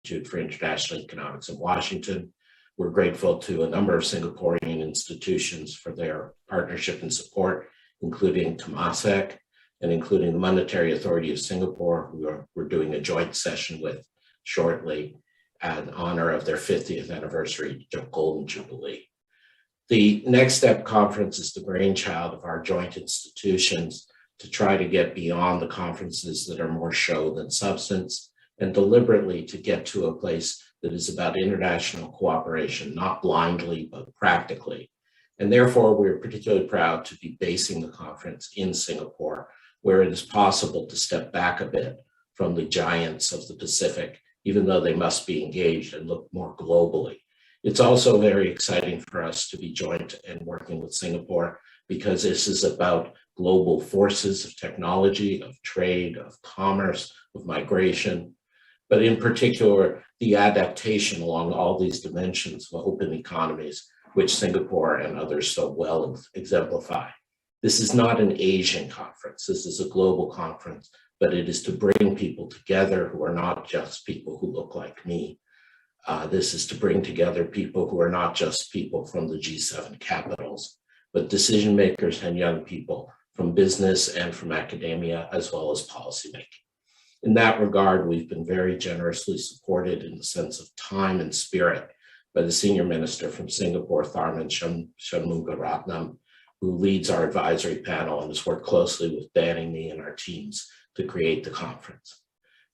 Institute for International Economics in Washington. We're grateful to a number of Singaporean institutions for their partnership and support, including Temasek and including the Monetary Authority of Singapore, who we're doing a joint session with shortly in honor of their 50th anniversary Golden Jubilee. The Next Step Conference is the brainchild of our joint institutions to try to get beyond the conferences that are more show than substance, and deliberately to get to a place that is about international cooperation, not blindly, but practically. And therefore, we're particularly proud to be basing the conference in Singapore, where it is possible to step back a bit from the giants of the Pacific, even though they must be engaged and look more globally. It's also very exciting for us to be joint and working with Singapore, because this is about global forces of technology, of trade, of commerce, of migration, but in particular, the adaptation along all these dimensions of open economies, which Singapore and others so well exemplify. This is not an Asian conference. This is a global conference, but it is to bring people together who are not just people who look like me. This is to bring together people who are not just people from the G7 capitals, but decision makers and young people from business and from academia, as well as policymaking. In that regard, we've been very generously supported in the sense of time and spirit by the senior minister from Singapore, Tharman Shanmugaratnam, who leads our advisory panel and has worked closely with Dan and me and our teams to create the conference.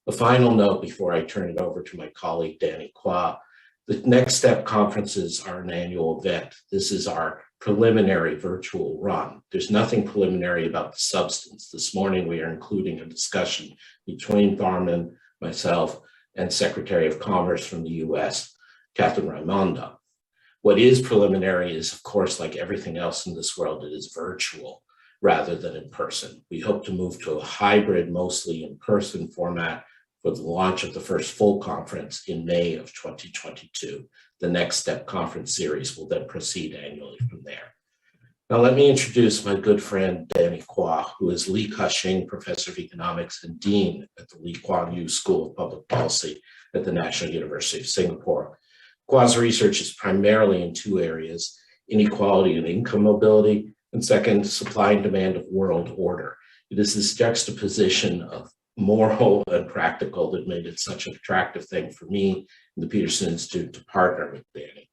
A final note before I turn it over to my colleague, Danny Quah. The Next Step conferences are an annual event. This is our preliminary virtual run. There's nothing preliminary about the substance. This morning, we are including a discussion between Tharman, myself, and Secretary of Commerce from the US, Captain Raimondo. What is preliminary is, of course, like everything else in this world, it is virtual rather than in person. We hope to move to a hybrid, mostly in-person format for the launch of the first full conference in May of 2022. The Next Step conference series will then proceed annually from there. Now let me introduce my good friend, Danny Quah, who is Lee Ka-shing Professor of Economics and Dean at the Lee Kuan Yew School of Public Policy at the National University of Singapore. Quah's research is primarily in two areas: inequality and income mobility, and second, supply and demand of world order. It is this juxtaposition of moral and practical that made it such an attractive thing for me and the PetersonInstitute to partner with Danny.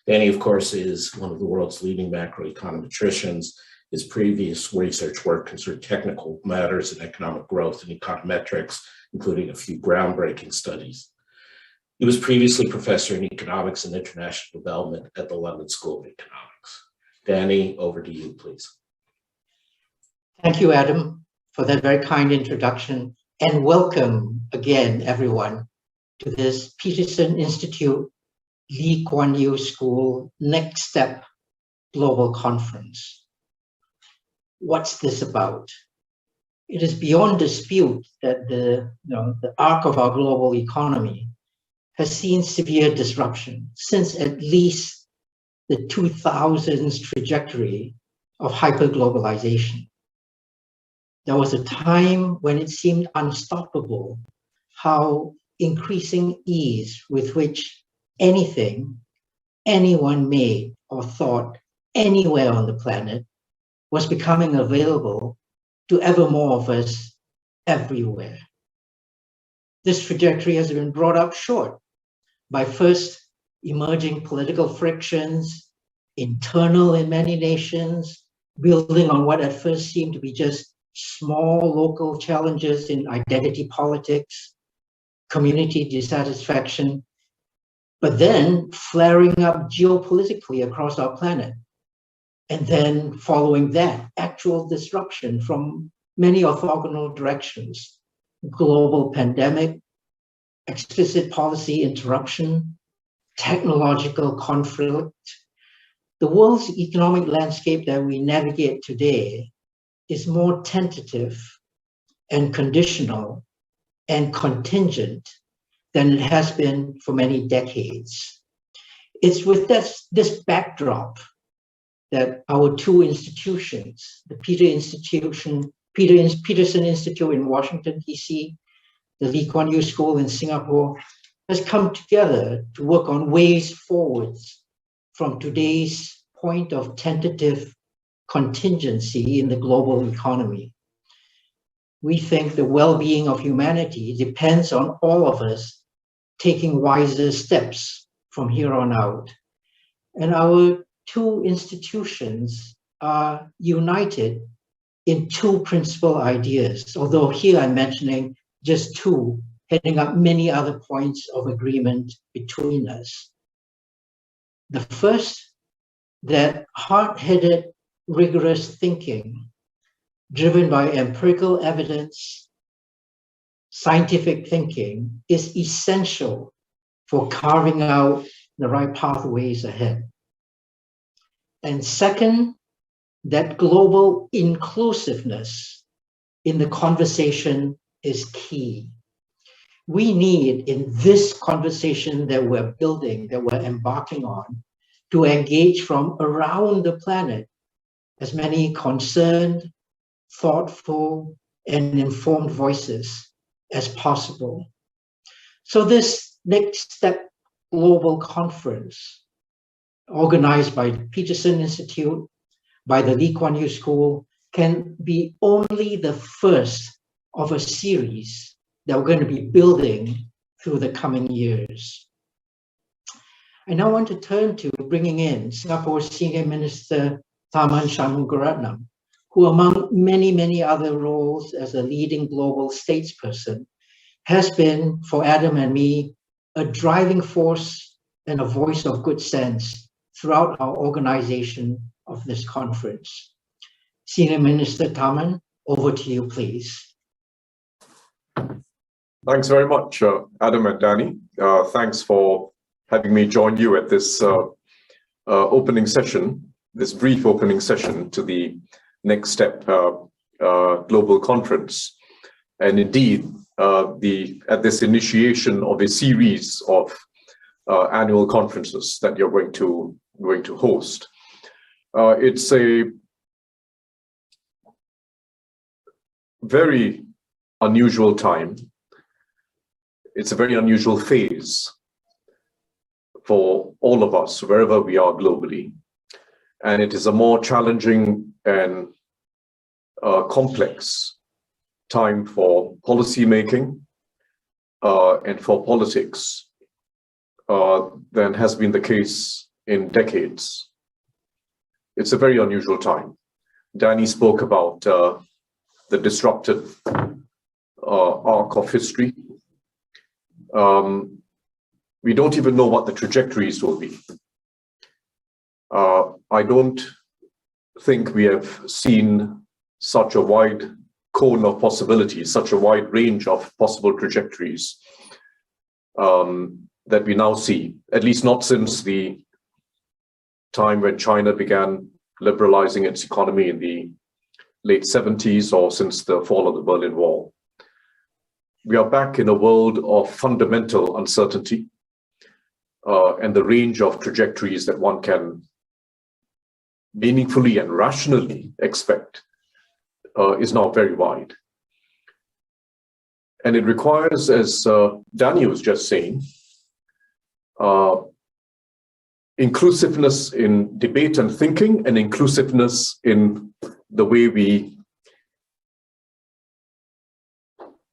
Danny, of course, is one of the world's leading macroeconometricians. His previous research work concerned technical matters in economic growth and econometrics, including a few groundbreaking studies. He was previously professor in economics and international development at the London School of Economics. Danny, over to you, please. Thank you, Adam, for that very kind introduction. And welcome again, everyone, to this PetersonInstitute Lee Kuan Yew School Next Step Global Conference. What's this about? It is beyond dispute that the arc of our global economy has seen severe disruption since at least the 2000s trajectory of hyperglobalization. There was a time when it seemed unstoppable how increasing ease with which anything anyone made or thought anywhere on the planet was becoming available to ever more of us everywhere. This trajectory has been brought up short by first emerging political frictions, internal in many nations, building on what at first seemed to be just small local challenges in identity politics, community dissatisfaction, but then flaring up geopolitically across our planet. And then following that, actual disruption from many orthogonal directions: global pandemic, explicit policy interruption, technological conflict. The world's economic landscape that we navigate today is more tentative and conditional and contingent than it has been for many decades. It's with this backdrop that our two institutions, the Peterson Institute in Washington, D.C., the Lee Kuan Yew School in Singapore, has come together to work on ways forwards from today's point of tentative contingency in the global economy. We think the well-being of humanity depends on all of us taking wiser steps from here on out. And our two institutions are united in two principal ideas, although here I'm mentioning just two, heading up many other points of agreement between us. The first, that hard-headed, rigorous thinking, driven by empirical evidence, scientific thinking, is essential for carving out the right pathways ahead. And second, that global inclusiveness in the conversation is key. We need, in this conversation that we're building, that we're embarking on, to engage from around the planet as many concerned, thoughtful, and informed voices as possible. So this Next Step Global Conference, organized by the PetersonInstitute, by the Lee Kuan Yew School, can be only the first of a series that we're going to be building through the coming years. I now want to turn to bringing in Singapore's Senior Minister Tharman Shanmugaratnam, who among many, many other roles as a leading global statesperson, has been, for Adam and me, a driving force and a voice of good sense throughout our organization of this conference. Senior Minister Tharman, over to you, please. Thanks very much, Adam and Danny. Thanks for having me join you at this opening session, this brief opening session to the Next Step Global Conference. And indeed, at this initiation of a series of annual conferences that you're going to host. It's a very unusual time. It's a very unusual phase for all of us, wherever we are globally. And it is a more challenging and complex time for policy making and for politics than has been the case in decades. It's a very unusual time. Danny spoke about the disrupted arc of history. We don't even know what the trajectories will be. I don't think we have seen such a wide cone of possibilities, such a wide range of possible trajectories that we now see, at least not since the time when China began liberalizing its economy in the late 70s or since the fall of the Berlin Wall. We are back in a world of fundamental uncertainty, and the range of trajectories that one can meaningfully and rationally expect is now very wide. And it requires, as Danny was just saying, inclusiveness in debate and thinking, and inclusiveness in the way we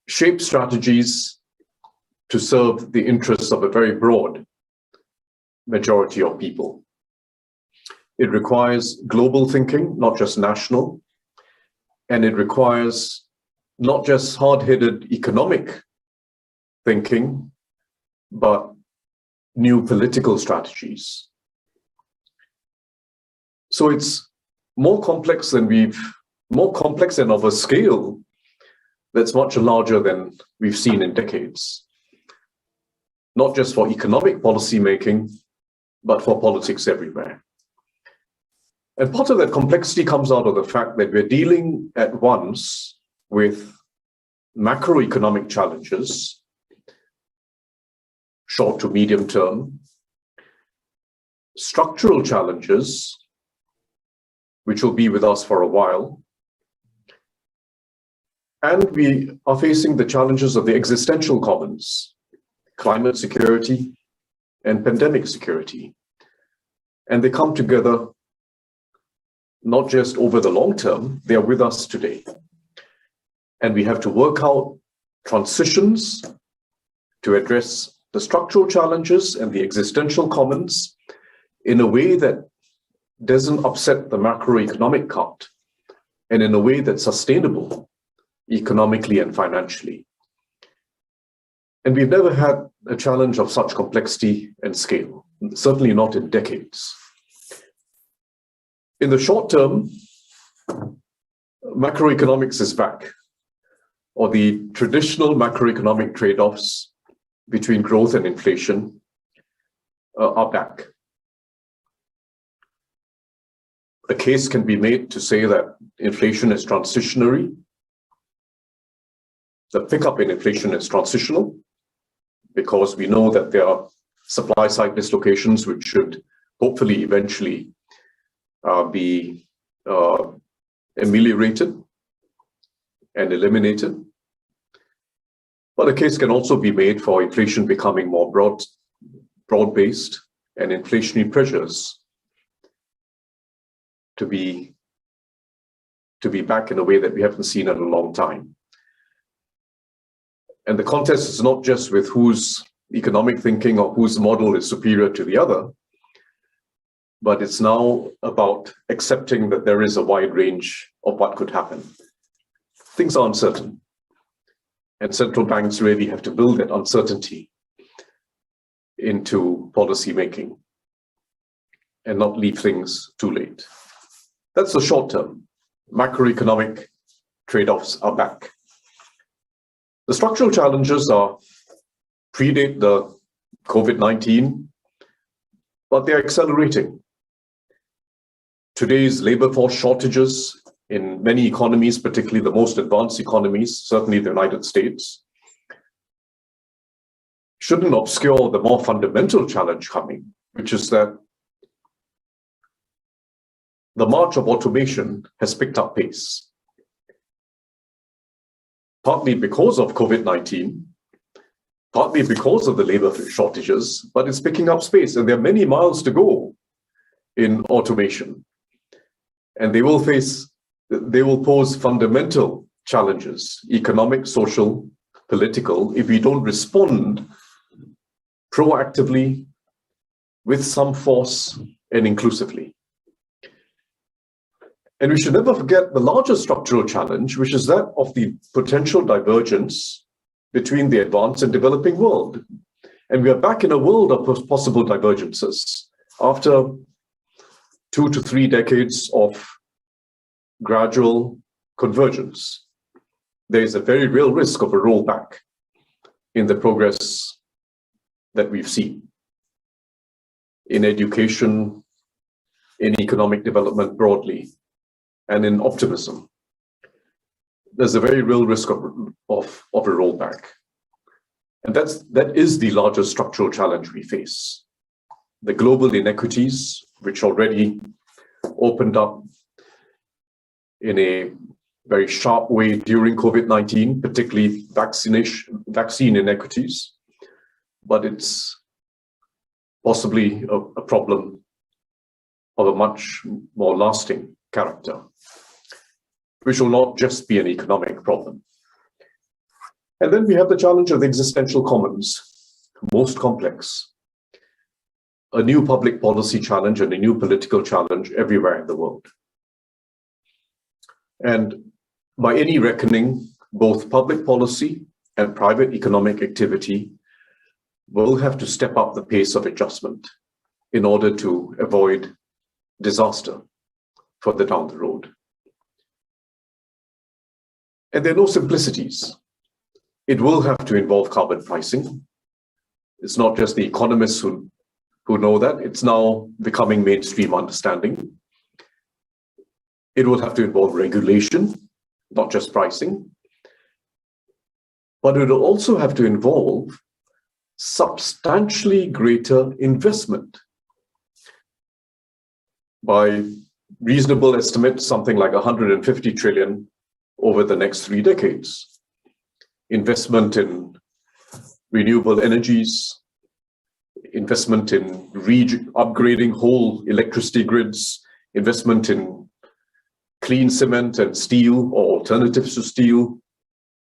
shape strategies to serve the interests of a very broad majority of people. It requires global thinking, not just national, and it requires not just hard-headed economic thinking, but new political strategies. So it's more complex than of a scale that's much larger than we've seen in decades. Not just for economic policy making, but for politics everywhere. And part of that complexity comes out of the fact that we're dealing at once with macroeconomic challenges, short to medium term, structural challenges, which will be with us for a while, and we are facing the challenges of the existential commons, climate security, and pandemic security. And they come together not just over the long term, they are with us today. And we have to work out transitions to address the structural challenges and the existential commons in a way that doesn't upset the macroeconomic cart and in a way that's sustainable economically and financially. And we've never had a challenge of such complexity and scale, certainly not in decades. In the short term, macroeconomics is back, or the traditional macroeconomic trade-offs between growth and inflation are back. A case can be made to say that inflation is transitionary. The pickup in inflation is transitional because we know that there are supply side dislocations which should hopefully eventually be ameliorated and eliminated. But a case can also be made for inflation becoming more broad-based and inflationary pressures to be back in a way that we haven't seen in a long time. And the contest is not just with whose economic thinking or whose model is superior to the other, but it's now about accepting that there is a wide range of what could happen. Things are uncertain, and central banks really have to build that uncertainty into policy making and not leave things too late. That's the short term. Macroeconomic trade-offs are back. The structural challenges predate the COVID-19, but they're accelerating. Today's labor force shortages in many economies, particularly the most advanced economies, certainly the United States, shouldn't obscure the more fundamental challenge coming, which is that the march of automation has picked up pace. Partly because of COVID-19, partly because of the labor shortages, but it's picking up space, and there are many miles to go in automation. And they will pose fundamental challenges, economic, social, political, if we don't respond proactively with some force and inclusively. And we should never forget the larger structural challenge, which is that of the potential divergence between the advanced and developing world. And we are back in a world of possible divergences after 2 to 3 decades of gradual convergence. There is a very real risk of a rollback in the progress that we've seen in education, in economic development broadly, and in optimism. There's a very real risk of a rollback. And that is the largest structural challenge we face. The global inequities, which already opened up in a very sharp way during COVID-19, particularly vaccine inequities, but it's possibly a problem of a much more lasting character, which will not just be an economic problem. And then we have the challenge of the existential commons, most complex, a new public policy challenge and a new political challenge everywhere in the world. And by any reckoning, both public policy and private economic activity will have to step up the pace of adjustment in order to avoid disaster further down the road. And there are no simplicities. It will have to involve carbon pricing. It's not just the economists who know that. It's now becoming mainstream understanding. It will have to involve regulation, not just pricing. But it will also have to involve substantially greater investment. By reasonable estimates, something like 150 trillion over the next 3 decades. Investment in renewable energies, investment in upgrading whole electricity grids, investment in clean cement and steel or alternatives to steel,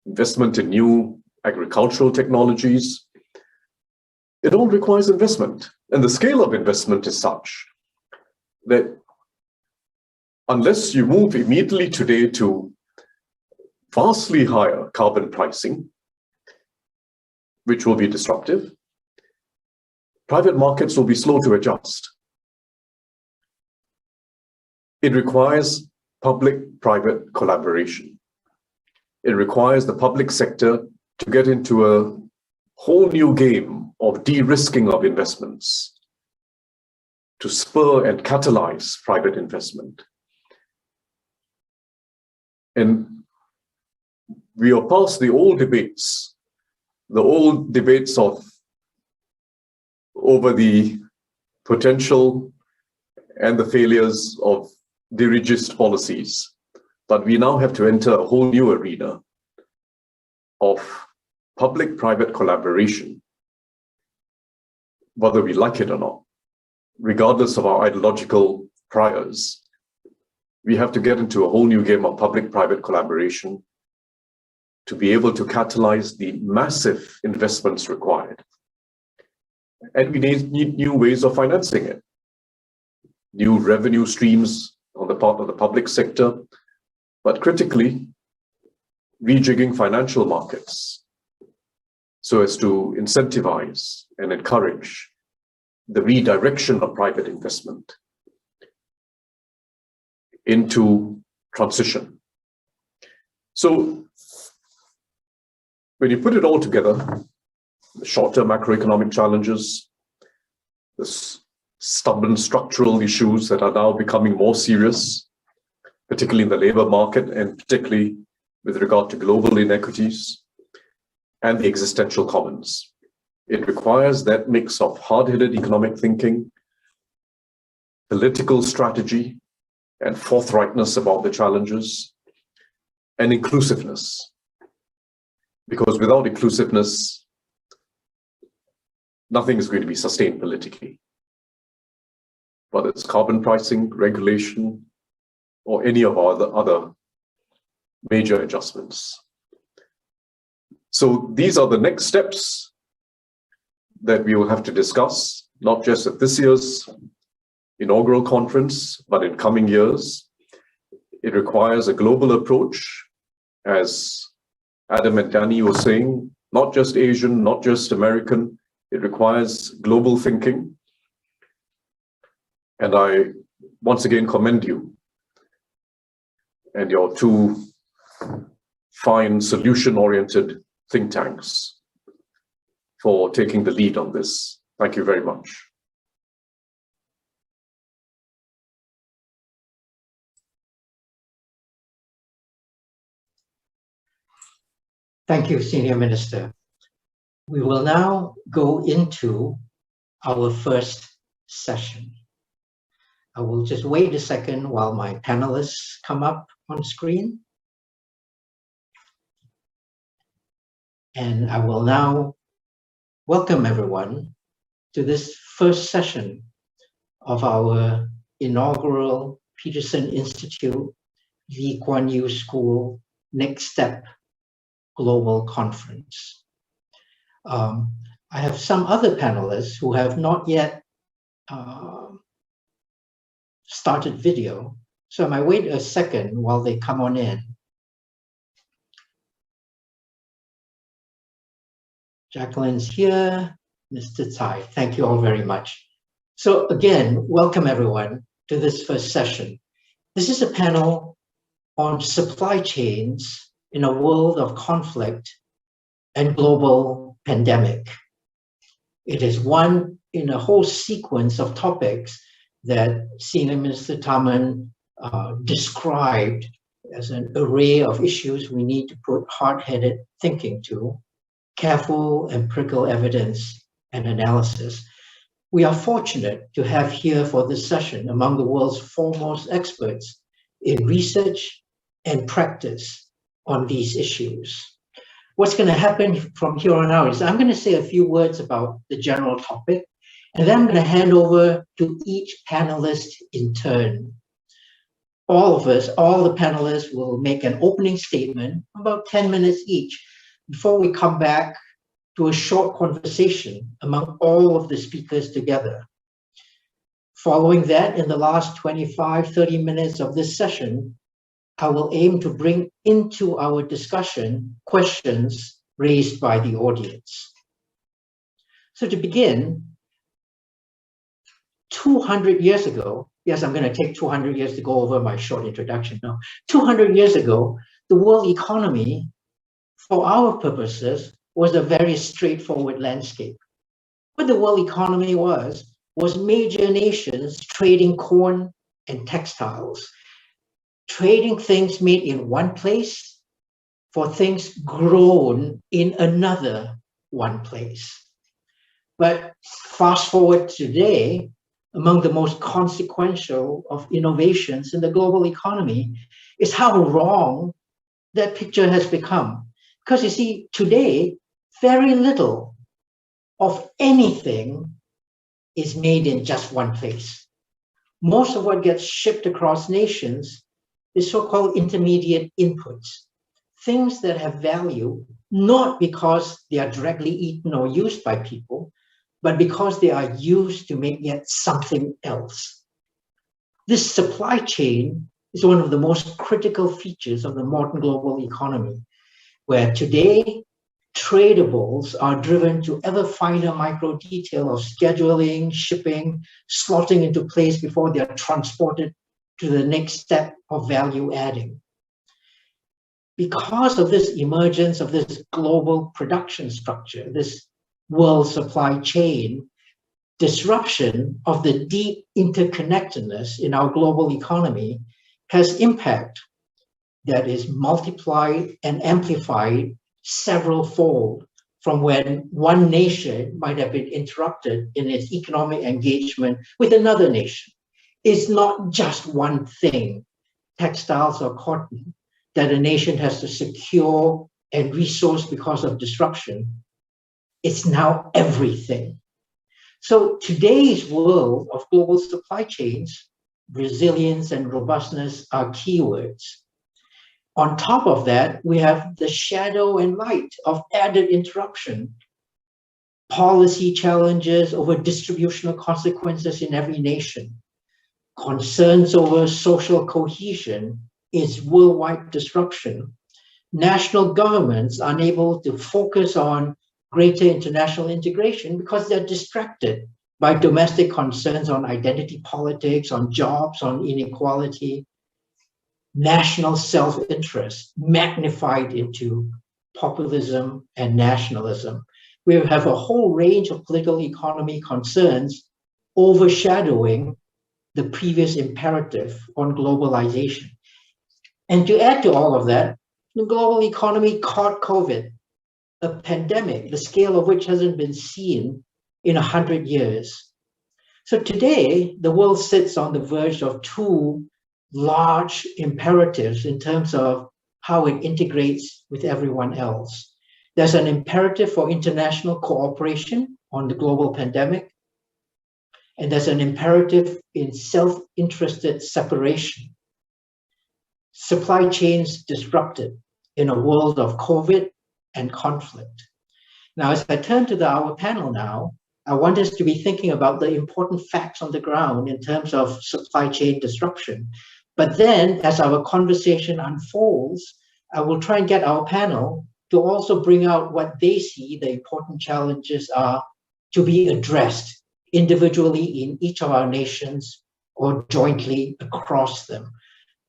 investment in new agricultural technologies. It all requires investment. And the scale of investment is such that unless you move immediately today to vastly higher carbon pricing, which will be disruptive, private markets will be slow to adjust. It requires public-private collaboration. It requires the public sector to get into a whole new game of de-risking of investments to spur and catalyze private investment. And we are past the old debates of over the potential and the failures of dirigist policies. But we now have to enter a whole new arena of public-private collaboration, whether we like it or not, regardless of our ideological priors. We have to get into a whole new game of public-private collaboration to be able to catalyze the massive investments required. And we need new ways of financing it. New revenue streams on the part of the public sector, but critically, rejigging financial markets so as to incentivize and encourage the redirection of private investment into transition. So when you put it all together, the short-term macroeconomic challenges, the stubborn structural issues that are now becoming more serious, particularly in the labor market and particularly with regard to global inequities, and the existential commons. It requires that mix of hard-headed economic thinking, political strategy, and forthrightness about the challenges, and inclusiveness. Because without inclusiveness, nothing is going to be sustained politically. Whether it's carbon pricing, regulation, or any of our other major adjustments. So these are the next steps that we will have to discuss, not just at this year's inaugural conference, but in coming years. It requires a global approach, as Adam and Danny were saying, not just Asian, not just American. It requires global thinking. And I once again commend you and your two fine solution-oriented think tanks for taking the lead on this. Thank you very much. Thank you, Senior Minister. We will now go into our first session. I will just wait a second while my panelists come up on screen. And I will now welcome everyone to this first session of our inaugural PetersonInstitute Lee Kuan Yew School Next Step Global Conference. I have some other panelists who have not yet started video, so I might wait a second while they come on in. Jacqueline's here, Mr. Tsai, thank you all very much. So again, welcome everyone to this first session. This is a panel on supply chains in a world of conflict and global pandemic. It is one in a whole sequence of topics that Senior Minister Tharman described as an array of issues we need to put hard-headed thinking to, careful empirical evidence and analysis. We are fortunate to have here for this session among the world's foremost experts in research and practice on these issues. what's going to happen from here on out is I'm going to say a few words about the general topic, and then I'm going to hand over to each panelist in turn. All of us, all the panelists will make an opening statement, about 10 minutes each, before we come back to a short conversation among all of the speakers together. Following that, in the last 25, 30 minutes of this session, I will aim to bring into our discussion questions raised by the audience. So to begin, 200 years ago, yes, I'm going to take 200 years to go over my short introduction now. 200 years ago, the world economy, for our purposes, was a very straightforward landscape. What the world economy was major nations trading corn and textiles, trading things made in one place for things grown in another one place. But fast forward today, among the most consequential of innovations in the global economy is how wrong that picture has become. Because you see, today, very little of anything is made in just one place. Most of what gets shipped across nations is so-called intermediate inputs, things that have value, not because they are directly eaten or used by people, but because they are used to make yet something else. This supply chain is one of the most critical features of the modern global economy, where today tradables are driven to ever finer micro detail of scheduling, shipping, slotting into place before they are transported to the next step of value adding. Because of this emergence of this global production structure, this world supply chain, disruption of the deep interconnectedness in our global economy has impact that is multiplied and amplified several-fold from when one nation might have been interrupted in its economic engagement with another nation. It's not just one thing, textiles or cotton, that a nation has to secure and resource because of disruption. It's now everything. So today's world of global supply chains, resilience and robustness are keywords. On top of that, we have the shadow and light of added interruption, policy challenges over distributional consequences in every nation, concerns over social cohesion is worldwide disruption, national governments unable to focus on greater international integration because they're distracted by domestic concerns on identity politics, on jobs, on inequality, national self-interest magnified into populism and nationalism. We have a whole range of political economy concerns overshadowing the previous imperative on globalization. And to add to all of that, the global economy caught COVID, a pandemic, the scale of which hasn't been seen in 100 years. So today, the world sits on the verge of two large imperatives in terms of how it integrates with everyone else. There's an imperative for international cooperation on the global pandemic, and there's an imperative in self-interested separation. Supply chains disrupted in a world of COVID and conflict. Now, as I turn to our panel now, I want us to be thinking about the important facts on the ground in terms of supply chain disruption. But then, as our conversation unfolds, I will try and get our panel to also bring out what they see the important challenges are to be addressed individually in each of our nations or jointly across them.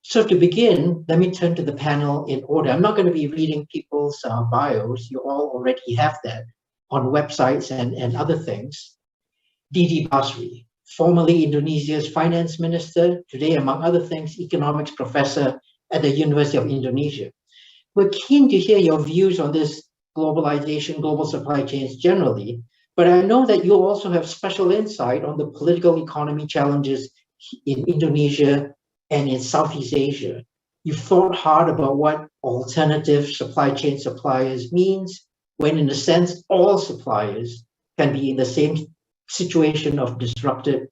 So to begin, let me turn to the panel in order. I'm not going to be reading people's bios. You all already have that on websites and other things. Didi Basri, formerly Indonesia's finance minister, today, among other things, economics professor at the University of Indonesia. We're keen to hear your views on this globalization, global supply chains generally, but I know that you also have special insight on the political economy challenges in Indonesia and in Southeast Asia. you've thought hard about what alternative supply chain suppliers means, when in a sense, all suppliers can be in the same situation of disrupted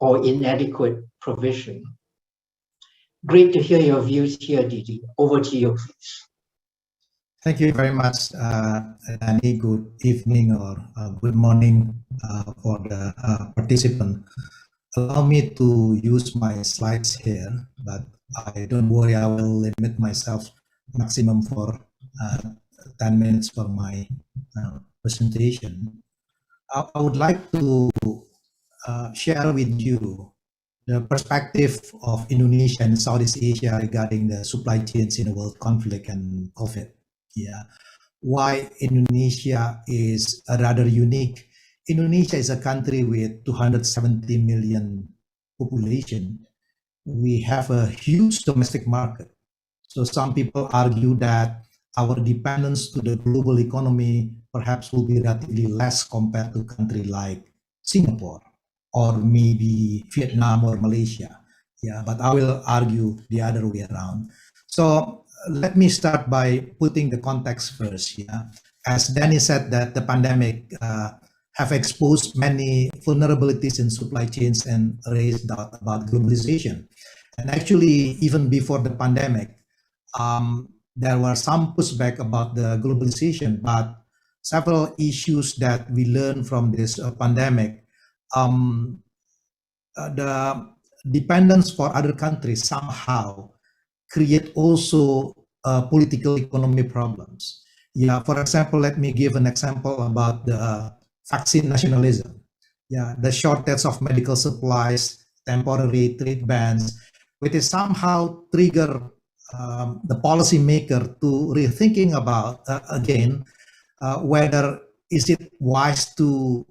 or inadequate provision. Great to hear your views here, Didi. Over to you, please. Thank you very much, Danny. Good evening or good morning for the participant. Allow me to use my slides here, but don't worry, I will limit myself maximum for 10 minutes for my presentation. I would like to share with you the perspective of Indonesia and Southeast Asia regarding the supply chains in the world conflict and COVID. Yeah, why Indonesia is rather unique. Indonesia is a country with 270 million population. We have a huge domestic market. So some people argue that our dependence to the global economy perhaps will be relatively less compared to a country like Singapore or maybe Vietnam or Malaysia. Yeah, but I will argue the other way around. So let me start by putting the context first. Yeah, as Danny said, that the pandemic have exposed many vulnerabilities in supply chains and raised doubt about globalization. And actually, even before the pandemic, there were some pushback about the globalization, but several issues that we learned from this pandemic, the dependence for other countries somehow create also political economy problems. Yeah, for example, let me give an example about the vaccine nationalism. Yeah, the shortage of medical supplies, temporary trade bans, which is somehow trigger the policymaker to rethinking about again whether is it wise to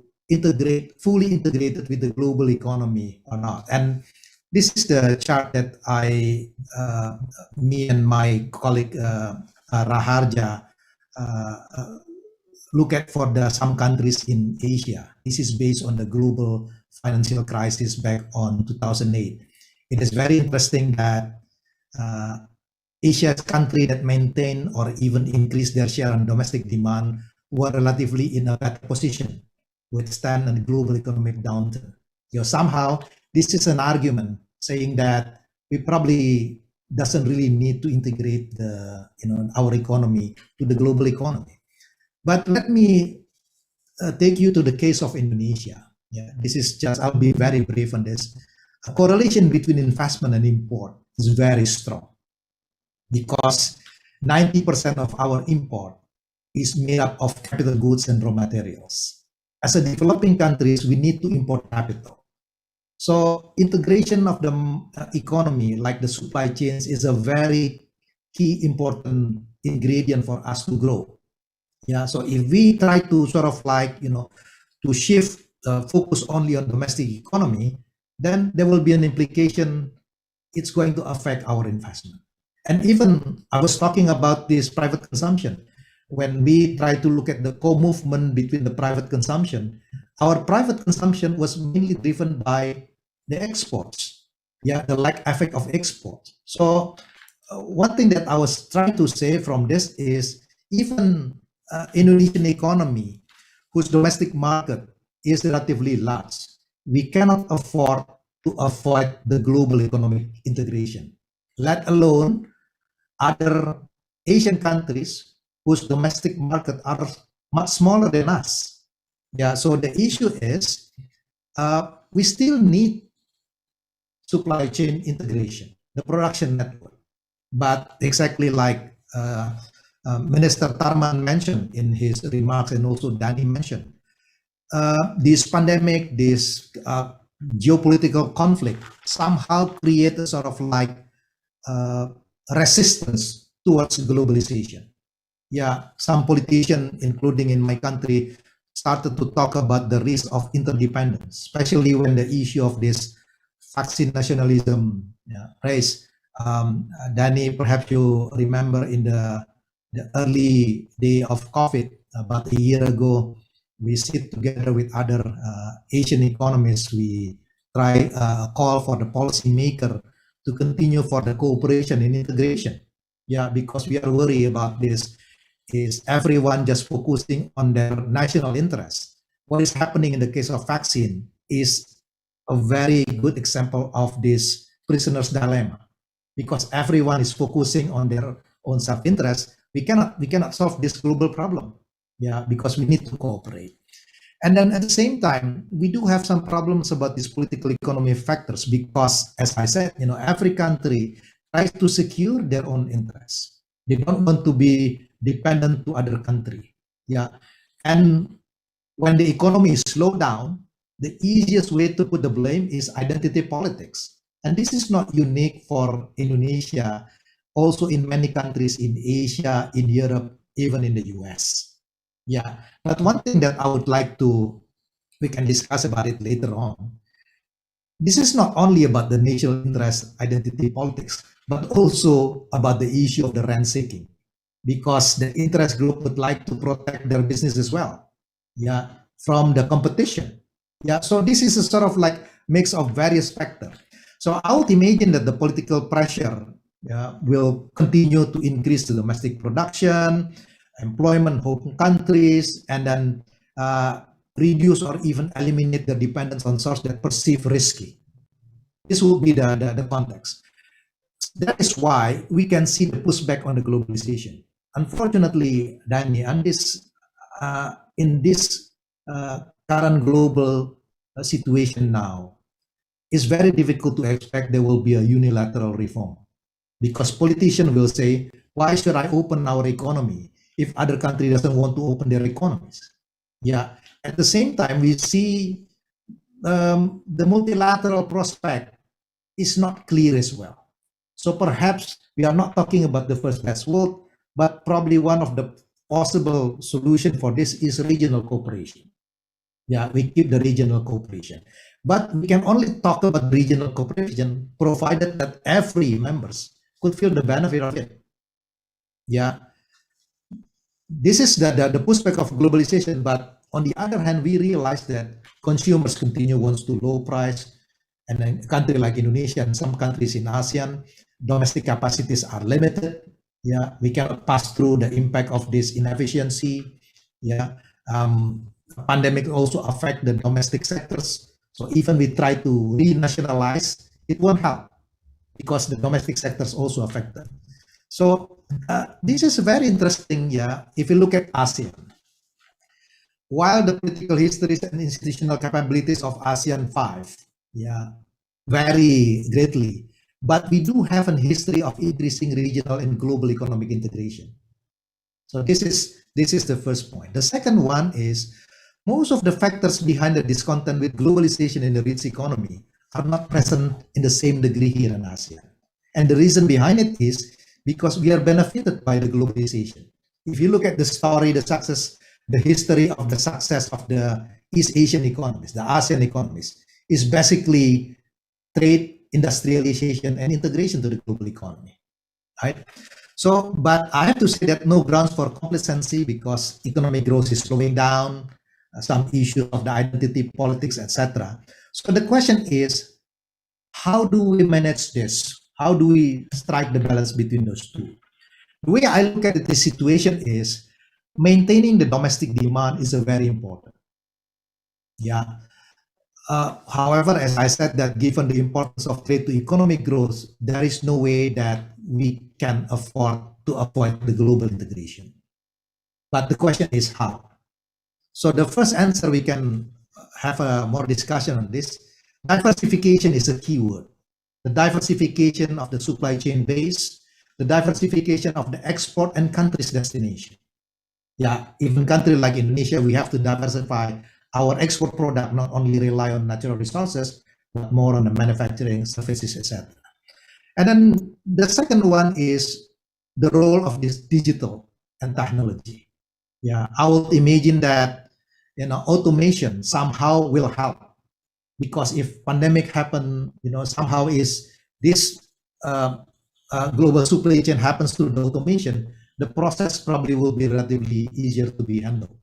fully integrated with the global economy or not. And this is the chart that me and my colleague Raharja look at for some countries in Asia. This is based on the global financial crisis back on 2008. It is very interesting that Asia's country that maintain or even increase their share on domestic demand were relatively in a better position withstand a global economic downturn. Somehow this is an argument saying that we probably doesn't really need to integrate our economy to the global economy. But let me take you to the case of Indonesia. Yeah, this is just, I'll be very brief on this. A correlation between investment and import is very strong because 90% of our import is made up of capital goods and raw materials. As a developing countries, we need to import capital. So integration of the economy, like the supply chains, is a very key important ingredient for us to grow. Yeah, so if we try to sort of to shift focus only on domestic economy, then there will be an implication it's going to affect our investment. And even I was talking about this private consumption. When we try to look at the co-movement between the private consumption, our private consumption was mainly driven by the exports. Yeah, the lack effect of exports. So one thing that I was trying to say from this is even Indonesian economy, whose domestic market is relatively large, we cannot afford to avoid the global economic integration, let alone other Asian countries whose domestic market are much smaller than us. Yeah, so the issue is we still need supply chain integration, the production network. But exactly like Minister Tharman mentioned in his remarks and also Danny mentioned, this pandemic, this geopolitical conflict somehow create a sort of resistance towards globalization. Yeah, some politicians, including in my country, started to talk about the risk of interdependence, especially when the issue of this vaccine nationalism raised. Danny, perhaps you remember in the early day of COVID, about a year ago, we sit together with other Asian economists. We try a call for the policymaker to continue for the cooperation and integration. Yeah, because we are worried about this is everyone just focusing on their national interests. What is happening in the case of vaccine is a very good example of this prisoner's dilemma, because everyone is focusing on their own self-interest. We cannot solve this global problem. Yeah, because we need to cooperate. And then at the same time, we do have some problems about these political economy factors because, as I said, every country tries to secure their own interests. They don't want to be dependent to other country. Yeah, and when the economy is slowed down, the easiest way to put the blame is identity politics. And this is not unique for Indonesia, also in many countries in Asia, in Europe, even in the US. Yeah, but one thing that I would like we can discuss about it later on. This is not only about the national interest identity politics, but also about the issue of the rent seeking, because the interest group would like to protect their business as well. Yeah, from the competition. Yeah, so this is a sort of like mix of various factors. So I would imagine that the political pressure will continue to increase the domestic production, employment home countries, and then reduce or even eliminate the dependence on sources that perceive risky. This will be the context. That is why we can see the pushback on the globalization. Unfortunately, Danny, and in this current global situation now, it's very difficult to expect there will be a unilateral reform, because politicians will say, why should I open our economy if other country doesn't want to open their economies? Yeah. At the same time, we see the multilateral prospect is not clear as well. So perhaps we are not talking about the first best world, but probably one of the possible solution for this is regional cooperation. Yeah, we keep the regional cooperation. But we can only talk about regional cooperation provided that every members could feel the benefit of it. Yeah. This is the pushback of globalization, but on the other hand, we realize that consumers continue wants to low price, and in a country like Indonesia and some countries in ASEAN, domestic capacities are limited. Yeah, we cannot pass through the impact of this inefficiency. Yeah, pandemic also affect the domestic sectors. So even we try to renationalize, it won't help because the domestic sectors also affected. So this is very interesting. Yeah, if you look at ASEAN, while the political histories and institutional capabilities of ASEAN 5, vary greatly, but we do have a history of increasing regional and global economic integration. So this is the first point. The second one is most of the factors behind the discontent with globalization in the rich economy are not present in the same degree here in ASEAN. And the reason behind it is because we are benefited by the globalization. If you look at the story, the success, the history of the success of the East Asian economies, the ASEAN economies, is basically trade, industrialization, and integration to the global economy, right? So, but I have to say that no grounds for complacency because economic growth is slowing down, some issue of the identity politics, etc. So the question is, how do we manage this? How do we strike the balance between those two? The way I look at the situation is maintaining the domestic demand is a very important. Yeah. However, as I said, that given the importance of trade to economic growth, there is no way that we can afford to avoid the global integration. But the question is how. So the first answer, we can have a more discussion on this. Diversification is a key word. The diversification of the supply chain base, the diversification of the export and country's destination. Yeah, even country like Indonesia, we have to diversify our export product, not only rely on natural resources, but more on the manufacturing, services, etc. And then the second one is the role of this digital and technology. Yeah, I would imagine that automation somehow will help, because if pandemic happen, somehow is this global supply chain happens through the automation, the process probably will be relatively easier to be handled.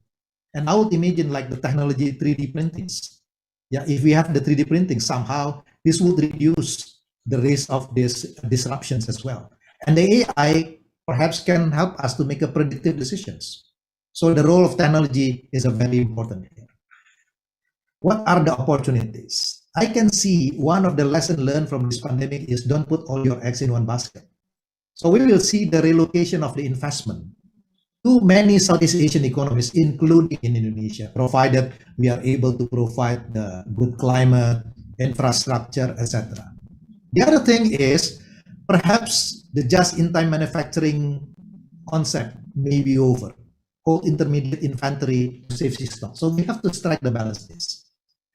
And I would imagine like the technology 3D printings. Yeah, if we have the 3D printing, somehow this would reduce the risk of these disruptions as well. And the AI perhaps can help us to make a predictive decisions. So the role of technology is a very important here. What are the opportunities? I can see one of the lessons learned from this pandemic is don't put all your eggs in one basket. So we will see the relocation of the investment to many Southeast Asian economies, including in Indonesia, provided we are able to provide the good climate, infrastructure, etc. The other thing is perhaps the just-in-time manufacturing concept may be over. Hold intermediate inventory to safety stock. So we have to strike the balance this.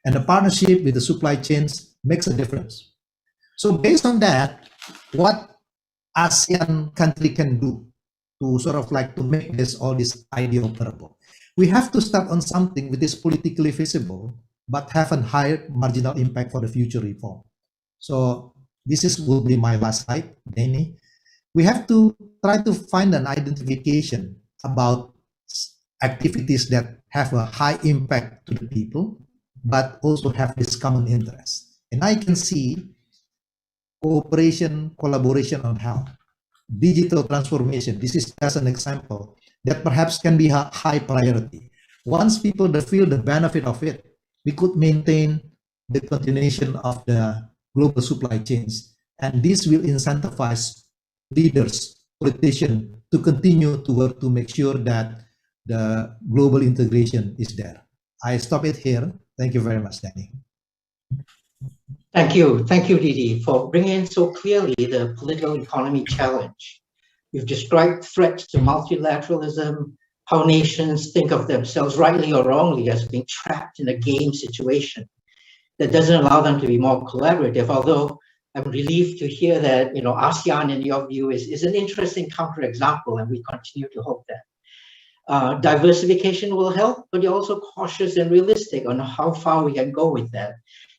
And the partnership with the supply chains makes a difference. So based on that, what ASEAN country can do to sort of like to make all this idea operable? We have to start on something which is politically feasible, but have a higher marginal impact for the future reform. So this will be my last slide, Danny. We have to try to find an identification about activities that have a high impact to the people, but also have this common interest. And I can see cooperation, collaboration on health, digital transformation. This is just an example that perhaps can be a high priority. Once people feel the benefit of it, we could maintain the continuation of the global supply chains. And this will incentivize leaders, politicians to continue to work to make sure that the global integration is there. I stop it here. Thank you very much, Danny. Thank you, Didi, for bringing in so clearly the political economy challenge. You've described threats to multilateralism, how nations think of themselves rightly or wrongly as being trapped in a game situation that doesn't allow them to be more collaborative, although I'm relieved to hear that ASEAN, in your view, is an interesting counterexample, and we continue to hope that. Diversification will help, but you're also cautious and realistic on how far we can go with that.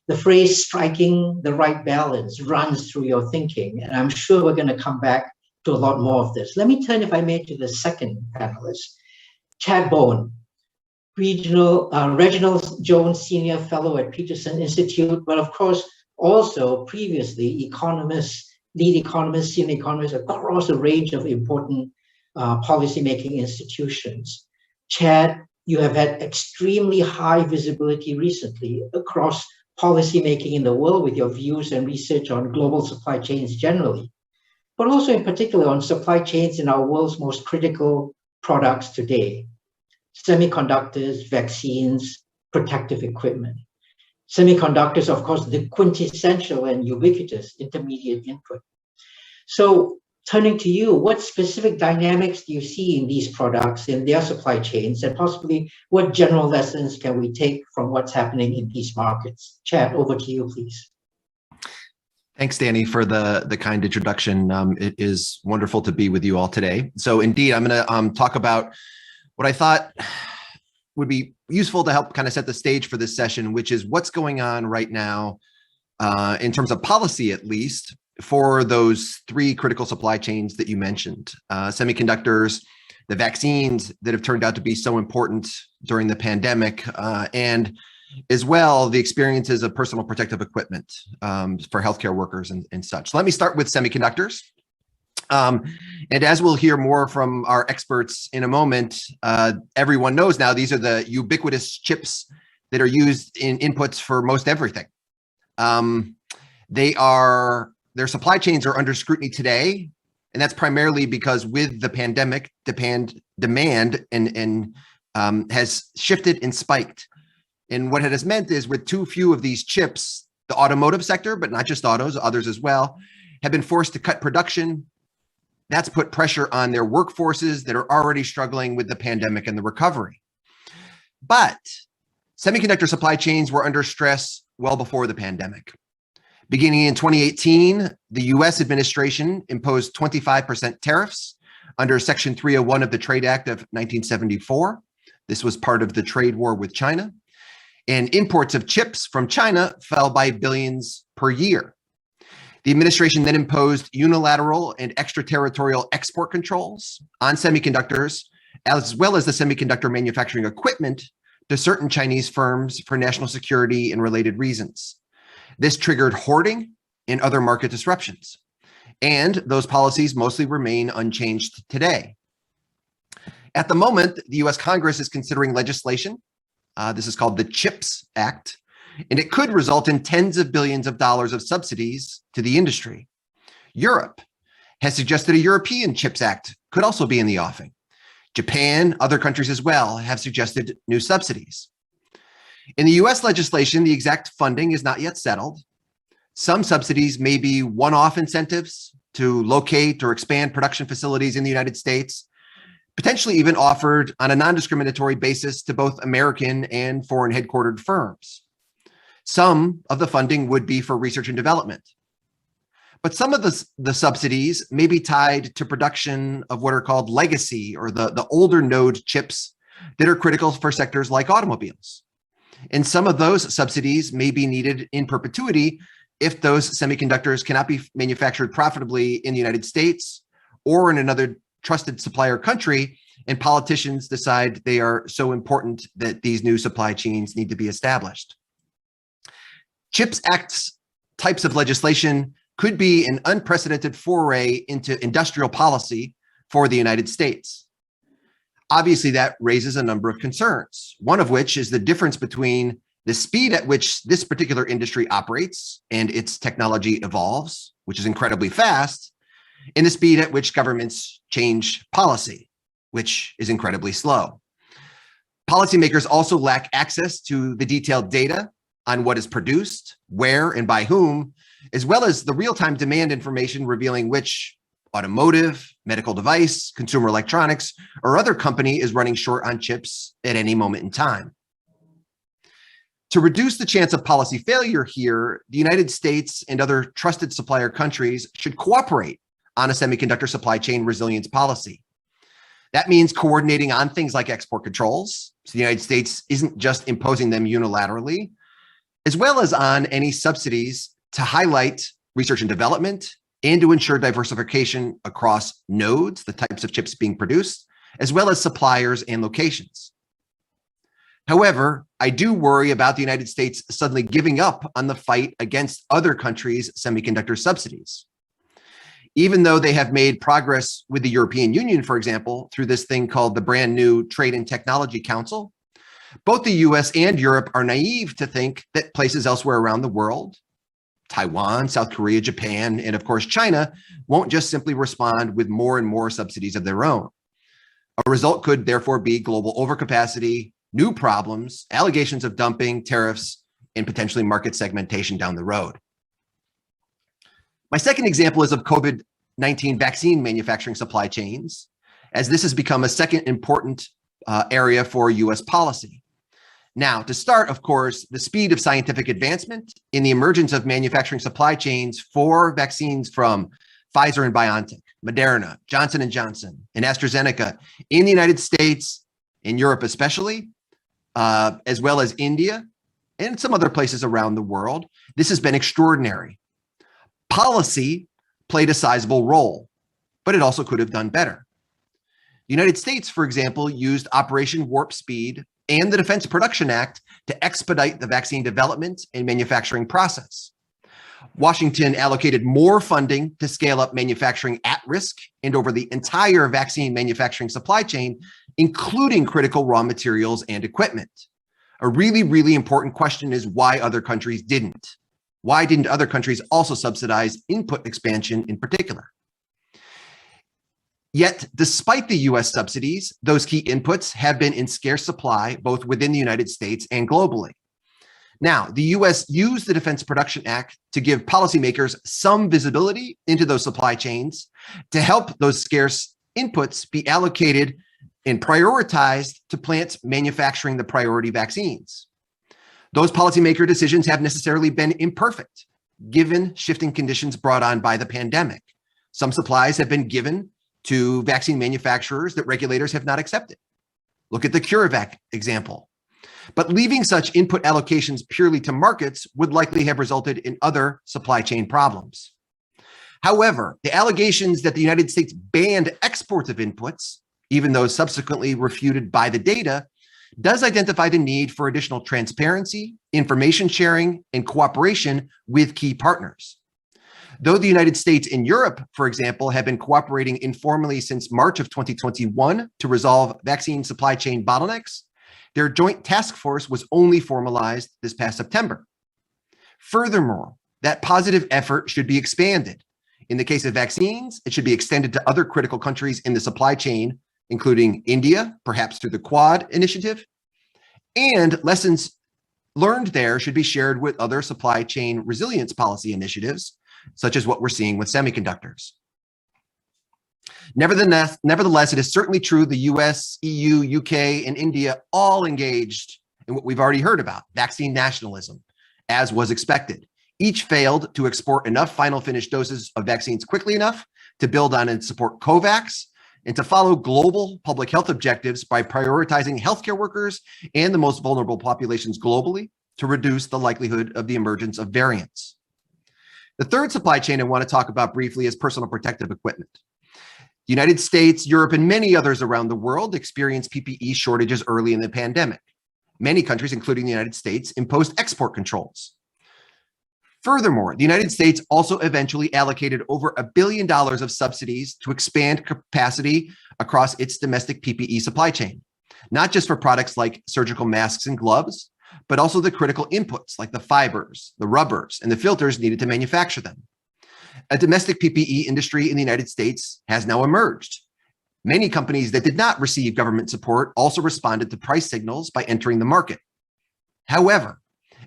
The phrase striking the right balance runs through your thinking, and I'm sure we're going to come back to a lot more of this. Let me turn, if I may, to the second panelist, Chad Bowen, Reginald Jones Senior Fellow at PetersonInstitute, but of course, also previously economist, lead economist, senior economist across a range of important policymaking institutions. Chad, you have had extremely high visibility recently across policymaking in the world with your views and research on global supply chains generally, but also in particular on supply chains in our world's most critical products today: semiconductors, vaccines, protective equipment. Semiconductors, of course, the quintessential and ubiquitous intermediate input. So turning to you, what specific dynamics do you see in these products, in their supply chains, and possibly what general lessons can we take from what's happening in these markets? Chad, over to you, please. Thanks, Danny, for the kind introduction. It is wonderful to be with you all today. So indeed, I'm going to talk about what I thought would be useful to help kind of set the stage for this session, which is what's going on right now in terms of policy, at least, for those three critical supply chains that you mentioned: semiconductors, the vaccines that have turned out to be so important during the pandemic, and as well the experiences of personal protective equipment for healthcare workers and such. Let me start with semiconductors. And as we'll hear more from our experts in a moment, everyone knows now these are the ubiquitous chips that are used in inputs for most everything. Their supply chains are under scrutiny today, and that's primarily because with the pandemic, demand has shifted and spiked. And what it has meant is with too few of these chips, the automotive sector, but not just autos, others as well, have been forced to cut production. That's put pressure on their workforces that are already struggling with the pandemic and the recovery. But semiconductor supply chains were under stress well before the pandemic. Beginning in 2018, the US administration imposed 25% tariffs under Section 301 of the Trade Act of 1974. This was part of the trade war with China. And imports of chips from China fell by billions per year. The administration then imposed unilateral and extraterritorial export controls on semiconductors, as well as the semiconductor manufacturing equipment, to certain Chinese firms for national security and related reasons. This triggered hoarding and other market disruptions. And those policies mostly remain unchanged today. At the moment, the US Congress is considering legislation. This is called the CHIPS Act, and it could result in tens of billions of dollars of subsidies to the industry. Europe has suggested a European CHIPS Act could also be in the offing. Japan, other countries as well, have suggested new subsidies. In the US legislation, the exact funding is not yet settled. Some subsidies may be one-off incentives to locate or expand production facilities in the United States, potentially even offered on a non-discriminatory basis to both American and foreign headquartered firms. Some of the funding would be for research and development. But some of the subsidies may be tied to production of what are called legacy or the older node chips that are critical for sectors like automobiles. And some of those subsidies may be needed in perpetuity if those semiconductors cannot be manufactured profitably in the United States or in another trusted supplier country, and politicians decide they are so important that these new supply chains need to be established. CHIPS Act's types of legislation could be an unprecedented foray into industrial policy for the United States. Obviously, that raises a number of concerns, one of which is the difference between the speed at which this particular industry operates and its technology evolves, which is incredibly fast, and the speed at which governments change policy, which is incredibly slow. Policymakers also lack access to the detailed data on what is produced, where, and by whom, as well as the real-time demand information revealing which automotive, medical device, consumer electronics, or other company is running short on chips at any moment in time. To reduce the chance of policy failure here, the United States and other trusted supplier countries should cooperate on a semiconductor supply chain resilience policy. That means coordinating on things like export controls, so the United States isn't just imposing them unilaterally, as well as on any subsidies to highlight research and development and to ensure diversification across nodes, the types of chips being produced, as well as suppliers and locations. However, I do worry about the United States suddenly giving up on the fight against other countries' semiconductor subsidies. Even though they have made progress with the European Union, for example, through this thing called the brand new Trade and Technology Council, both the US and Europe are naive to think that places elsewhere around the world, Taiwan, South Korea, Japan, and of course China, won't just simply respond with more and more subsidies of their own. A result could therefore be global overcapacity, new problems, allegations of dumping, tariffs, and potentially market segmentation down the road. My second example is of COVID-19 vaccine manufacturing supply chains, as this has become a second important area for US policy. Now, to start, of course, the speed of scientific advancement in the emergence of manufacturing supply chains for vaccines from Pfizer and BioNTech, Moderna, Johnson & Johnson, and AstraZeneca in the United States, in Europe especially, as well as India and some other places around the world. This has been extraordinary. Policy played a sizable role, but it also could have done better. The United States, for example, used Operation Warp Speed and the Defense Production Act to expedite the vaccine development and manufacturing process. Washington allocated more funding to scale up manufacturing at risk and over the entire vaccine manufacturing supply chain, including critical raw materials and equipment. A really, really important question is why other countries didn't. Why didn't other countries also subsidize input expansion in particular? Yet, despite the US subsidies, those key inputs have been in scarce supply, both within the United States and globally. Now, the US used the Defense Production Act to give policymakers some visibility into those supply chains to help those scarce inputs be allocated and prioritized to plants manufacturing the priority vaccines. Those policymaker decisions have necessarily been imperfect, given shifting conditions brought on by the pandemic. Some supplies have been given to vaccine manufacturers that regulators have not accepted. Look at the CureVac example. But leaving such input allocations purely to markets would likely have resulted in other supply chain problems. However, the allegations that the United States banned exports of inputs, even though subsequently refuted by the data, does identify the need for additional transparency, information sharing, and cooperation with key partners. Though the United States and Europe, for example, have been cooperating informally since March of 2021 to resolve vaccine supply chain bottlenecks, their joint task force was only formalized this past September. Furthermore, that positive effort should be expanded. In the case of vaccines, it should be extended to other critical countries in the supply chain, including India, perhaps through the Quad initiative, and lessons learned there should be shared with other supply chain resilience policy initiatives, such as what we're seeing with semiconductors. Nevertheless, it is certainly true the US, EU, UK, and India all engaged in what we've already heard about, vaccine nationalism, as was expected. Each failed to export enough final finished doses of vaccines quickly enough to build on and support COVAX and to follow global public health objectives by prioritizing healthcare workers and the most vulnerable populations globally to reduce the likelihood of the emergence of variants. The third supply chain I want to talk about briefly is personal protective equipment. The United States, Europe, and many others around the world experienced PPE shortages early in the pandemic. Many countries, including the United States, imposed export controls. Furthermore, the United States also eventually allocated over $1 billion of subsidies to expand capacity across its domestic PPE supply chain, not just for products like surgical masks and gloves, but also the critical inputs like the fibers, the rubbers, and the filters needed to manufacture them. A domestic PPE industry in the United States has now emerged. Many companies that did not receive government support also responded to price signals by entering the market. However,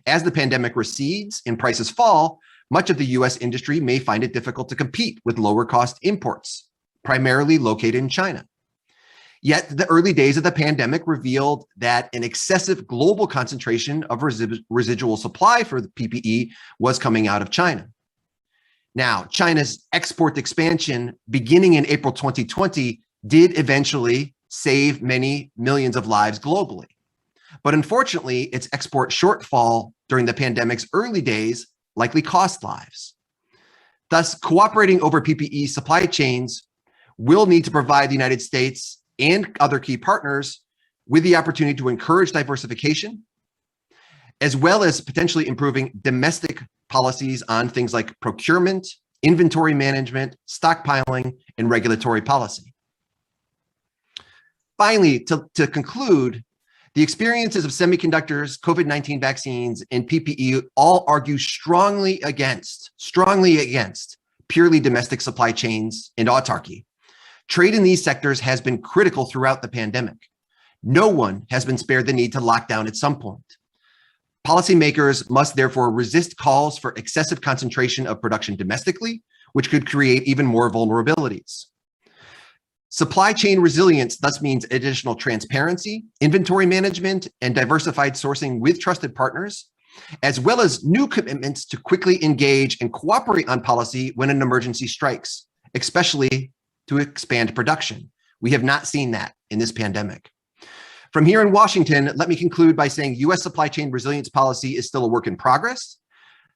as the pandemic recedes and prices fall, much of the US industry may find it difficult to compete with lower cost imports, primarily located in China. Yet the early days of the pandemic revealed that an excessive global concentration of residual supply for the PPE was coming out of China. Now, China's export expansion beginning in April 2020 did eventually save many millions of lives globally. But unfortunately, its export shortfall during the pandemic's early days likely cost lives. Thus, cooperating over PPE supply chains will need to provide the United States and other key partners with the opportunity to encourage diversification, as well as potentially improving domestic policies on things like procurement, inventory management, stockpiling, and regulatory policy. Finally, to conclude, the experiences of semiconductors, COVID-19 vaccines, and PPE all argue strongly against purely domestic supply chains and autarky. Trade in these sectors has been critical throughout the pandemic. No one has been spared the need to lock down at some point. Policymakers must therefore resist calls for excessive concentration of production domestically, which could create even more vulnerabilities. Supply chain resilience thus means additional transparency, inventory management, and diversified sourcing with trusted partners, as well as new commitments to quickly engage and cooperate on policy when an emergency strikes, especially to expand production. We have not seen that in this pandemic. From here in Washington, let me conclude by saying US supply chain resilience policy is still a work in progress,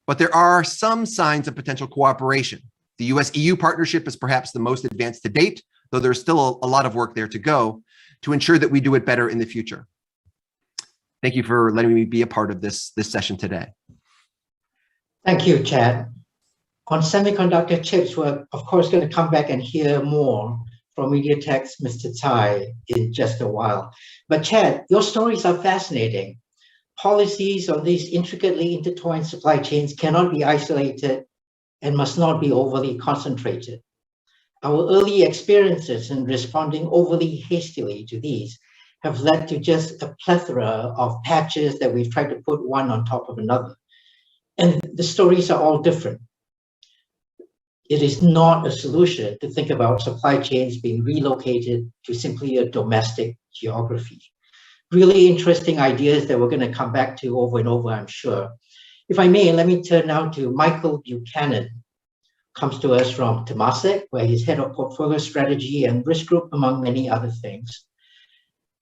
but there are some signs of potential cooperation. The US-EU partnership is perhaps the most advanced to date, though there's still a lot of work there to go to ensure that we do it better in the future. Thank you for letting me be a part of this session today. Thank you, Chad. On semiconductor chips, we're of course going to come back and hear more from MediaTek's Mr. Tsai in just a while. But Chad, your stories are fascinating. Policies on these intricately intertwined supply chains cannot be isolated and must not be overly concentrated. Our early experiences in responding overly hastily to these have led to just a plethora of patches that we've tried to put one on top of another. And the stories are all different. It is not a solution to think about supply chains being relocated to simply a domestic geography. Really interesting ideas that we're going to come back to over and over, I'm sure. If I may, let me turn now to Michael Buchanan. Comes to us from Temasek, where he's head of portfolio strategy and risk group, among many other things.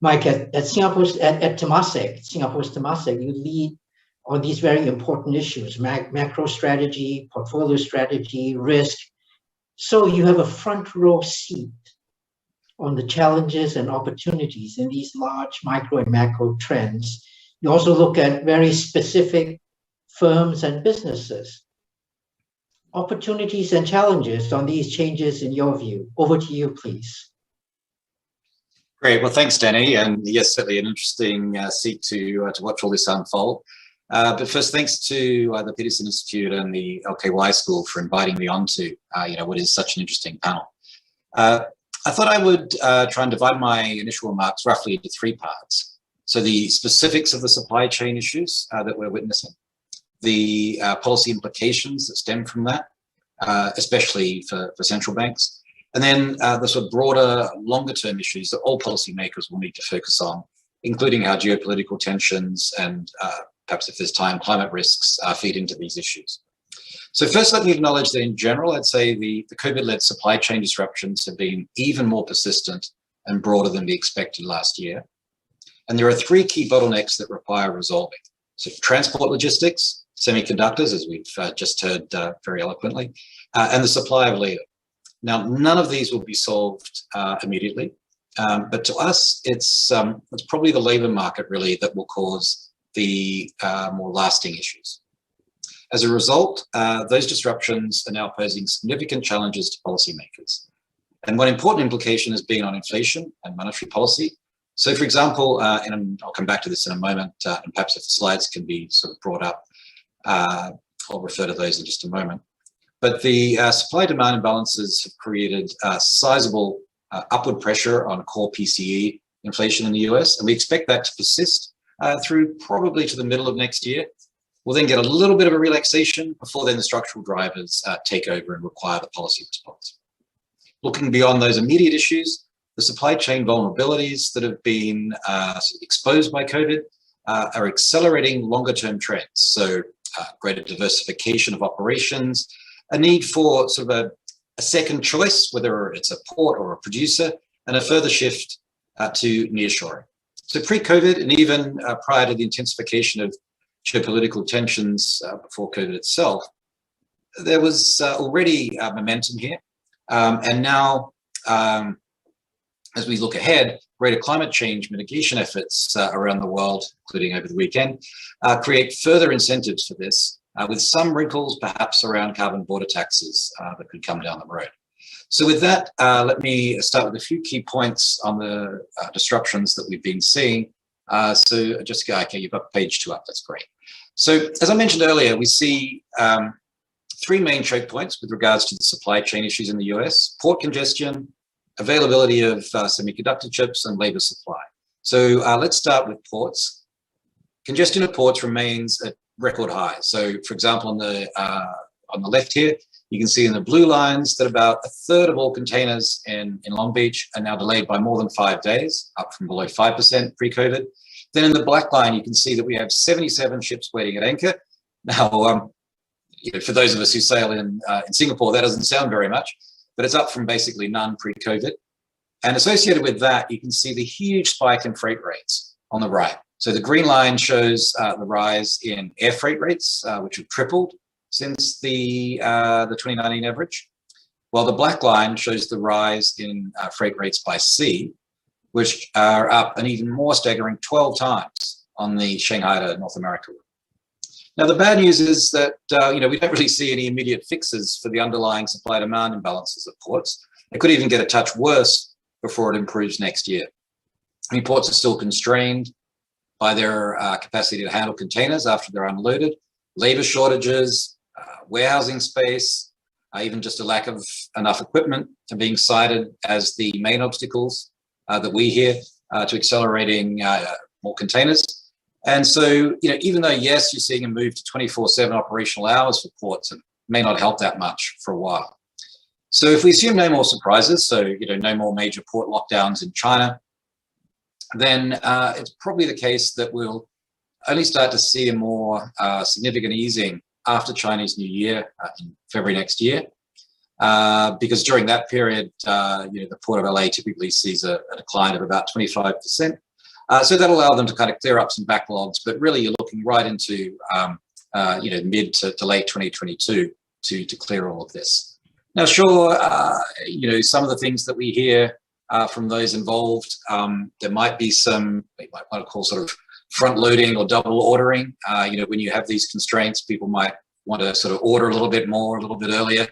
Mike, at Temasek, Singapore's Temasek, you lead on these very important issues, macro strategy, portfolio strategy, risk. So you have a front row seat on the challenges and opportunities in these large micro and macro trends. You also look at very specific firms and businesses. opportunities and challenges on these changes in your view? Over to you, please. Great. Well, thanks, Danny. And yes, certainly an interesting seat to watch all this unfold. But first, thanks to the Peterson Institute and the LKY School for inviting me onto what is such an interesting panel. I thought I would try and divide my initial remarks roughly into three parts. So the specifics of the supply chain issues that we're witnessing, the policy implications that stem from that, especially for central banks, and then the sort of broader, longer-term issues that all policymakers will need to focus on, including how geopolitical tensions and perhaps if there's time, climate risks feed into these issues. So first, let me acknowledge that in general, I'd say the COVID-led supply chain disruptions have been even more persistent and broader than we expected last year. And there are three key bottlenecks that require resolving. So transport logistics, semiconductors, as we've just heard very eloquently, and the supply of labor. Now, none of these will be solved immediately, but to us, it's probably the labor market really that will cause the more lasting issues. As a result, those disruptions are now posing significant challenges to policymakers. And one important implication has been on inflation and monetary policy. So for example, and I'll come back to this in a moment, and perhaps if the slides can be sort of brought up, I'll refer to those in just a moment. But the supply-demand imbalances have created sizable upward pressure on core PCE inflation in the US, and we expect that to persist through probably to the middle of next year. We'll then get a little bit of a relaxation before then the structural drivers take over and require the policy response. Looking beyond those immediate issues, the supply chain vulnerabilities that have been exposed by COVID are accelerating longer-term trends. So greater diversification of operations, a need for sort of a second choice, whether it's a port or a producer, and a further shift to nearshoring. So pre-COVID and even prior to the intensification of geopolitical tensions before COVID itself, there was already momentum here. And now, as we look ahead, greater climate change mitigation efforts around the world, including over the weekend, create further incentives for this, with some wrinkles perhaps around carbon border taxes that could come down the road. So with that, let me start with a few key points on the disruptions that we've been seeing. So just go, okay, you've got page 2 up, that's great. So as I mentioned earlier, we see three main choke points with regards to the supply chain issues in the US: port congestion, availability of semiconductor chips, and labor supply. So let's start with ports. Congestion at ports remains at record highs. So for example, on the left here, you can see in the blue lines that about a third of all containers in Long Beach are now delayed by more than 5 days, up from below 5% pre-COVID. Then in the black line, you can see that we have 77 ships waiting at anchor. Now, for those of us who sail in Singapore, that doesn't sound very much, but it's up from basically none pre-COVID. And associated with that, you can see the huge spike in freight rates on the right. So the green line shows the rise in air freight rates, which have tripled since the 2019 average, while the black line shows the rise in freight rates by sea, which are up an even more staggering 12 times on the Shanghai to North America route. Now, the bad news is that we don't really see any immediate fixes for the underlying supply-demand imbalances at ports. It could even get a touch worse before it improves next year. I mean, ports are still constrained by their capacity to handle containers after they're unloaded, labor shortages, warehousing space, even just a lack of enough equipment are being cited as the main obstacles that we hear to accelerating more containers. And so, even though, yes, you're seeing a move to 24/7 operational hours for ports, it may not help that much for a while. So if we assume no more surprises, so, no more major port lockdowns in China, then it's probably the case that we'll only start to see a more significant easing after Chinese New Year in February next year, because during that period, the Port of LA typically sees a decline of about 25%. So that'll allow them to kind of clear up some backlogs, but really you're looking right into mid to late 2022 to clear all of this. Now, sure, some of the things that we hear from those involved, there might be some, we might call sort of front loading or double ordering. When you have these constraints, people might want to sort of order a little bit more, a little bit earlier.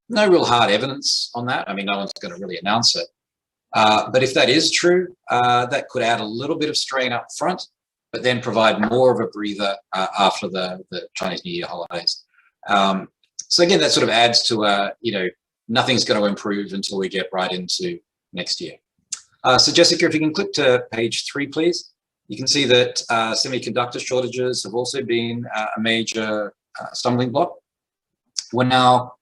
No real hard evidence on that. I mean, no one's going to really announce it. But if that is true, that could add a little bit of strain up front, but then provide more of a breather after the Chinese New Year holidays. So again, that sort of adds to, nothing's going to improve until we get right into next year. So Jessica, if you can click to page 3, please. You can see that semiconductor shortages have also been a major stumbling block. We're now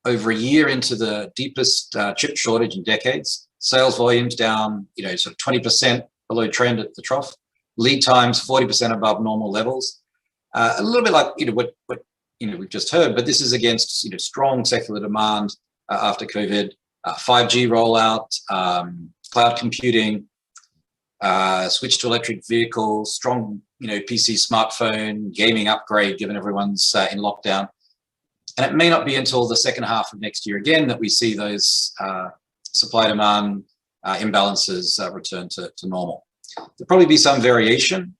over a year into the deepest chip shortage in decades. Sales volumes down, sort of 20% below trend at the trough. Lead times 40% above normal levels. A little bit like what we've just heard, but this is against strong secular demand after COVID, 5G rollout, cloud computing, switch to electric vehicles, strong PC, smartphone, gaming upgrade given everyone's in lockdown. And it may not be until the second half of next year again that we see those supply-demand imbalances return to normal. There'll probably be some variation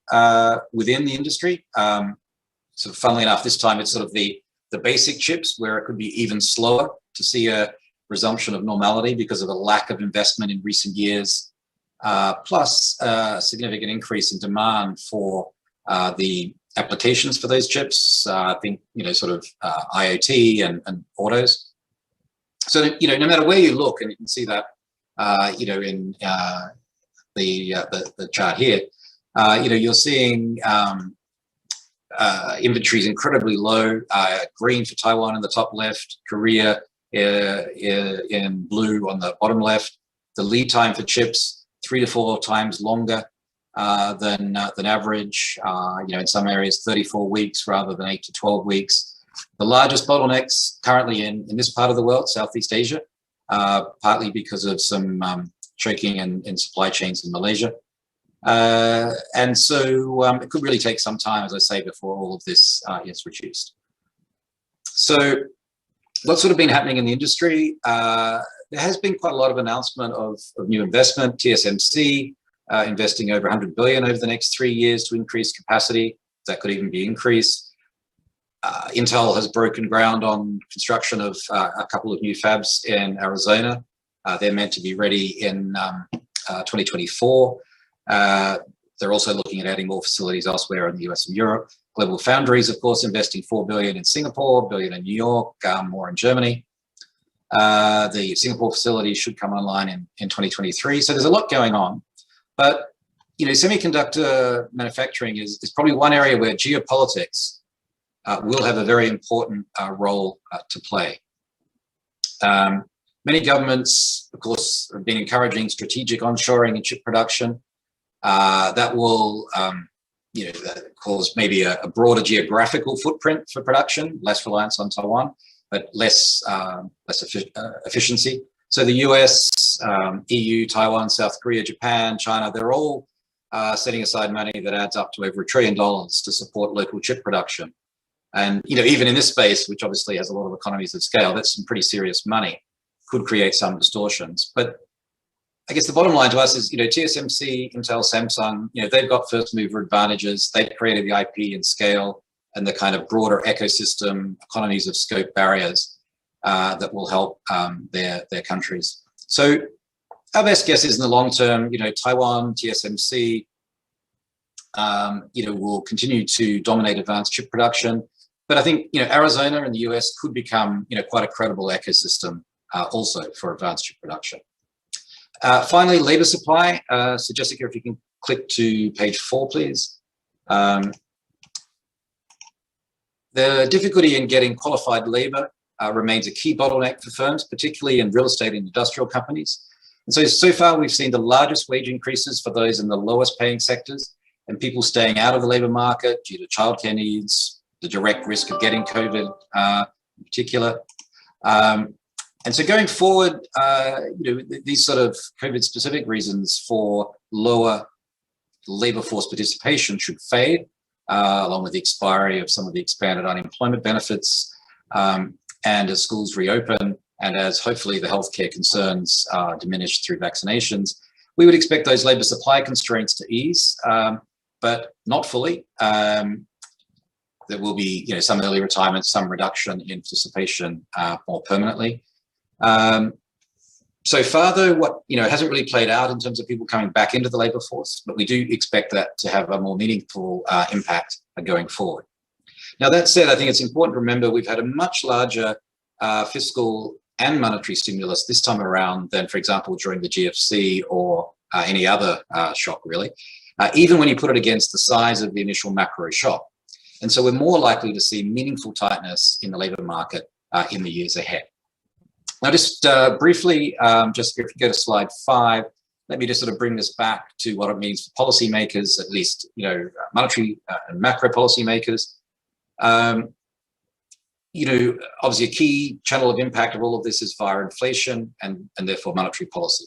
within the industry. So funnily enough, this time it's sort of the basic chips where it could be even slower to see a resumption of normality because of a lack of investment in recent years, plus a significant increase in demand for the applications for those chips. I think, sort of IoT and autos. So, no matter where you look, and you can see that, in the chart here, you're seeing inventories incredibly low, green for Taiwan in the top left, Korea in blue on the bottom left. The lead time for chips 3 to 4 times longer than average. In some areas 34 weeks rather than 8 to 12 weeks. The largest bottlenecks currently in this part of the world, Southeast Asia, partly because of some choking in supply chains in Malaysia. And so it could really take some time, as I say, before all of this is reduced. So what's sort of been happening in the industry? There has been quite a lot of announcement of new investment. TSMC investing over 100 billion over the next 3 years to increase capacity. That could even be increased. Intel has broken ground on construction of a couple of new fabs in Arizona. They're meant to be ready in 2024. They're also looking at adding more facilities elsewhere in the US and Europe. Global Foundries, of course, investing 4 billion in Singapore, billion in New York, more in Germany. The Singapore facility should come online in 2023. So there's a lot going on. But, semiconductor manufacturing is probably one area where geopolitics will have a very important role to play. Many governments, of course, have been encouraging strategic onshoring and chip production. That will, cause maybe a broader geographical footprint for production, less reliance on Taiwan, but less efficiency. So the US, EU, Taiwan, South Korea, Japan, China, they're all setting aside money that adds up to over $1 trillion to support local chip production. And, even in this space, which obviously has a lot of economies of scale, that's some pretty serious money, could create some distortions. But I guess the bottom line to us is, TSMC, Intel, Samsung, they've got first mover advantages. They've created the IP and scale and the kind of broader ecosystem, economies of scope barriers that will help their countries. So our best guess is in the long term, Taiwan, TSMC, will continue to dominate advanced chip production. But I think, Arizona in the US could become, quite a credible ecosystem also for advanced chip production. Finally, labor supply. So Jessica, if you can click to page 4, please. The difficulty in getting qualified labor remains a key bottleneck for firms, particularly in real estate and industrial companies. And so far, we've seen the largest wage increases for those in the lowest paying sectors and people staying out of the labor market due to childcare needs, the direct risk of getting COVID in particular. And so going forward, these sort of COVID-specific reasons for lower labor force participation should fade, along with the expiry of some of the expanded unemployment benefits, and as schools reopen, and as hopefully the healthcare concerns are diminished through vaccinations, we would expect those labor supply constraints to ease, but not fully. there will be, some early retirement, some reduction in participation more permanently. So far, though, what hasn't really played out in terms of people coming back into the labour force, but we do expect that to have a more meaningful impact going forward. Now, that said, I think it's important to remember we've had a much larger fiscal and monetary stimulus this time around than, for example, during the GFC or any other shock, really, even when you put it against the size of the initial macro shock. And so we're more likely to see meaningful tightness in the labour market in the years ahead. Now, just briefly, just if you go to slide 5, let me just sort of bring this back to what it means for policymakers, at least, monetary and macro policymakers. Obviously a key channel of impact of all of this is via inflation and therefore monetary policy.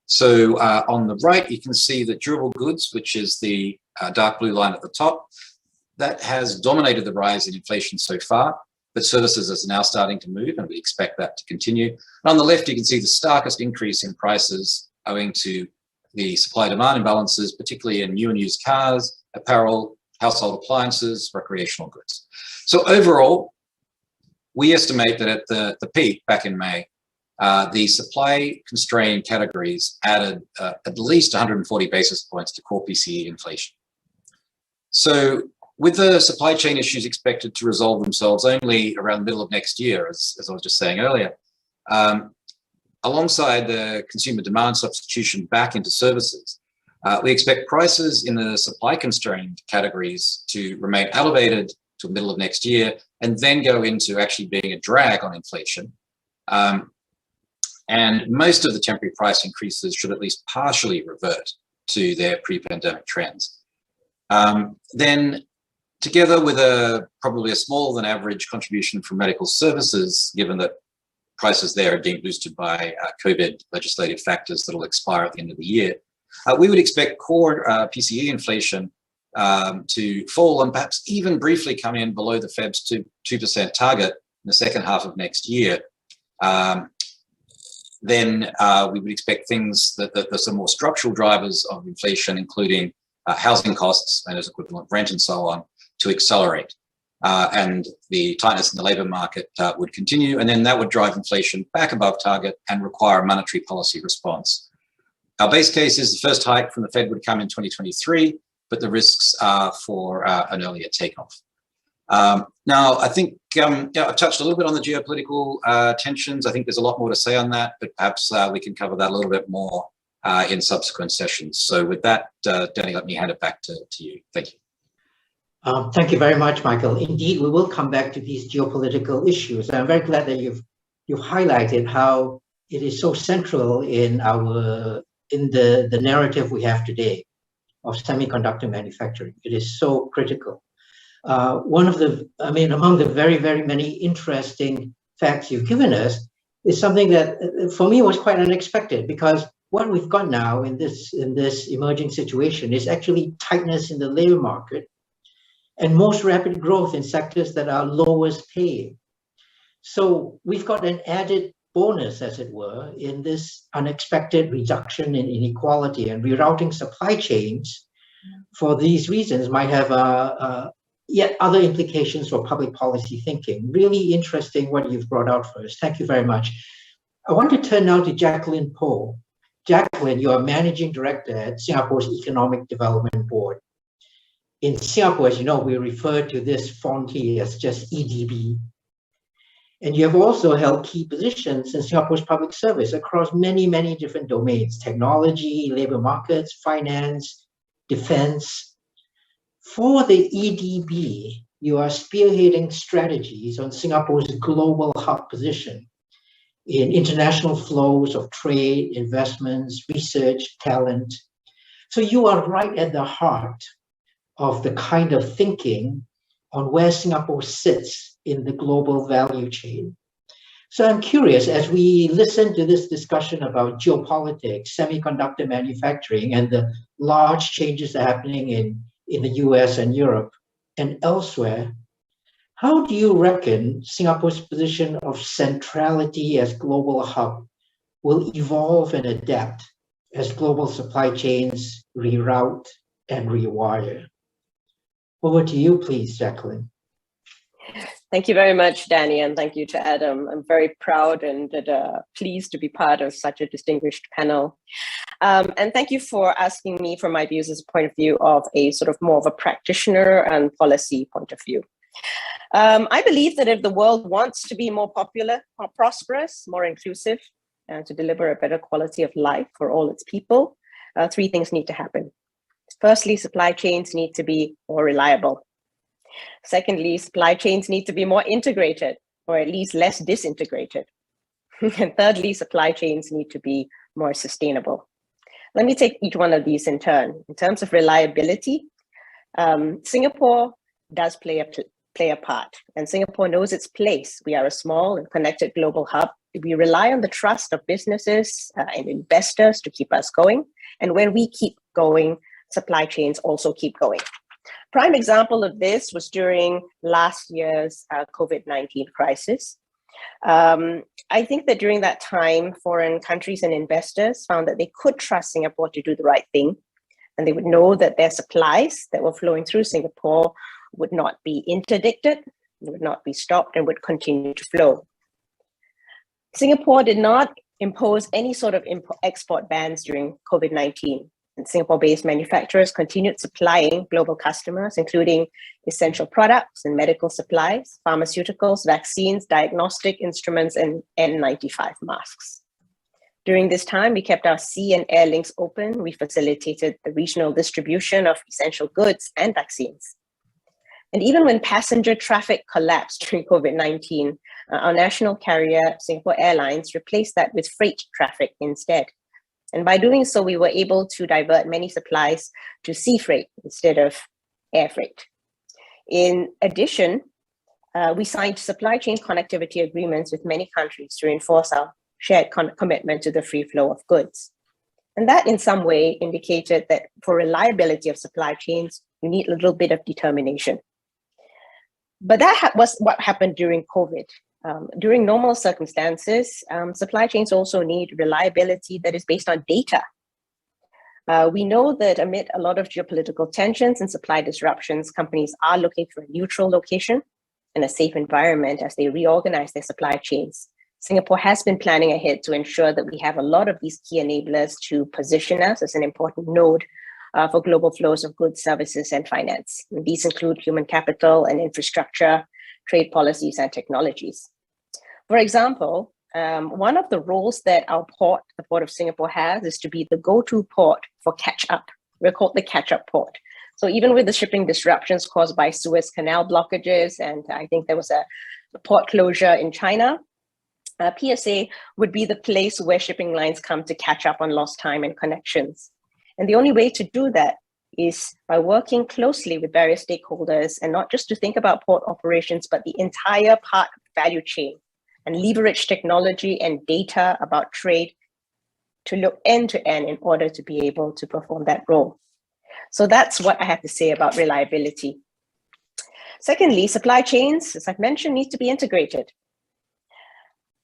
So on the right, you can see that durable goods, which is the dark blue line at the top, that has dominated the rise in inflation so far, but services is now starting to move, and we expect that to continue. And on the left, you can see the starkest increase in prices owing to the supply-demand imbalances, particularly in new and used cars, apparel, household appliances, recreational goods. So overall, we estimate that at the peak back in May, the supply-constrained categories added at least 140 basis points to core PCE inflation. So with the supply chain issues expected to resolve themselves only around the middle of next year, as I was just saying earlier, alongside the consumer demand substitution back into services, we expect prices in the supply-constrained categories to remain elevated to the middle of next year, and then go into actually being a drag on inflation. And most of the temporary price increases should at least partially revert to their pre-pandemic trends. Then, together with probably a smaller than average contribution from medical services, given that prices there are being boosted by COVID legislative factors that will expire at the end of the year, we would expect core PCE inflation to fall and perhaps even briefly come in below the Fed's 2% target in the second half of next year. Then we would expect things that there's some more structural drivers of inflation, including housing costs and as equivalent rent and so on, to accelerate. And the tightness in the labour market would continue, and then that would drive inflation back above target and require a monetary policy response. Our base case is the first hike from the Fed would come in 2023, but the risks are for an earlier takeoff. Now, I think I touched a little bit on the geopolitical tensions. I think there's a lot more to say on that, but perhaps we can cover that a little bit more in subsequent sessions. So with that, Danny, let me hand it back to you. Thank you. Thank you very much, Michael. Indeed, we will come back to these geopolitical issues. I'm very glad that you've highlighted how it is so central in the narrative we have today of semiconductor manufacturing. It is so critical. Among the very, very many interesting facts you've given us is something that for me was quite unexpected, because what we've got now in this emerging situation is actually tightness in the labor market and most rapid growth in sectors that are lowest paying. So we've got an added bonus, as it were, in this unexpected reduction in inequality, and rerouting supply chains for these reasons might have yet other implications for public policy thinking. Really interesting what you've brought out for us. Thank you very much. I want to turn now to Jacqueline Poh. Jacqueline, you are Managing Director at Singapore's Economic Development Board. In Singapore, as you know, we refer to this fondly as just EDB. And you have also held key positions in Singapore's public service across many, many different domains: technology, labor markets, finance, defense. For the EDB, you are spearheading strategies on Singapore's global hub position in international flows of trade, investments, research, talent. So you are right at the heart of the kind of thinking on where Singapore sits in the global value chain. So I'm curious, as we listen to this discussion about geopolitics, semiconductor manufacturing, and the large changes that are happening in the US and Europe and elsewhere, how do you reckon Singapore's position of centrality as global hub will evolve and adapt as global supply chains reroute and rewire? Over to you, please, Jacqueline. Thank you very much, Danny, and thank you to Adam. I'm very proud and pleased to be part of such a distinguished panel. And thank you for asking me for my views as a point of view of a sort of more of a practitioner and policy point of view. I believe that if the world wants to be more popular, more prosperous, more inclusive, and to deliver a better quality of life for all its people, three things need to happen. Firstly, supply chains need to be more reliable. Secondly, supply chains need to be more integrated, or at least less disintegrated. And thirdly, supply chains need to be more sustainable. Let me take each one of these in turn. In terms of reliability, Singapore does play a part, and Singapore knows its place. We are a small and connected global hub. We rely on the trust of businesses and investors to keep us going. And when we keep going, supply chains also keep going. Prime example of this was during last year's COVID-19 crisis. I think that during that time, foreign countries and investors found that they could trust Singapore to do the right thing, and they would know that their supplies that were flowing through Singapore would not be interdicted, would not be stopped, and would continue to flow. Singapore did not impose any sort of export bans during COVID-19. And Singapore-based manufacturers continued supplying global customers, including essential products and medical supplies, pharmaceuticals, vaccines, diagnostic instruments, and N95 masks. During this time, we kept our sea and air links open. We facilitated the regional distribution of essential goods and vaccines. And even when passenger traffic collapsed during COVID-19, our national carrier, Singapore Airlines, replaced that with freight traffic instead. And by doing so, we were able to divert many supplies to sea freight instead of air freight. In addition, we signed supply chain connectivity agreements with many countries to reinforce our shared commitment to the free flow of goods. And that in some way indicated that for reliability of supply chains, you need a little bit of determination. But that was what happened during COVID. During normal circumstances, supply chains also need reliability that is based on data. We know that amid a lot of geopolitical tensions and supply disruptions, companies are looking for a neutral location and a safe environment as they reorganize their supply chains. Singapore has been planning ahead to ensure that we have a lot of these key enablers to position us as an important node for global flows of goods, services, and finance. And these include human capital and infrastructure, trade policies, and technologies. For example, one of the roles that our port, the Port of Singapore, has is to be the go-to port for catch-up. We're called the catch-up port. So even with the shipping disruptions caused by Suez Canal blockages, and I think there was a port closure in China, PSA would be the place where shipping lines come to catch up on lost time and connections. And the only way to do that is by working closely with various stakeholders, and not just to think about port operations, but the entire part of the value chain, and leverage technology and data about trade to look end to end in order to be able to perform that role. So that's what I have to say about reliability. Secondly, supply chains, as I've mentioned, need to be integrated.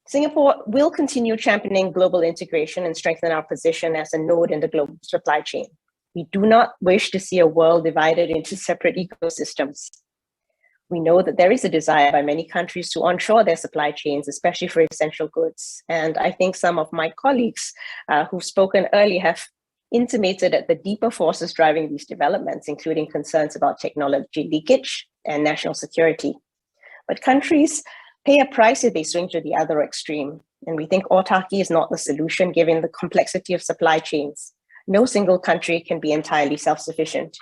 Singapore will continue championing global integration and strengthen our position as a node in the global supply chain. We do not wish to see a world divided into separate ecosystems. We know that there is a desire by many countries to onshore their supply chains, especially for essential goods. And I think some of my colleagues who've spoken earlier have intimated at the deeper forces driving these developments, including concerns about technology leakage and national security. But countries pay a price if they swing to the other extreme. And we think autarky is not the solution given the complexity of supply chains. No single country can be entirely self-sufficient.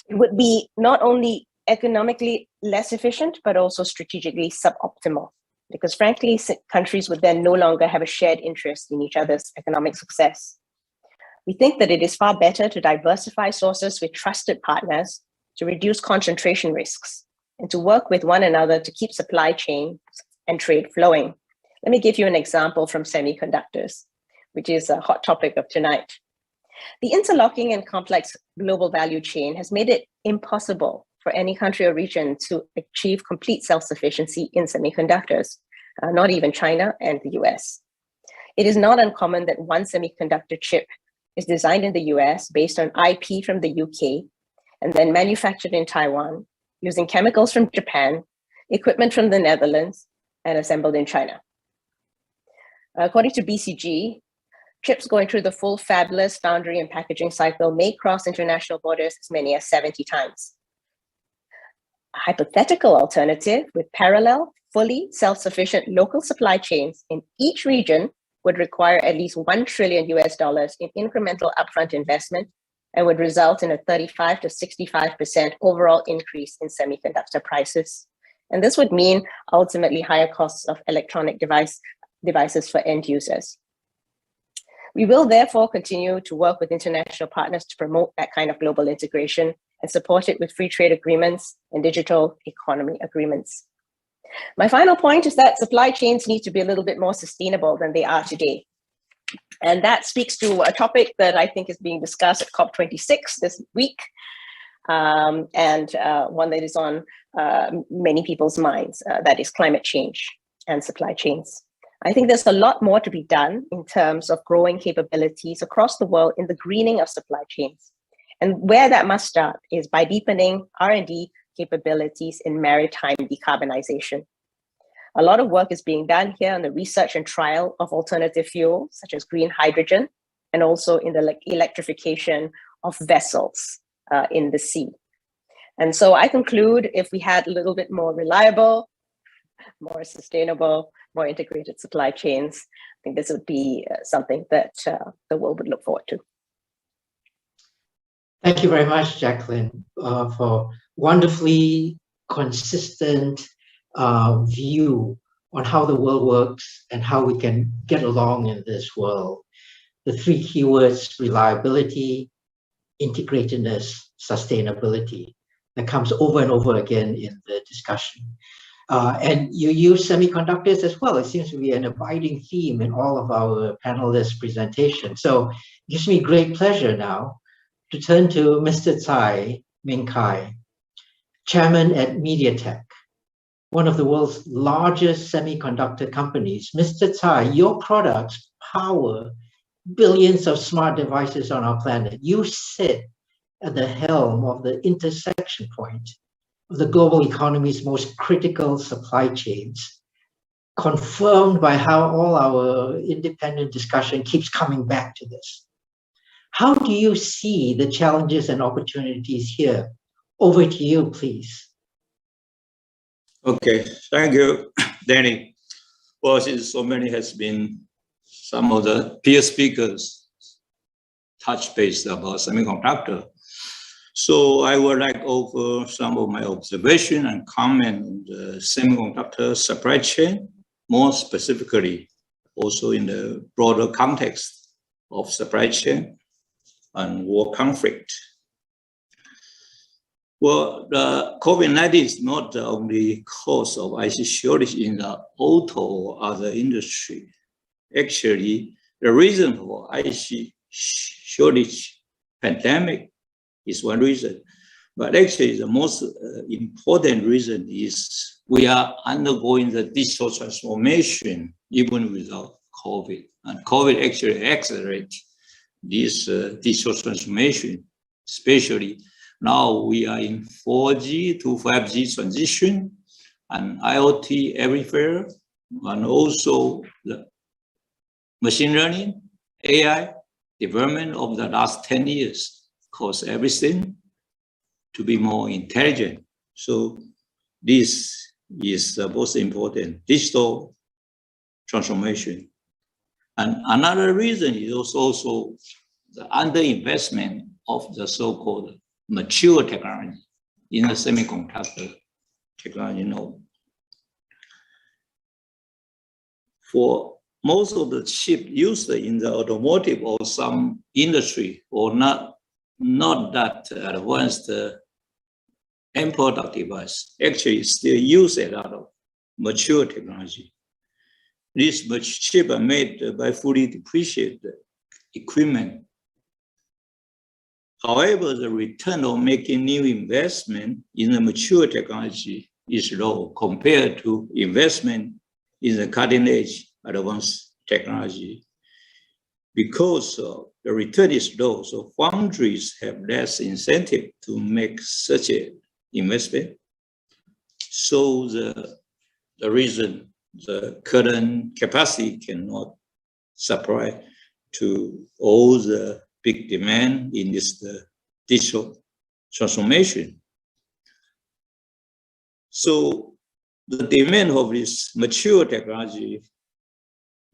It would be not only economically less efficient, but also strategically suboptimal, because frankly, countries would then no longer have a shared interest in each other's economic success. We think that it is far better to diversify sources with trusted partners to reduce concentration risks and to work with one another to keep supply chain and trade flowing. Let me give you an example from semiconductors, which is a hot topic of tonight. The interlocking and complex global value chain has made it impossible for any country or region to achieve complete self-sufficiency in semiconductors, not even China and the US. It is not uncommon that one semiconductor chip is designed in the US based on IP from the UK and then manufactured in Taiwan using chemicals from Japan equipment from the Netherlands, and assembled in China. According to BCG, chips going through the full fabless foundry and packaging cycle may cross international borders as many as 70 times. A hypothetical alternative with parallel, fully self-sufficient local supply chains in each region would require at least $1 trillion in incremental upfront investment and would result in a 35 to 65% overall increase in semiconductor prices. And this would mean ultimately higher costs of electronic devices for end users. We will therefore continue to work with international partners to promote that kind of global integration and support it with free trade agreements and digital economy agreements. My final point is that supply chains need to be a little bit more sustainable than they are today. And that speaks to a topic that I think is being discussed at COP26 this week, and one that is on many people's minds, that is climate change and supply chains. I think there's a lot more to be done in terms of growing capabilities across the world in the greening of supply chains. And where that must start is by deepening R&D capabilities in maritime decarbonization. A lot of work is being done here on the research and trial of alternative fuels, such as green hydrogen, and also in the electrification of vessels in the sea. And so I conclude, if we had a little bit more reliable, more sustainable, more integrated supply chains, I think this would be something that the world would look forward to. Thank you very much, Jacqueline, for wonderfully consistent view on how the world works and how we can get along in this world. The three keywords: reliability, integratedness, sustainability, that comes over and over again in the discussion. And you use semiconductors as well. It seems to be an abiding theme in all of our panelists' presentations. So it gives me great pleasure now to turn to Mr. Tsai Ming-Kai, chairman at MediaTek, one of the world's largest semiconductor companies. Mr. Tsai, your products power billions of smart devices on our planet. You sit at the helm of the intersection point of the global economy's most critical supply chains, confirmed by how all our independent discussion keeps coming back to this. How do you see the challenges and opportunities here? Over to you, please. Okay, thank you, Danny. Well, since so many has been some of the peer speakers touch base about semiconductor. So I would like to offer some of my observation and comment on the semiconductor supply chain, more specifically, also in the broader context of supply chain and war conflict. Well, the COVID-19 is not the only cause of IC shortage in the auto or other industry. Actually, the reason for IC shortage pandemic is one reason, but actually the most important reason is we are undergoing the digital transformation even without COVID. And COVID actually accelerates this digital transformation, especially now we are in 4G to 5G transition and IoT everywhere, and also the machine learning, AI development of the last 10 years cause everything to be more intelligent. So this is the most important, digital transformation. And another reason is also the underinvestment of the so-called mature technology in the semiconductor technology node. For most of the chip used in the automotive or some industry or not that advanced end product device, actually still use a lot of mature technology. These chips are made by fully depreciated equipment. However, the return of making new investment in the mature technology is low compared to investment in the cutting edge advanced technology. Because the return is low, so foundries have less incentive to make such an investment. So the reason the current capacity cannot supply to all the big demand in this digital transformation. So the demand of this mature technology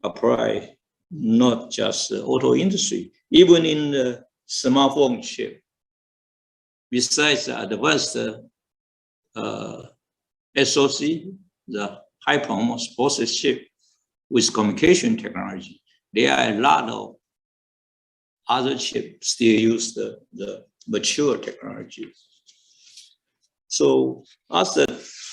apply not just the auto industry, even in the smartphone chip. Besides the advanced SoC, the high performance process chip with communication technology, there are a lot of other chips still use the mature technology. So as the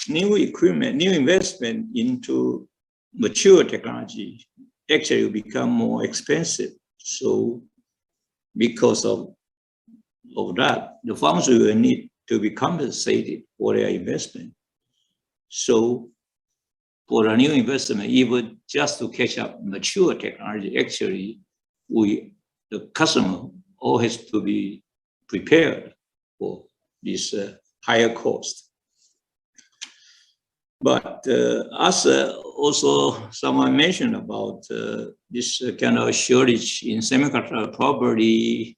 new equipment, new investment into mature technology actually will become more expensive. So because of that, the firms will need to be compensated for their investment. So for a new investment, even just to catch up mature technology, actually, the customer all has to be prepared for this higher cost. But as also someone mentioned about this kind of shortage in semiconductor probably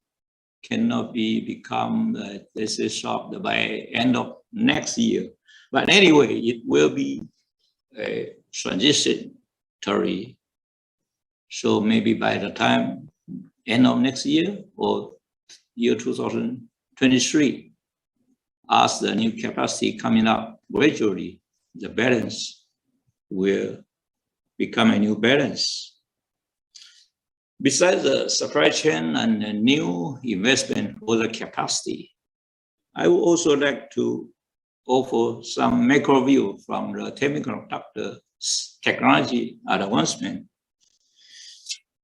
cannot become, let's say, solved by end of next year. But anyway, it will be a transitory. So maybe by the time end of next year or year 2023, as the new capacity coming up gradually, the balance will become a new balance. Besides the supply chain and the new investment for the capacity, I would also like to offer some macro view from the semiconductor technology advancement.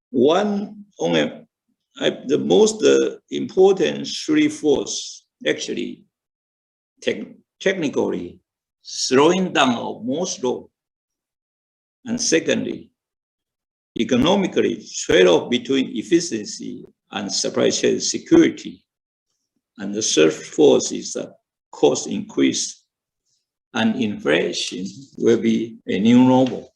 One, the most important three forces actually technically slowing down of Moore's law, and secondly, economically trade-off between efficiency and supply chain security, and the third force is that cost increase and inflation will be a new normal.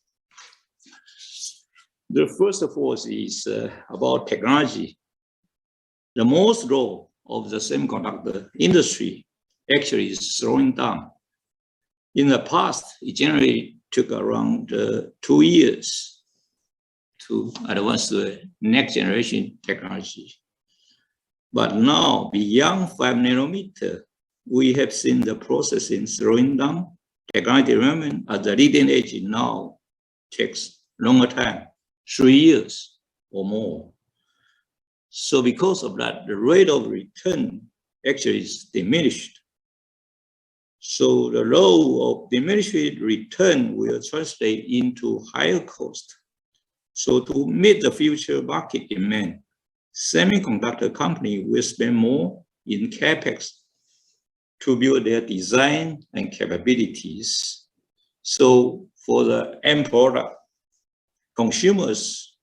The first force is about technology. The Moore's law of the semiconductor industry actually is slowing down. In the past, it generally took around 2 years to advance the next generation technology. But now, beyond 5 nanometer, we have seen the processing slowing down. Technology development at the leading edge now takes longer time, 3 years or more. So because of that, the rate of return actually is diminished. So the law of diminished return will translate into higher cost. So to meet the future market demand, semiconductor company will spend more in CapEx to build their design and capabilities. So for the end product, consumers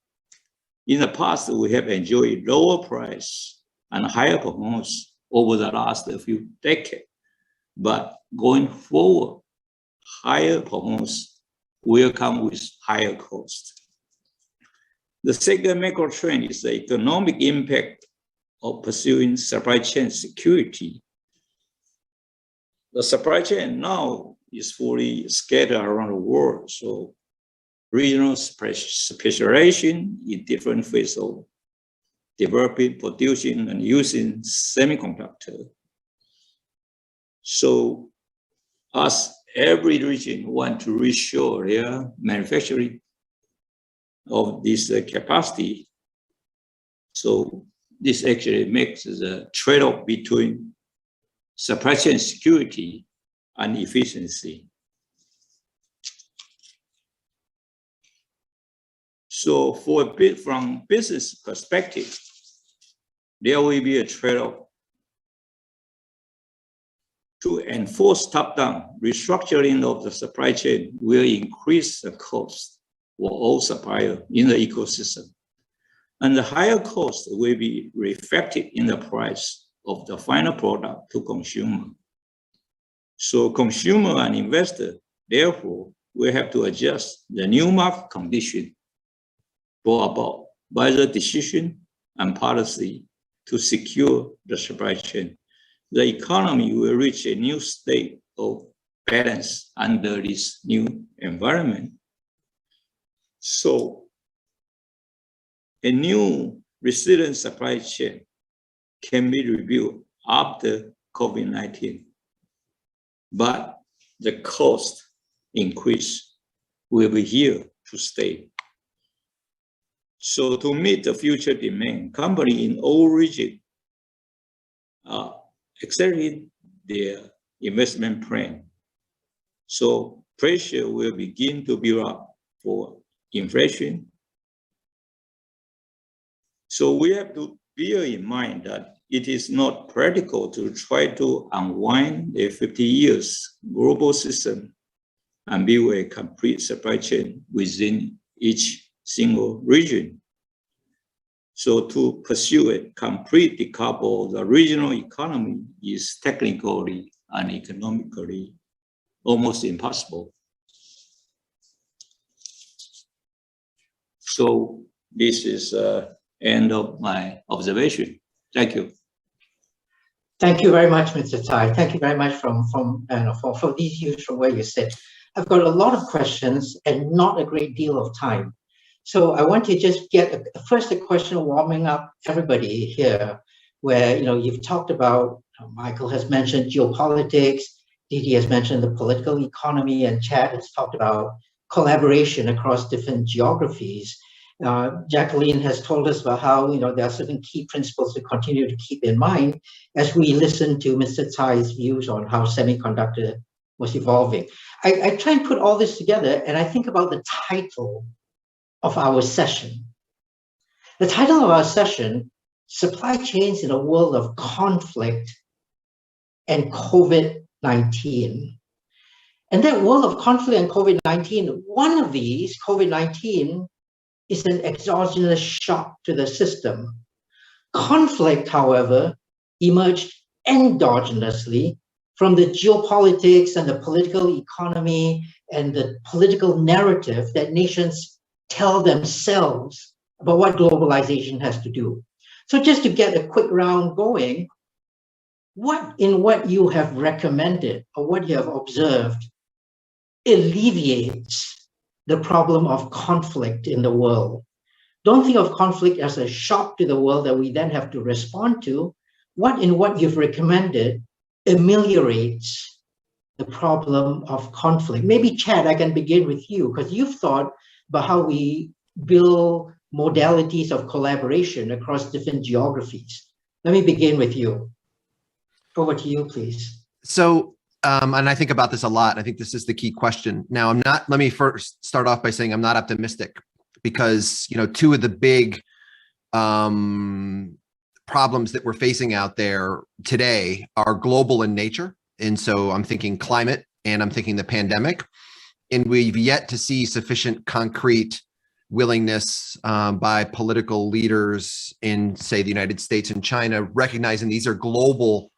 in the past, we have enjoyed lower price and higher performance over the last few decades. But going forward, higher performance will come with higher cost. The second macro trend is the economic impact of pursuing supply chain security. The supply chain now is fully scattered around the world, so regional specialization in different phases of developing, producing, and using semiconductor. So as every region wants to reshore their manufacturing of this capacity, so this actually makes the trade-off between supply chain security and efficiency. So from business perspective, there will be a trade-off. To enforce top-down restructuring of the supply chain will increase the cost for all suppliers in the ecosystem. And the higher cost will be reflected in the price of the final product to consumer. So consumer and investor, therefore, will have to adjust the new market condition brought about by the decision and policy to secure the supply chain. The economy will reach a new state of balance under this new environment. So a new resilient supply chain can be rebuilt after COVID-19, but the cost increase will be here to stay. So to meet the future demand, companies in all regions are accelerating their investment plan. So pressure will begin to build up for inflation. So we have to bear in mind that it is not practical to try to unwind a 50 years global system and build a complete supply chain within each single region. So to pursue a complete decouple of the regional economy is technically and economically almost impossible. So this is the end of my observation. Thank you. Thank you very much, Mr. Tsai. Thank you very much for these views from where you sit. I've got a lot of questions and not a great deal of time. So I want to just get first a question warming up everybody here, where you've talked about, Michael has mentioned geopolitics, Didi has mentioned the political economy, and Chad has talked about collaboration across different geographies. Jacqueline has told us about how there are certain key principles to continue to keep in mind as we listen to Mr. Tsai's views on how semiconductor was evolving. I try and put all this together, and I think about the title of our session. The title of our session, Supply Chains in a World of Conflict and COVID-19. And that world of conflict and COVID-19, one of these, COVID-19, is an exogenous shock to the system. Conflict, however, emerged endogenously from the geopolitics and the political economy and the political narrative that nations tell themselves about what globalization has to do. So just to get a quick round going, what you have recommended or what you have observed alleviates the problem of conflict in the world? Don't think of conflict as a shock to the world that we then have to respond to. What you've recommended ameliorates the problem of conflict? Maybe Chad, I can begin with you, because you've thought about how we build modalities of collaboration across different geographies. Let me begin with you. Over to you, please. So, and I think about this a lot. I think this is the key question. Now, let me first start off by saying I'm not optimistic, because, two of the big problems that we're facing out there today are global in nature. And so I'm thinking climate and I'm thinking the pandemic. And we've yet to see sufficient concrete willingness by political leaders in, say, the United States and China, recognizing these are global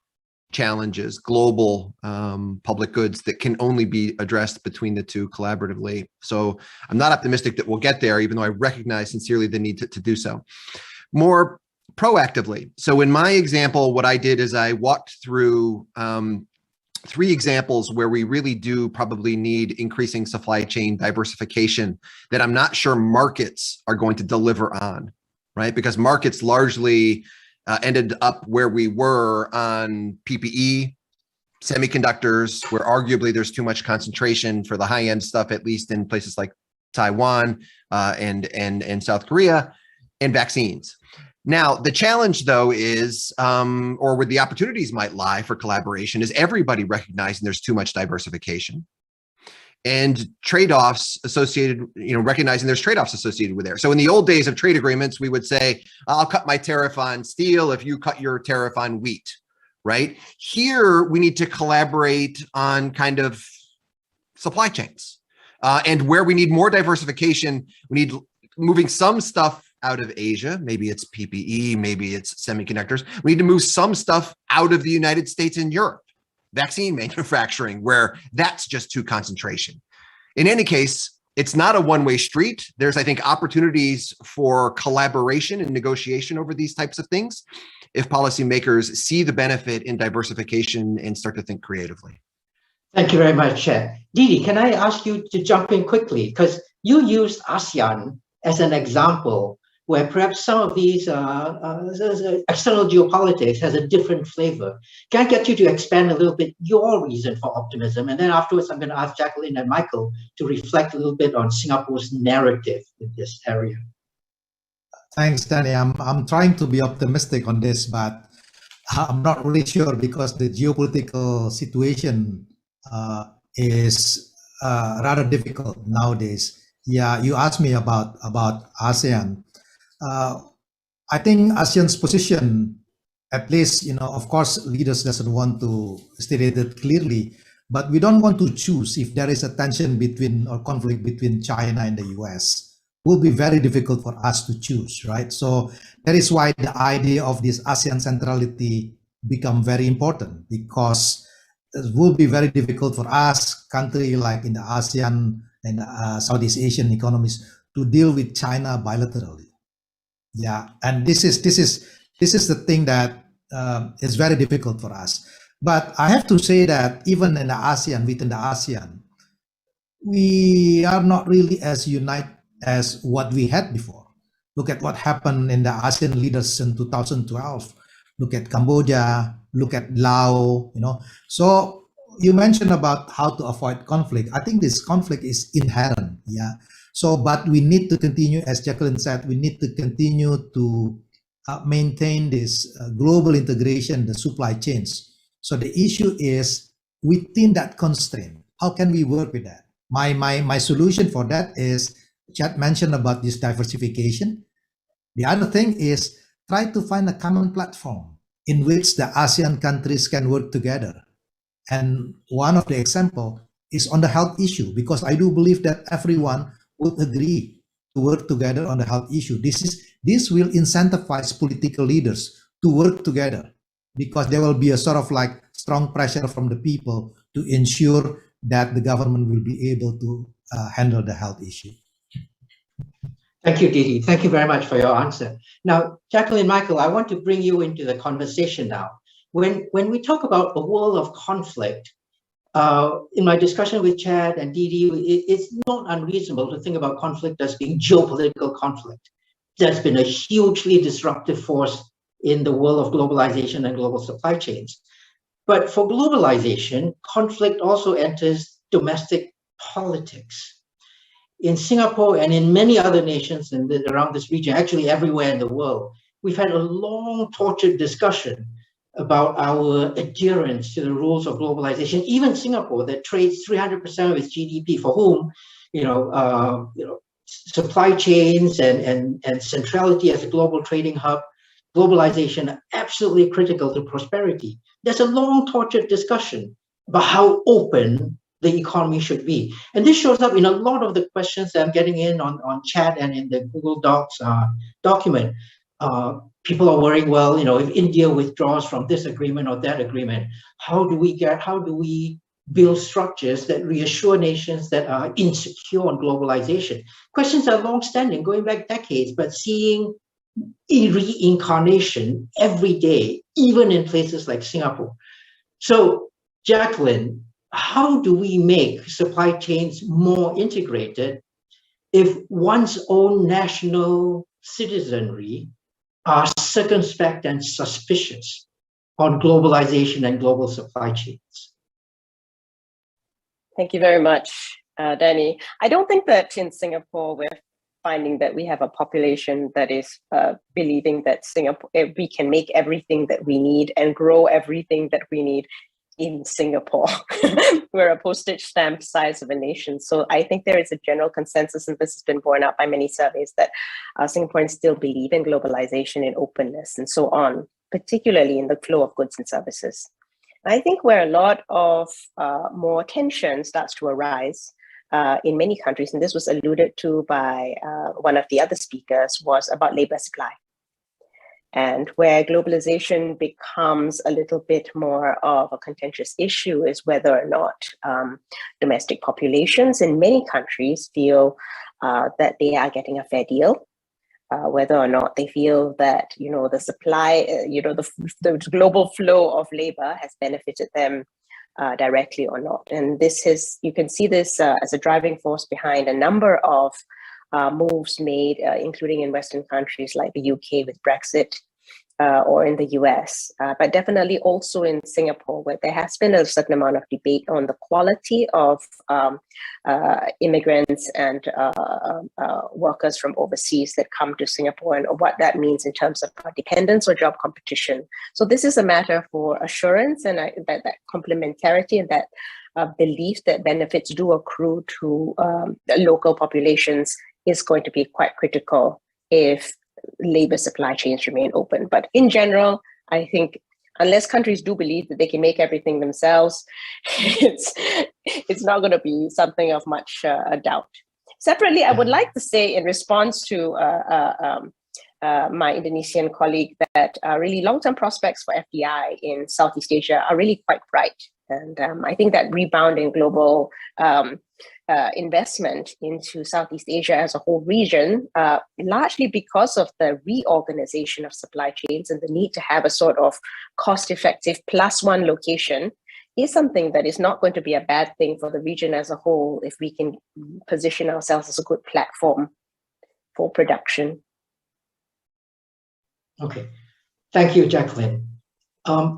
challenges, global public goods that can only be addressed between the two collaboratively. So I'm not optimistic that we'll get there, even though I recognize sincerely the need to do so. More proactively. So in my example, what I did is I walked through 3 examples where we really do probably need increasing supply chain diversification that I'm not sure markets are going to deliver on, right? Because markets largely ended up where we were on PPE, semiconductors, where arguably there's too much concentration for the high-end stuff, at least in places like Taiwan and South Korea, and vaccines. Now, the challenge, though, is, or where the opportunities might lie for collaboration, is everybody recognizing there's too much diversification and trade-offs associated, recognizing there's trade-offs associated with there. So in the old days of trade agreements, we would say, I'll cut my tariff on steel if you cut your tariff on wheat, right? Here, we need to collaborate on kind of supply chains. And where we need more diversification, we need moving some stuff out of Asia. Maybe it's PPE, maybe it's semiconductors. We need to move some stuff out of the United States and Europe, vaccine manufacturing, where that's just too concentration. In any case, it's not a one-way street. There's, I think, opportunities for collaboration and negotiation over these types of things if policymakers see the benefit in diversification and start to think creatively. Thank you very much, Chair. Didi, can I ask you to jump in quickly? Because you used ASEAN as an example where perhaps some of these external geopolitics has a different flavor. Can I get you to expand a little bit your reason for optimism? And then afterwards, I'm going to ask Jacqueline and Michael to reflect a little bit on Singapore's narrative in this area. Thanks, Danny. I'm trying to be optimistic on this, but I'm not really sure because the geopolitical situation is rather difficult nowadays. Yeah, you asked me about ASEAN. I think ASEAN's position, at least, of course, leaders doesn't want to state it clearly, but we don't want to choose if there is a tension between or conflict between China and the US. Will be very difficult for us to choose, right? So that is why the idea of this ASEAN centrality become very important, because it will be very difficult for us, country like in the ASEAN and Southeast Asian economies, to deal with China bilaterally. Yeah, and this is the thing that is very difficult for us. But I have to say that even in the ASEAN, within the ASEAN, we are not really as united as what we had before. Look at what happened in the ASEAN leaders in 2012. Look at Cambodia, look at Laos, So you mentioned about how to avoid conflict. I think this conflict is inherent, yeah. So, but we need to continue, as Jacqueline said, we need to continue to maintain this global integration, the supply chains. So the issue is within that constraint, how can we work with that? My solution for that is, Chad mentioned about this diversification. The other thing is try to find a common platform in which the ASEAN countries can work together. And one of the example is on the health issue, because I do believe that everyone would agree to work together on the health issue. This will incentivize political leaders to work together, because there will be a sort of like strong pressure from the people to ensure that the government will be able to handle the health issue. Thank you, Didi. Thank you very much for your answer. Now, Jacqueline, Michael, I want to bring you into the conversation now. When we talk about a world of conflict, in my discussion with Chad and Didi, it's not unreasonable to think about conflict as being geopolitical conflict. That's been a hugely disruptive force in the world of globalization and global supply chains. But for globalization, conflict also enters domestic politics. In Singapore and in many other nations around this region, actually everywhere in the world, we've had a long, tortured discussion about our adherence to the rules of globalization. Even Singapore, that trades 300% of its GDP, for whom, supply chains and centrality as a global trading hub, globalization are absolutely critical to prosperity. There's a long, tortured discussion about how open the economy should be. And this shows up in a lot of the questions that I'm getting in on chat and in the Google Docs document. People are worrying, well, if India withdraws from this agreement or that agreement, how do we build structures that reassure nations that are insecure on globalization? Questions are long-standing, going back decades, but seeing a reincarnation every day, even in places like Singapore. So, Jacqueline, how do we make supply chains more integrated if one's own national citizenry are circumspect and suspicious on globalization and global supply chains? Thank you very much, Danny. I don't think that in Singapore we're finding that we have a population that is believing that Singapore, we can make everything that we need and grow everything that we need in Singapore. We're a postage stamp size of a nation. So I think there is a general consensus, and this has been borne out by many surveys, that Singaporeans still believe in globalization and openness and so on, particularly in the flow of goods and services. I think where a lot of more tension starts to arise in many countries, and this was alluded to by one of the other speakers, was about labor supply. And where globalization becomes a little bit more of a contentious issue is whether or not domestic populations in many countries feel that they are getting a fair deal, whether or not they feel that, you know, the supply, the global flow of labor has benefited them directly or not. And this is, you can see this as a driving force behind a number of moves made, including in Western countries like the UK with Brexit, or in the US, but definitely also in Singapore, where there has been a certain amount of debate on the quality of immigrants and workers from overseas that come to Singapore, and what that means in terms of dependence or job competition. So this is a matter for assurance, and that complementarity and that belief that benefits do accrue to local populations is going to be quite critical if labor supply chains remain open. But in general, I think unless countries do believe that they can make everything themselves, it's not going to be something of much doubt. Separately, I would like to say, in response to my Indonesian colleague, that really long-term prospects for FDI in Southeast Asia are really quite bright. And I think that rebound in global investment into Southeast Asia as a whole region, largely because of the reorganization of supply chains and the need to have a sort of cost-effective +1 location, is something that is not going to be a bad thing for the region as a whole if we can position ourselves as a good platform for production. Okay, thank you, Jacqueline.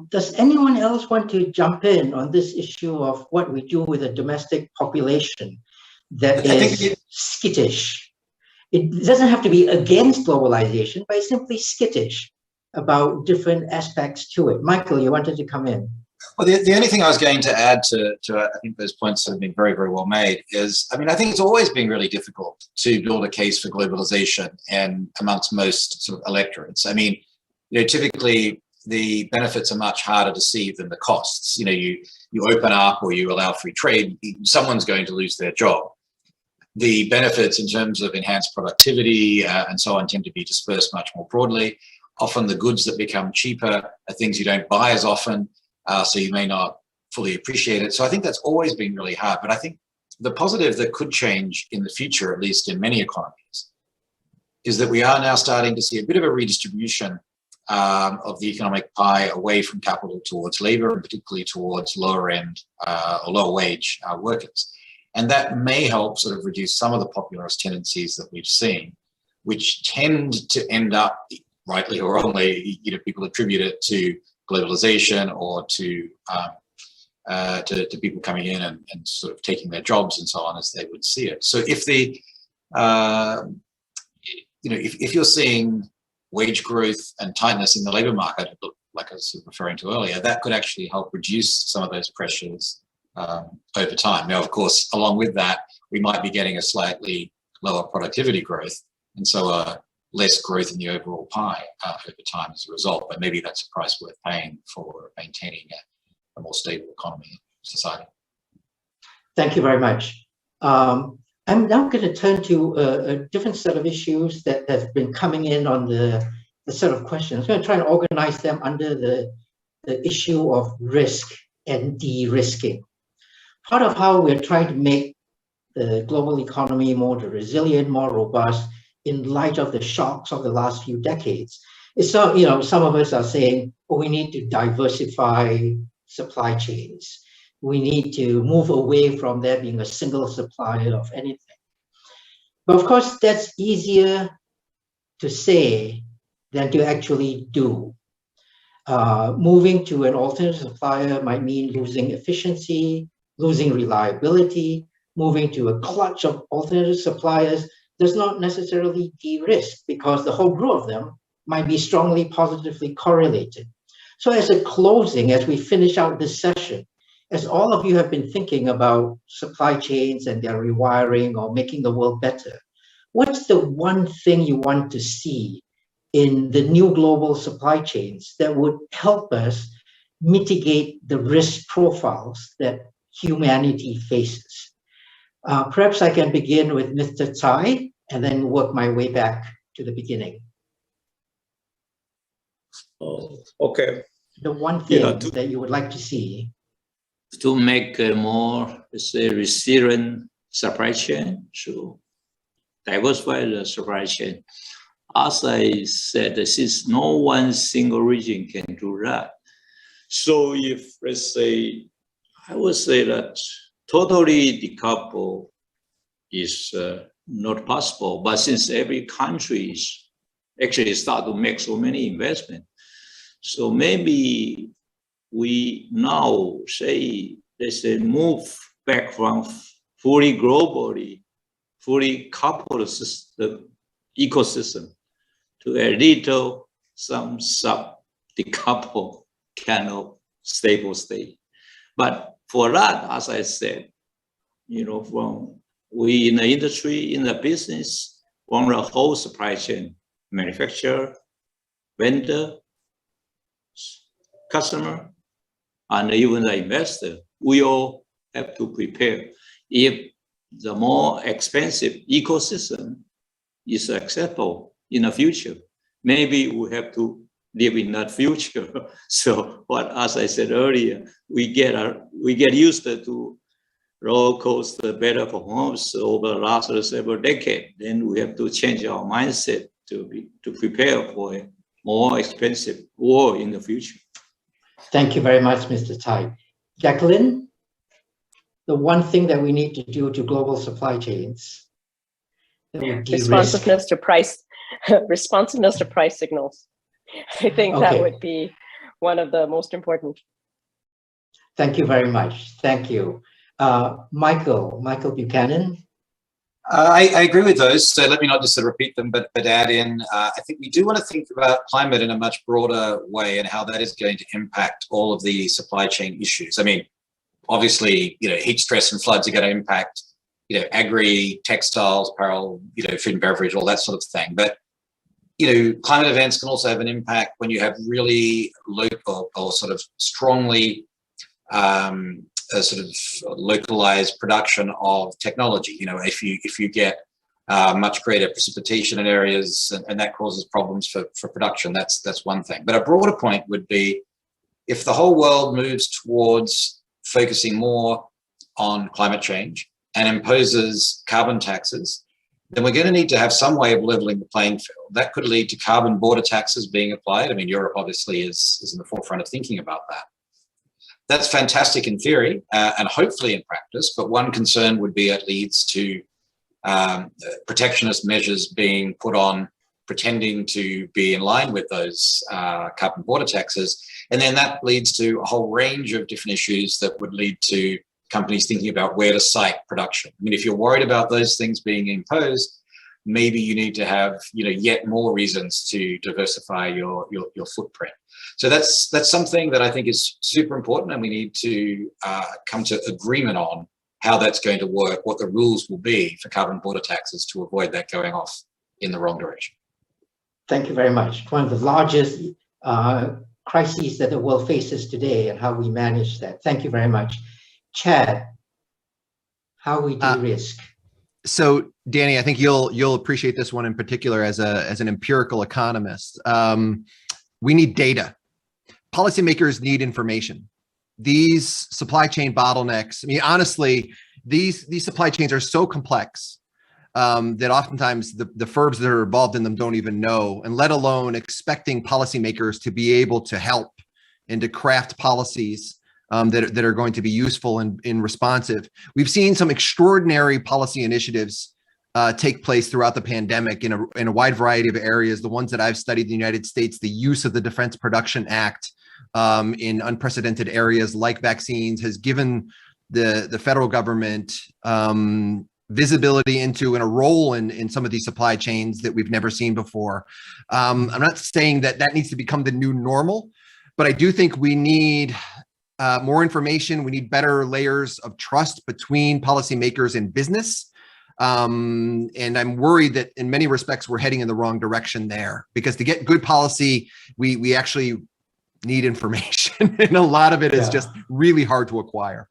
Does anyone else want to jump in on this issue of what we do with a domestic population that is skittish? It doesn't have to be against globalization, but it's simply skittish about different aspects to it. Michael, you wanted to come in. Well, the only thing I was going to add to I think those points that have been very, very well made is, I mean, I think it's always been really difficult to build a case for globalization and amongst most sort of electorates. I mean, you know, typically the benefits are much harder to see than the costs. You know, you open up or you allow free trade, someone's going to lose their job. The benefits in terms of enhanced productivity and so on tend to be dispersed much more broadly. Often the goods that become cheaper are things you don't buy as often, so you may not fully appreciate it. So I think that's always been really hard. But I think the positive that could change in the future, at least in many economies, is that we are now starting to see a bit of a redistribution of the economic pie away from capital towards labor, and particularly towards lower end or lower wage workers. And that may help sort of reduce some of the populist tendencies that we've seen, which tend to end up, rightly or wrongly, you know, people attribute it to globalization or to people coming in and sort of taking their jobs and so on as they would see it. So if the, you know, if you're seeing wage growth and tightness in the labor market, like I was referring to earlier, that could actually help reduce some of those pressures over time. Now, of course, along with that, we might be getting a slightly lower productivity growth, and so less growth in the overall pie over time as a result. But maybe that's a price worth paying for maintaining a more stable economy and society. Thank you very much. I'm now going to turn to a different set of issues that have been coming in on the set of questions. I'm going to try and organize them under the issue of risk and de-risking. Part of how we're trying to make the global economy more resilient, more robust in light of the shocks of the last few decades is, so, you know, some of us are saying, oh, we need to diversify supply chains. We need to move away from there being a single supplier of anything. But of course, that's easier to say than to actually do. Moving to an alternative supplier might mean losing efficiency, losing reliability. Moving to a clutch of alternative suppliers does not necessarily de-risk, because the whole group of them might be strongly positively correlated. So as a closing, as we finish out this session, as all of you have been thinking about supply chains and their rewiring or making the world better, what's the one thing you want to see in the new global supply chains that would help us mitigate the risk profiles that humanity faces? Perhaps I can begin with Mr. Tsai and then work my way back to the beginning. Oh, okay. The one thing Yeah, that you would like to see. To make a more, let's say, resilient supply chain, to diversify the supply chain. As I said, since no one single region can do that. So if, let's say, I would say that totally decouple is not possible, but since every country is actually start to make so many investments, so maybe we now say, let's say, move back from fully globally, fully coupled system, ecosystem to a little, some sub-decoupled kind of stable state. But for that, as I said, from we in the industry, in the business, from the whole supply chain, manufacturer, vendor, customer, and even the investor, we all have to prepare. If the more expensive ecosystem is acceptable in the future, maybe we have to live in that future. So, but as I said earlier, we get used to roller coaster, better performance over the last several decades. Then we have to change our mindset to prepare for a more expensive war in the future. Thank you very much, Mr. Tai. Jacqueline, the one thing that we need to do to global supply chains that would de-risk. Responsiveness to price signals. I think that would be one of the most important. Thank you very much. Thank you. Michael Buchanan. I agree with those. So let me not just sort of repeat them, but add in, I think we do want to think about climate in a much broader way and how that is going to impact all of the supply chain issues. I mean, obviously, heat stress and floods are going to impact, agri, textiles, apparel, food and beverage, all that sort of thing. But, climate events can also have an impact when you have really local or sort of strongly sort of localized production of technology. If you get much greater precipitation in areas and that causes problems for production, that's one thing. But a broader point would be if the whole world moves towards focusing more on climate change and imposes carbon taxes, then we're going to need to have some way of leveling the playing field. That could lead to carbon border taxes being applied. I mean, Europe obviously is in the forefront of thinking about that. That's fantastic in theory and hopefully in practice, but one concern would be it leads to protectionist measures being put on pretending to be in line with those carbon border taxes. And then that leads to a whole range of different issues that would lead to companies thinking about where to site production. I mean, if you're worried about those things being imposed, maybe you need to have yet more reasons to diversify your footprint. So that's something that I think is super important, and we need to come to agreement on how that's going to work, what the rules will be for carbon border taxes to avoid that going off in the wrong direction. Thank you very much. One of the largest crises that the world faces today and how we manage that. Thank you very much. Chad, how we de-risk. So Danny, I think you'll appreciate this one in particular as an empirical economist. We need data. Policymakers need information. These supply chain bottlenecks, I mean, honestly, these supply chains are so complex that oftentimes the firms that are involved in them don't even know, and let alone expecting policymakers to be able to help and to craft policies that are going to be useful and responsive. We've seen some extraordinary policy initiatives take place throughout the pandemic in a wide variety of areas. The ones that I've studied in the United States, the use of the Defense Production Act in unprecedented areas like vaccines has given the federal government visibility into and a role in some of these supply chains that we've never seen before. I'm not saying that needs to become the new normal, but I do think we need more information. We need better layers of trust between policymakers and business. And I'm worried that in many respects, we're heading in the wrong direction there, because to get good policy, we actually need information. And a lot of it is just really hard to acquire.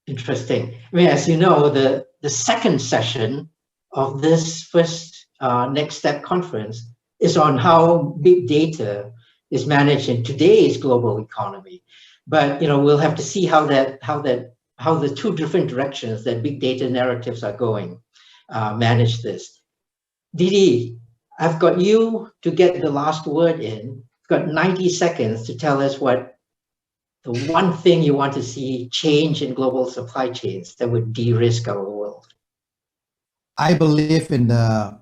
Interesting. I mean, as you know, the second session of this first Next Step conference is on how big data is managed in today's global economy. But we'll have to see how the two different directions that big data narratives are going manage this. Didi, I've got you to get the last word in. You've got 90 seconds to tell us what the one thing you want to see change in global supply chains that would de-risk our world. I believe in the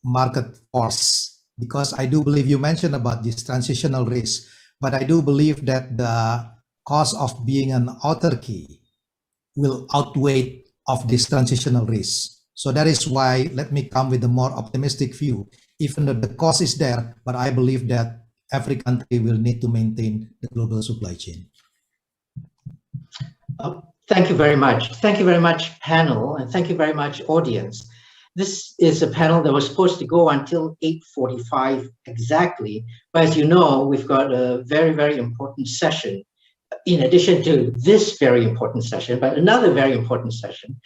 market force, because I do believe you mentioned about this transitional risk, but I do believe that the cost of being an autarky will outweigh of this transitional risk. So that is why let me come with a more optimistic view, even though the cost is there, but I believe that every country will need to maintain the global supply chain. Thank you very much. Thank you very much, panel, and thank you very much, audience. This is a panel that was supposed to go until 8:45 exactly, but as you know, we've got a very, very important session in addition to this very important session, but another very important session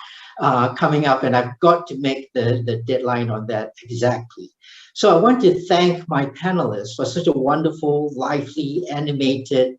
coming up, and I've got to make the deadline on that exactly. So I want to thank my panelists for such a wonderful, lively, animated,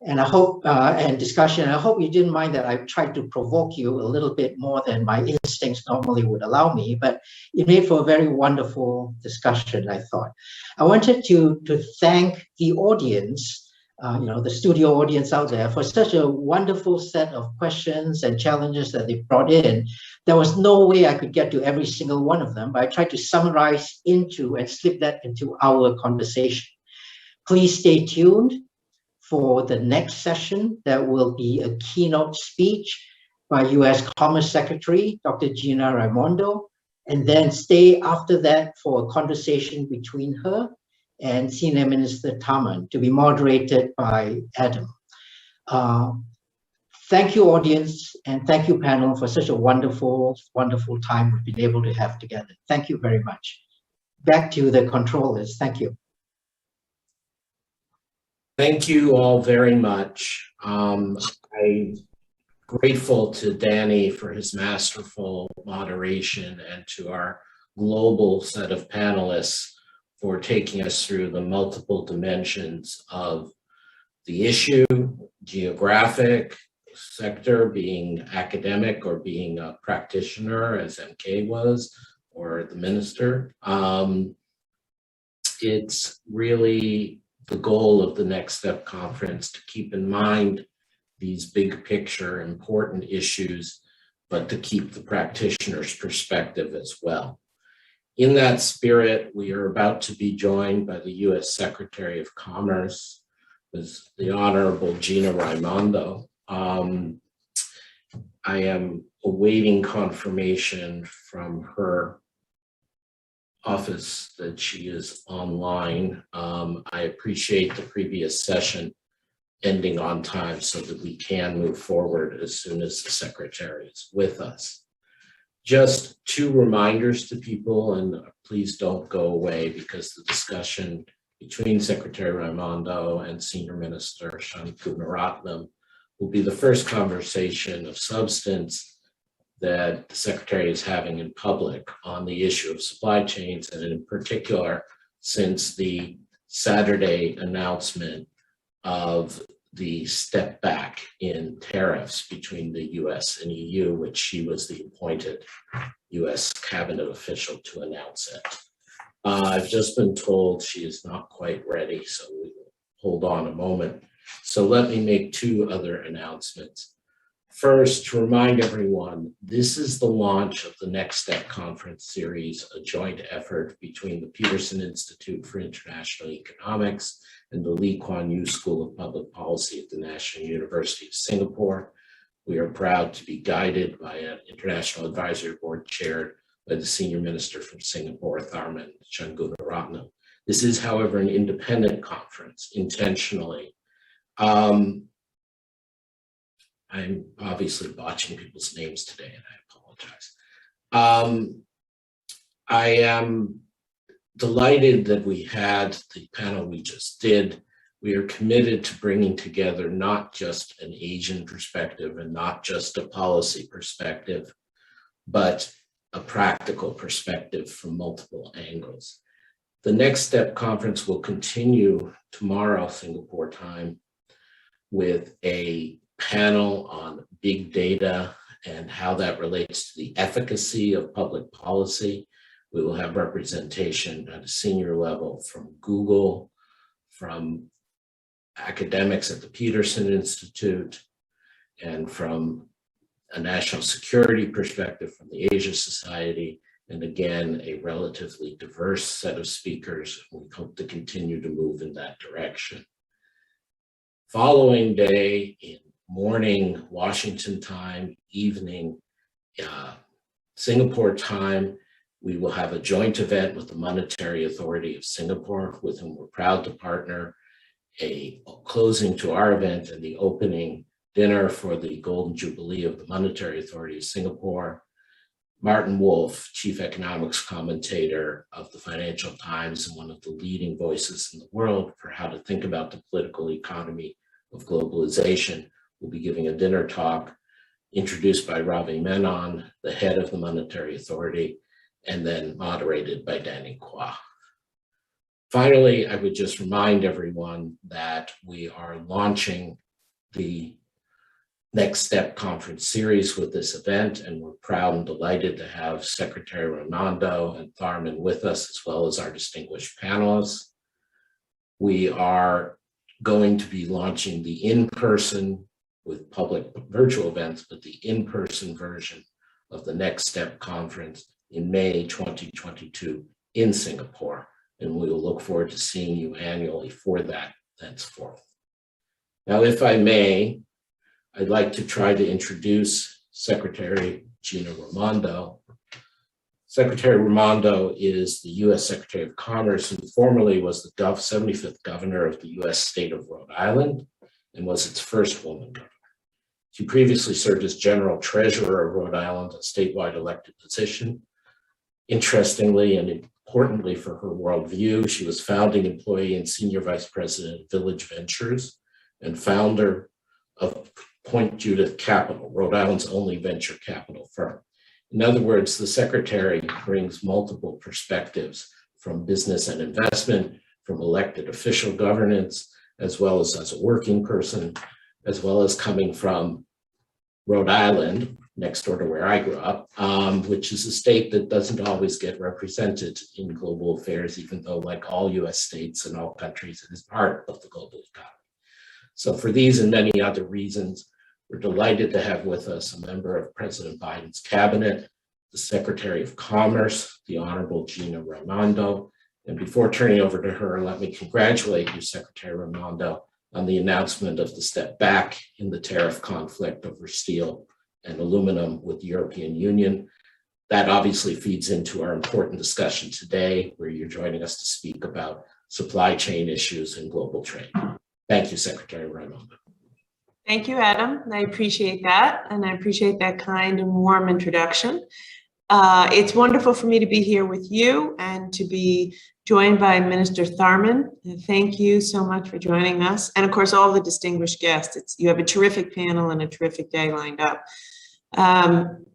and I hope and discussion. I hope you didn't mind that I tried to provoke you a little bit more than my instincts normally would allow me, but it made for a very wonderful discussion, I thought. I wanted to thank the audience, the studio audience out there, for such a wonderful set of questions and challenges that they brought in. There was no way I could get to every single one of them, but I tried to summarize into and slip that into our conversation. Please stay tuned for the next session. That will be a keynote speech by U.S. Commerce Secretary, Dr. Gina Raimondo, and then stay after that for a conversation between her and Senior Minister Tharman, to be moderated by Adam. Thank you, audience, and thank you, panel, for such a wonderful, wonderful time we've been able to have together. Thank you very much. Back to the controllers. Thank you. Thank you all very much. I'm grateful to Danny for his masterful moderation, and to our global set of panelists for taking us through the multiple dimensions of the issue, geographic, sector, being academic or being a practitioner, as MK was, or the minister. It's really the goal of the Next Step Conference to keep in mind these big picture important issues, but to keep the practitioner's perspective as well. In that spirit, we are about to be joined by the U.S. Secretary of Commerce, the Honorable Gina Raimondo. I am awaiting confirmation from her office that she is online. I appreciate the previous session ending on time so that we can move forward as soon as the Secretary is with us. Just two reminders to people, and please don't go away, because the discussion between Secretary Raimondo and Senior Minister Shanmugaratnam will be the first conversation of substance that the Secretary is having in public on the issue of supply chains, and in particular, since the Saturday announcement of the step back in tariffs between the US and EU, which she was the appointed US cabinet official to announce it. I've just been told she is not quite ready, so we will hold on a moment. So let me make two other announcements. First, to remind everyone, this is the launch of the Next Step Conference series, a joint effort between the Peterson-Institute for International Economics and the Lee Kuan Yew School of Public Policy at the National University of Singapore. We are proud to be guided by an international advisory board chaired by the Senior Minister from Singapore, Tharman, Shanmugaratnam. This is, however, an independent conference, intentionally. I'm obviously botching people's names today, and I apologize. I am delighted that we had the panel we just did. We are committed to bringing together not just an Asian perspective and not just a policy perspective, but a practical perspective from multiple angles. The Next Step conference will continue tomorrow, Singapore time, with a panel on big data and how that relates to the efficacy of public policy. We will have representation at a senior level from Google, from academics at the Peterson Institute, and from a national security perspective from the Asia Society, and again, a relatively diverse set of speakers. We hope to continue to move in that direction. Following day, in morning Washington time, evening Singapore time, we will have a joint event with the Monetary Authority of Singapore, with whom we're proud to partner, a closing to our event and the opening dinner for the Golden Jubilee of the Monetary Authority of Singapore. Martin Wolf, chief economics commentator of the Financial Times and one of the leading voices in the world for how to think about the political economy of globalization, will be giving a dinner talk introduced by Ravi Menon, the head of the Monetary Authority, and then moderated by Danny Quah. Finally, I would just remind everyone that we are launching the Next Step conference series with this event, and we're proud and delighted to have Secretary Raimondo and Tharman with us, as well as our distinguished panelists. We are going to be launching the in-person with public virtual events, but the in-person version of the Next Step conference in May 2022 in Singapore, and we will look forward to seeing you annually for that thenceforth. Now, if I may, I'd like to try to introduce Secretary Gina Raimondo. Secretary Raimondo is the U.S. Secretary of Commerce and formerly was the 75th governor of the U.S. state of Rhode Island and was its first woman governor. She previously served as General Treasurer of Rhode Island, a statewide elected position. Interestingly and importantly for her worldview, she was founding employee and senior vice president of Village Ventures and founder of Point Judith Capital, Rhode Island's only venture capital firm. In other words, the secretary brings multiple perspectives from business and investment, from elected official governance, as well as a working person, as well as coming from Rhode Island, next door to where I grew up, which is a state that doesn't always get represented in global affairs, even though, like all US states and all countries, it is part of the global economy. So for these and many other reasons, we're delighted to have with us a member of President Biden's cabinet, the Secretary of Commerce, the Honorable Gina Raimondo. And before turning over to her, let me congratulate you, Secretary Raimondo, on the announcement of the step back in the tariff conflict over steel and aluminum with the European Union. That obviously feeds into our important discussion today, where you're joining us to speak about supply chain issues and global trade. Thank you, Secretary Raimondo. Thank you, Adam. I appreciate that, and I appreciate that kind and warm introduction. It's wonderful for me to be here with you and to be joined by Minister Tharman. Thank you so much for joining us, and of course, all the distinguished guests. You have a terrific panel and a terrific day lined up.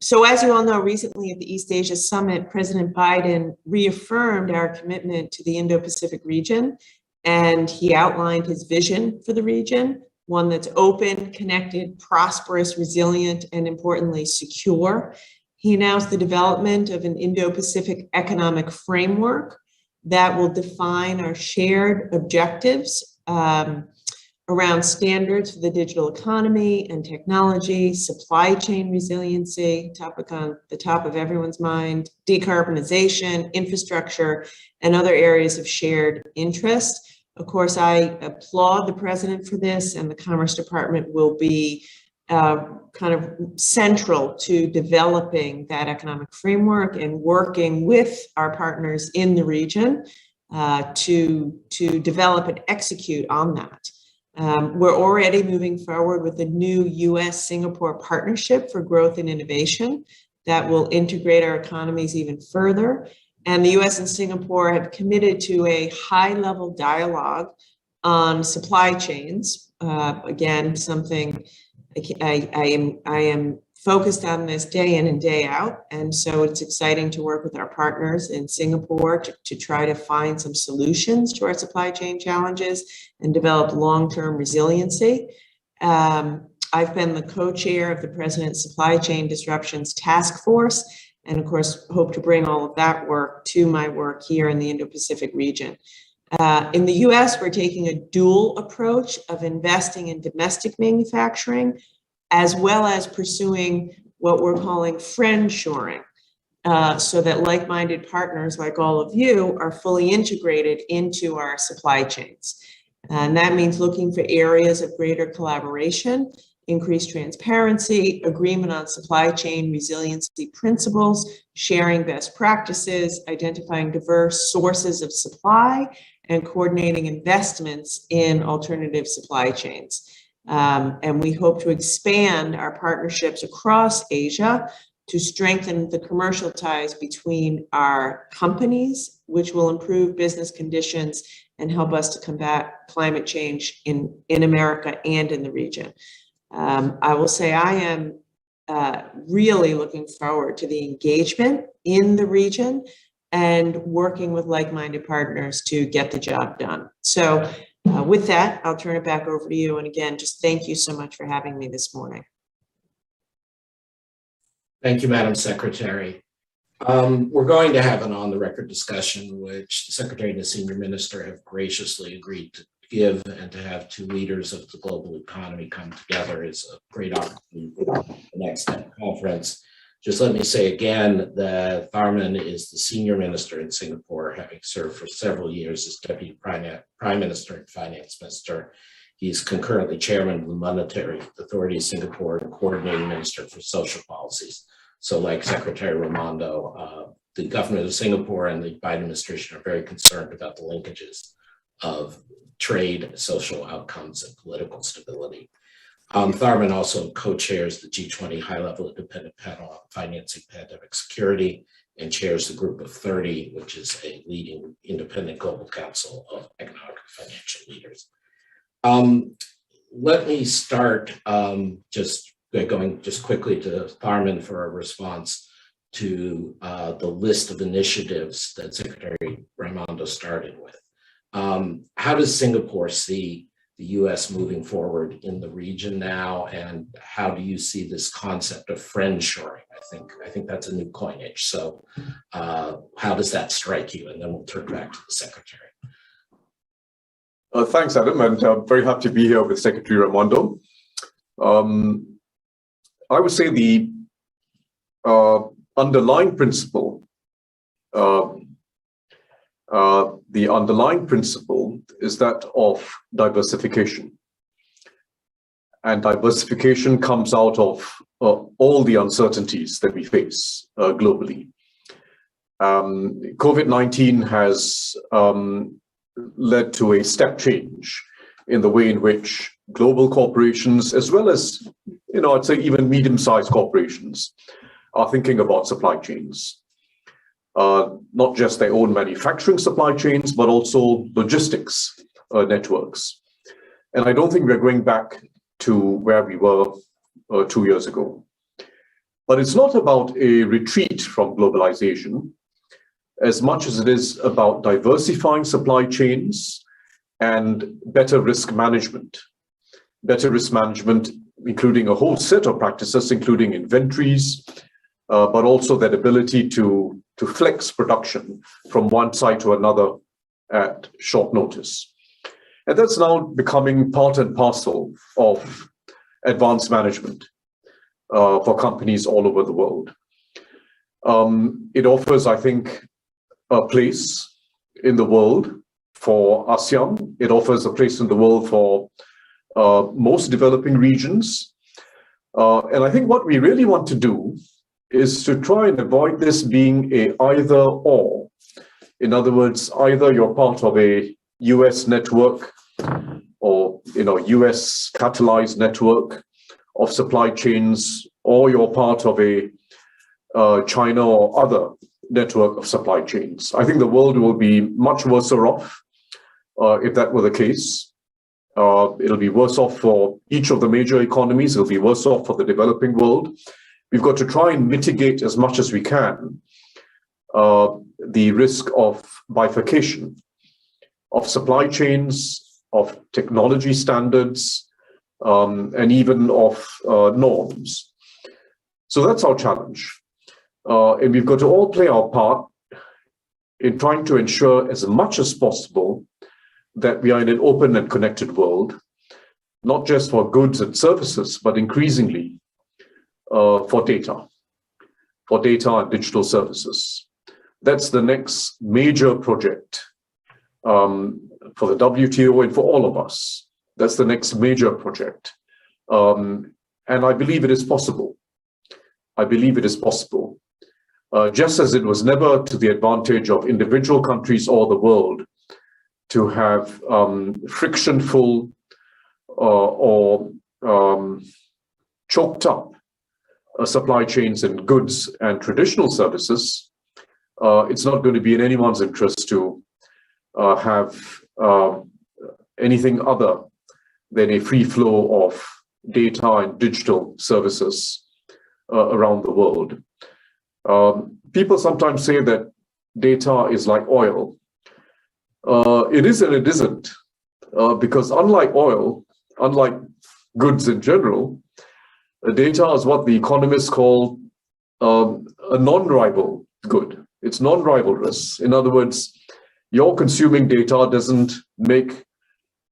So as you all know, recently at the East Asia Summit, President Biden reaffirmed our commitment to the Indo-Pacific region, and he outlined his vision for the region, one that's open, connected, prosperous, resilient, and importantly, secure. He announced the development of an Indo-Pacific economic framework that will define our shared objectives around standards for the digital economy and technology, supply chain resiliency, topic on the top of everyone's mind, decarbonization, infrastructure, and other areas of shared interest. Of course, I applaud the president for this, and the Commerce Department will be kind of central to developing that economic framework and working with our partners in the region to develop and execute on that. We're already moving forward with a new US-Singapore partnership for growth and innovation that will integrate our economies even further. And the US and Singapore have committed to a high-level dialogue on supply chains. Again, something I am focused on this day in and day out. And so it's exciting to work with our partners in Singapore to try to find some solutions to our supply chain challenges and develop long-term resiliency. I've been the co-chair of the President's Supply Chain Disruptions Task Force, and of course, hope to bring all of that work to my work here in the Indo-Pacific region. In the US, we're taking a dual approach of investing in domestic manufacturing, as well as pursuing what we're calling friendshoring, so that like-minded partners like all of you are fully integrated into our supply chains. And that means looking for areas of greater collaboration, increased transparency, agreement on supply chain resiliency principles, sharing best practices, identifying diverse sources of supply, and coordinating investments in alternative supply chains. And we hope to expand our partnerships across Asia to strengthen the commercial ties between our companies, which will improve business conditions and help us to combat climate change in America and in the region. I will say I am really looking forward to the engagement in the region and working with like-minded partners to get the job done. So with that, I'll turn it back over to you. And again, just thank you so much for having me this morning. Thank you, Madam Secretary. We're going to have an on-the-record discussion, which the Secretary and the Senior Minister have graciously agreed to give, and to have two leaders of the global economy come together is a great opportunity for the Next Step Conference. Just let me say again that Tharman is the Senior Minister in Singapore, having served for several years as Deputy Prime Minister and Finance Minister. He's concurrently Chairman of the Monetary Authority of Singapore and Coordinating Minister for Social Policies. So like Secretary Raimondo, the government of Singapore and the Biden administration are very concerned about the linkages of trade, social outcomes, and political stability. Tharman also co-chairs the G20 High-Level Independent Panel on Financing Pandemic Security and chairs the Group of 30, which is a leading independent global council of economic and financial leaders. Let me start going quickly to Tharman for a response to the list of initiatives that Secretary Raimondo started with. How does Singapore see the U.S. moving forward in the region now, and how do you see this concept of friendshoring? I think that's a new coinage. So how does that strike you? And then we'll turn back to the Secretary. Thanks, Adam, and I'm very happy to be here with Secretary Raimondo. I would say the underlying principle is that of diversification. And diversification comes out of all the uncertainties that we face globally. COVID-19 has led to a step change in the way in which global corporations, as well as, I'd say even medium-sized corporations, are thinking about supply chains. Not just their own manufacturing supply chains, but also logistics networks. And I don't think we're going back to where we were 2 years ago. But it's not about a retreat from globalization as much as it is about diversifying supply chains and better risk management. Better risk management, including a whole set of practices, including inventories, but also that ability to flex production from one site to another at short notice. And that's now becoming part and parcel of advanced management for companies all over the world. It offers, I think, a place in the world for ASEAN. It offers a place in the world for most developing regions. And I think what we really want to do is to try and avoid this being a either or. In other words, either you're part of a US network or US catalyzed network of supply chains, or you're part of a China or other network of supply chains. I think the world will be much worse off if that were the case. It'll be worse off for each of the major economies. It'll be worse off for the developing world. we've got to try and mitigate as much as we can the risk of bifurcation of supply chains, of technology standards, and even of norms. So that's our challenge. And we've got to all play our part in trying to ensure as much as possible that we are in an open and connected world, not just for goods and services, but increasingly for data and digital services. That's the next major project for the WTO and for all of us. That's the next major project. And I believe it is possible. I believe it is possible. Just as it was never to the advantage of individual countries or the world to have frictionful or choked up supply chains in goods and traditional services, it's not going to be in anyone's interest to have anything other than a free flow of data and digital services around the world. People sometimes say that data is like oil. It is and it isn't, because unlike oil, unlike goods in general, data is what the economists call a non-rival good. It's non-rivalrous. In other words, your consuming data doesn't make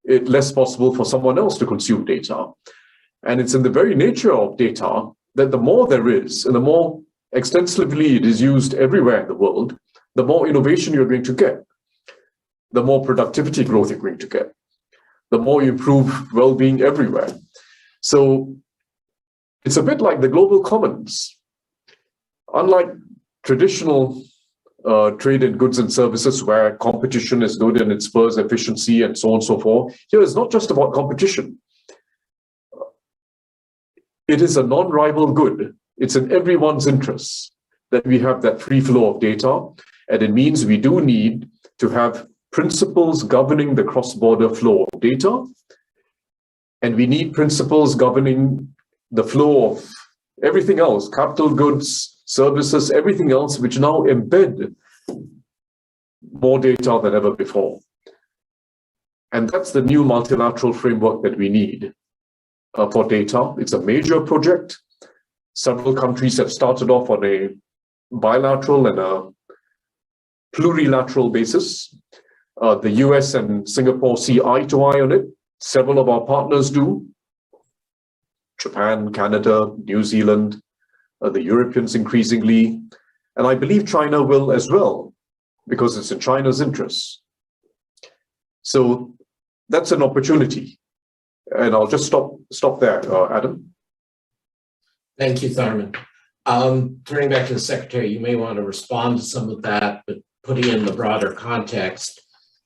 it less possible for someone else to consume data. And it's in the very nature of data that the more there is, and the more extensively it is used everywhere in the world, the more innovation you're going to get, the more productivity growth you're going to get, the more you improve well-being everywhere. So it's a bit like the global commons. Unlike traditional trade in goods and services where competition is good and it spurs efficiency and so on and so forth, here it's not just about competition. It is a non-rival good. It's in everyone's interests that we have that free flow of data, and it means we do need to have principles governing the cross-border flow of data, and we need principles governing the flow of everything else, capital goods, services, everything else, which now embed more data than ever before. And that's the new multilateral framework that we need for data. It's a major project. Several countries have started off on a bilateral and a plurilateral basis. The US and Singapore see eye to eye on it. Several of our partners do. Japan, Canada, New Zealand, the Europeans increasingly. And I believe China will as well, because it's in China's interests. So that's an opportunity. And I'll just stop there, Adam. Thank you, Tharman. Turning back to the Secretary, you may want to respond to some of that, but putting in the broader context,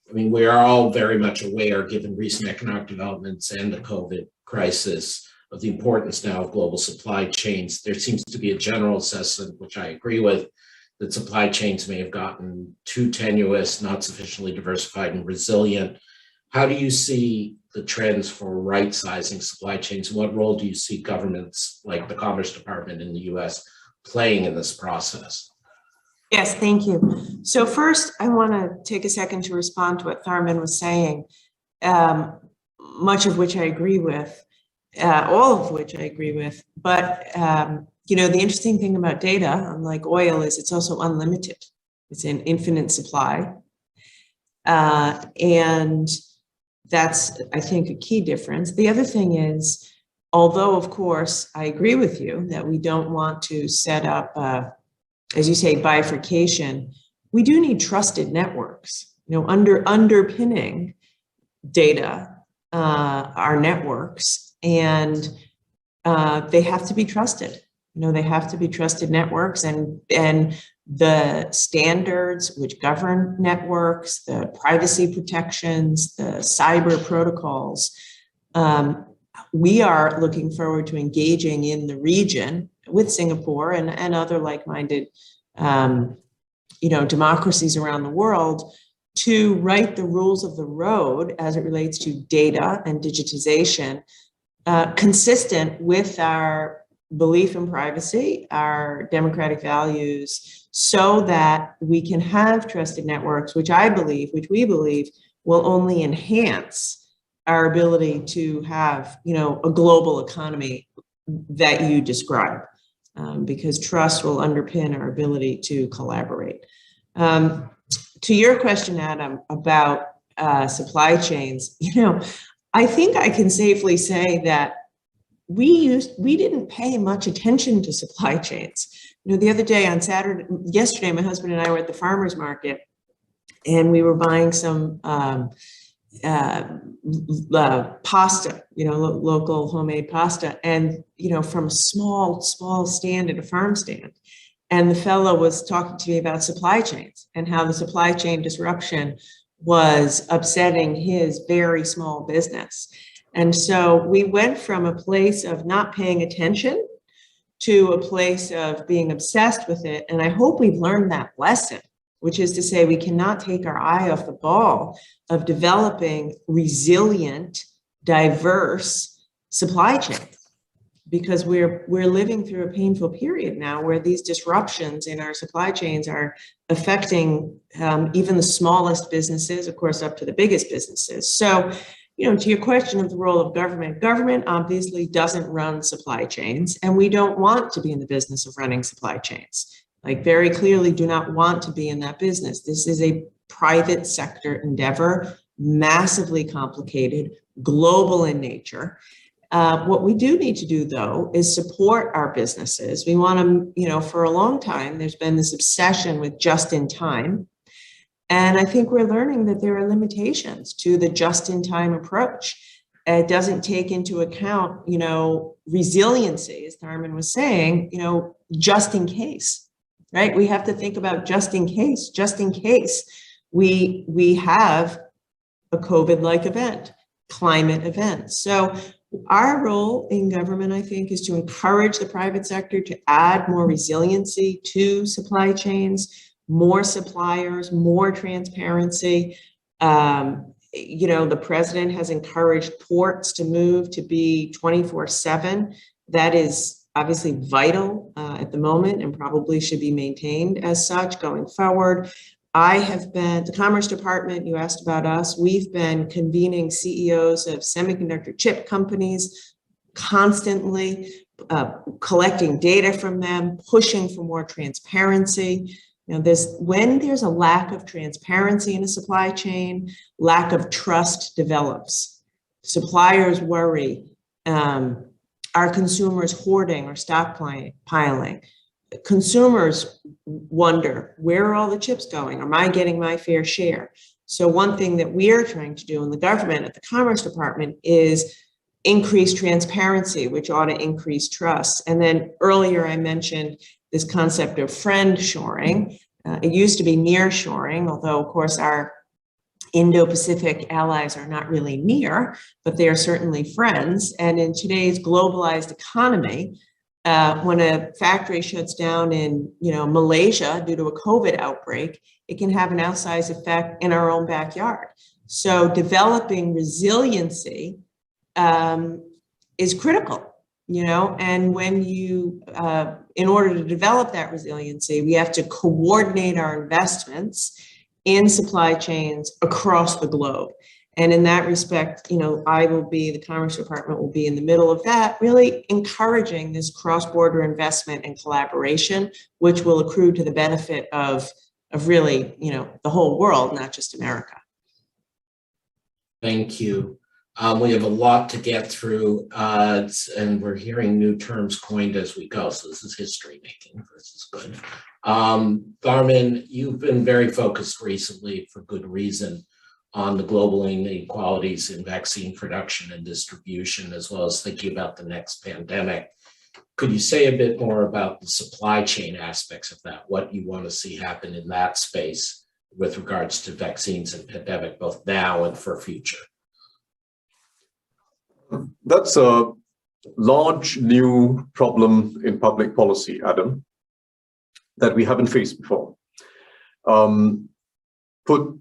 I mean, we are all very much aware, given recent economic developments and the COVID crisis, of the importance now of global supply chains. There seems to be a general assessment, which I agree with, that supply chains may have gotten too tenuous, not sufficiently diversified and resilient. How do you see the trends for right-sizing supply chains? And what role do you see governments like the Commerce Department in the US playing in this process? Yes, thank you. So first, I want to take a second to respond to what Tharman was saying, much of which I agree with, all of which I agree with. But, you know, the interesting thing about data, unlike oil, is it's also unlimited. It's an infinite supply. And that's, I think, a key difference. The other thing is, although, of course, I agree with you that we don't want to set up, as you say, bifurcation, we do need trusted networks. You know, underpinning data are networks, and they have to be trusted. You know, they have to be trusted networks, and the standards which govern networks, the privacy protections, the cyber protocols. We are looking forward to engaging in the region with Singapore and other like-minded, you know, democracies around the world to write the rules of the road as it relates to data and digitization, consistent with our belief in privacy, our democratic values, so that we can have trusted networks, which we believe will only enhance our ability to have, a global economy that you describe, because trust will underpin our ability to collaborate. To your question, Adam, about supply chains, I think I can safely say that we didn't pay much attention to supply chains. The other day yesterday, my husband and I were at the farmer's market, and we were buying some pasta, local homemade pasta, and from a small stand at a farm stand. And the fellow was talking to me about supply chains and how the supply chain disruption was upsetting his very small business. And so we went from a place of not paying attention to a place of being obsessed with it. And I hope we've learned that lesson, which is to say we cannot take our eye off the ball of developing resilient, diverse supply chains, because we're living through a painful period now where these disruptions in our supply chains are affecting even the smallest businesses, of course, up to the biggest businesses. So, to your question of the role of government obviously doesn't run supply chains, and we don't want to be in the business of running supply chains. Like, very clearly do not want to be in that business. This is a private sector endeavor, massively complicated, global in nature. What we do need to do, though, is support our businesses. We want to, for a long time, there's been this obsession with just in time. And I think we're learning that there are limitations to the just in time approach. It doesn't take into account, resiliency, as Tharman was saying, just in case, right? We have to think about just in case we have a COVID-like event, climate event. So our role in government, I think, is to encourage the private sector to add more resiliency to supply chains, more suppliers, more transparency. The president has encouraged ports to move to be 24/7. That is obviously vital at the moment and probably should be maintained as such going forward. I have been, the Commerce Department, you asked about us, we've been convening CEOs of semiconductor chip companies constantly, collecting data from them, pushing for more transparency. When there's a lack of transparency in a supply chain, lack of trust develops. Suppliers worry, are consumers hoarding or stockpiling? Consumers wonder, where are all the chips going? Am I getting my fair share? So one thing that we are trying to do in the government at the Commerce Department is increase transparency, which ought to increase trust. And then earlier I mentioned this concept of friend shoring. It used to be near shoring, although of course our Indo-Pacific allies are not really near, but they are certainly friends. And in today's globalized economy, when a factory shuts down in Malaysia due to a COVID outbreak, it can have an outsized effect in our own backyard. So developing resiliency is critical, and when you, in order to develop that resiliency, we have to coordinate our investments in supply chains across the globe. And in that respect, the Commerce Department will be in the middle of that, really encouraging this cross-border investment and collaboration, which will accrue to the benefit of really, the whole world, not just America. Thank you. We have a lot to get through, and we're hearing new terms coined as we go. So this is history making. This is good. Tharman, you've been very focused recently, for good reason, on the global inequalities in vaccine production and distribution, as well as thinking about the next pandemic. Could you say a bit more about the supply chain aspects of that, what you want to see happen in that space with regards to vaccines and pandemic, both now and for future? That's a large new problem in public policy, Adam, that we haven't faced before. Put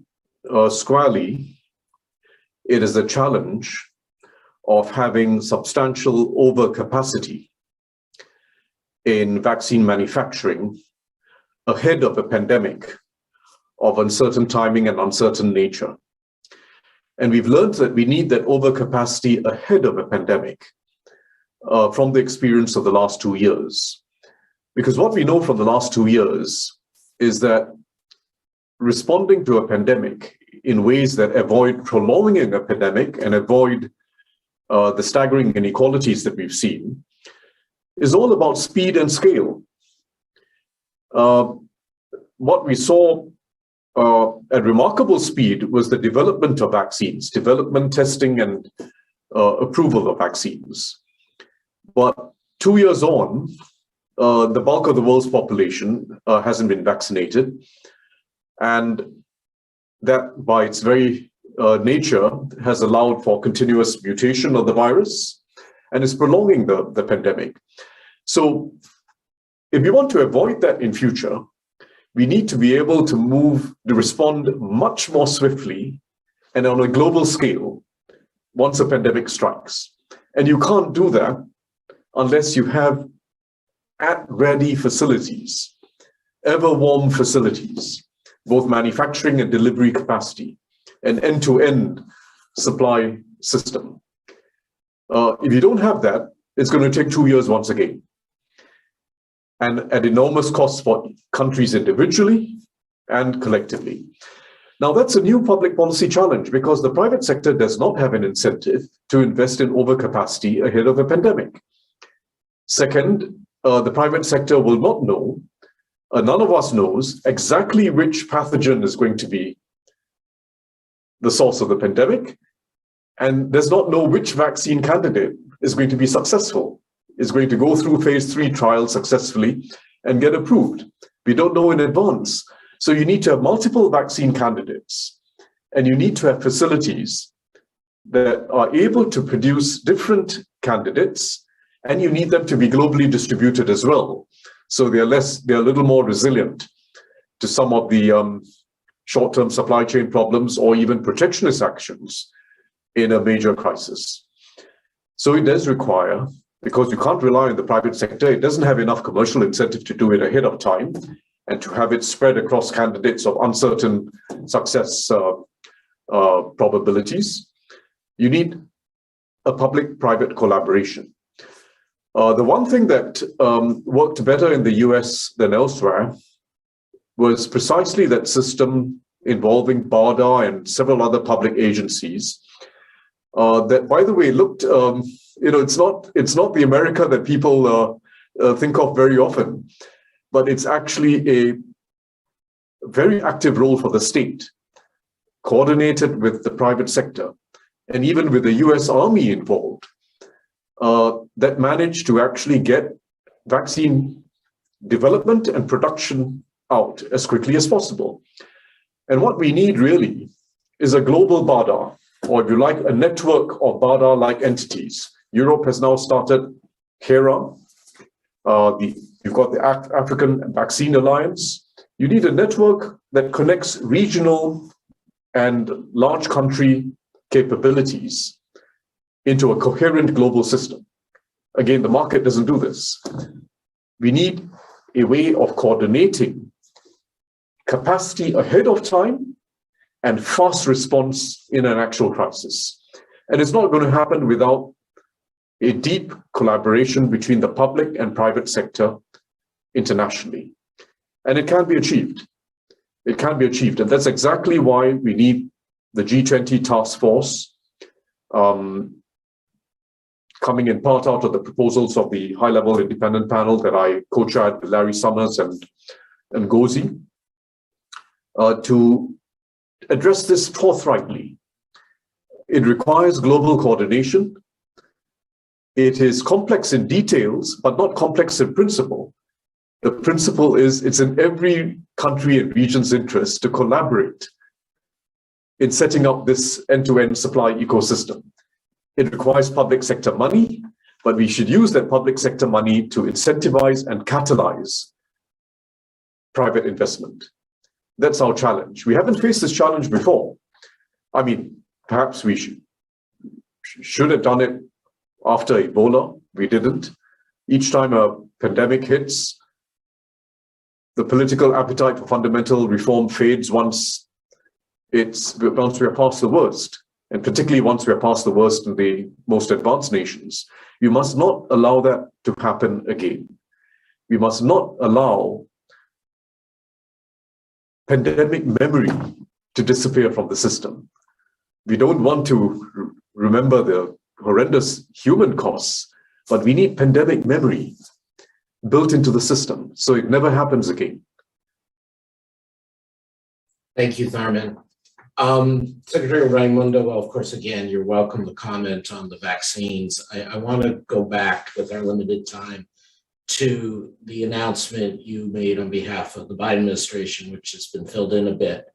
squarely, it is a challenge of having substantial overcapacity in vaccine manufacturing ahead of a pandemic of uncertain timing and uncertain nature. And we've learned that we need that overcapacity ahead of a pandemic from the experience of the last 2 years. Because what we know from the last 2 years is that responding to a pandemic in ways that avoid prolonging a pandemic and avoid the staggering inequalities that we've seen is all about speed and scale. What we saw at remarkable speed was the development of vaccines, development, testing, and approval of vaccines. But 2 years on, the bulk of the world's population hasn't been vaccinated. And that, by its very nature, has allowed for continuous mutation of the virus and is prolonging the pandemic. So if we want to avoid that in future, we need to be able to respond much more swiftly and on a global scale once a pandemic strikes. And you can't do that unless you have at-ready facilities, ever-warm facilities, both manufacturing and delivery capacity, an end-to-end supply system. If you don't have that, it's going to take 2 years once again, and at enormous cost for countries individually and collectively. Now, that's a new public policy challenge because the private sector does not have an incentive to invest in overcapacity ahead of a pandemic. Second, the private sector will not know, none of us knows exactly which pathogen is going to be the source of the pandemic, and does not know which vaccine candidate is going to be successful, is going to go through phase 3 trials successfully and get approved. We don't know in advance. So you need to have multiple vaccine candidates, and you need to have facilities that are able to produce different candidates, and you need them to be globally distributed as well. So they're a little more resilient to some of the short-term supply chain problems or even protectionist actions in a major crisis. So it does require, because you can't rely on the private sector, it doesn't have enough commercial incentive to do it ahead of time and to have it spread across candidates of uncertain success probabilities. You need a public-private collaboration. The one thing that worked better in the US than elsewhere was precisely that system involving BARDA and several other public agencies that, by the way, looked, it's not the America that people think of very often, but it's actually a very active role for the state, coordinated with the private sector, and even with the US Army involved, that managed to actually get vaccine development and production out as quickly as possible. And what we need really is a global BARDA, or if you like, a network of BARDA-like entities. Europe has now started HERA. You've got the African Vaccine Alliance. You need a network that connects regional and large country capabilities into a coherent global system. Again, the market doesn't do this. We need a way of coordinating capacity ahead of time and fast response in an actual crisis. And it's not going to happen without a deep collaboration between the public and private sector internationally. And it can be achieved. It can be achieved. And that's exactly why we need the G20 task force, coming in part out of the proposals of the high-level independent panel that I co-chaired with Larry Summers and Ngozi, to address this forthrightly. It requires global coordination. It is complex in details, but not complex in principle. The principle is it's in every country and region's interest to collaborate in setting up this end-to-end supply ecosystem. It requires public sector money, but we should use that public sector money to incentivize and catalyze private investment. That's our challenge. We haven't faced this challenge before. I mean, perhaps we should have done it after Ebola. We didn't. Each time a pandemic hits, the political appetite for fundamental reform fades once we are past the worst, and particularly once we are past the worst in the most advanced nations. We must not allow that to happen again. We must not allow pandemic memory to disappear from the system. We don't want to remember the horrendous human costs, but we need pandemic memory built into the system so it never happens again. Thank you, Tharman. Secretary Raimondo, well, of course, again, you're welcome to comment on the vaccines. I want to go back with our limited time to the announcement you made on behalf of the Biden administration, which has been filled in a bit,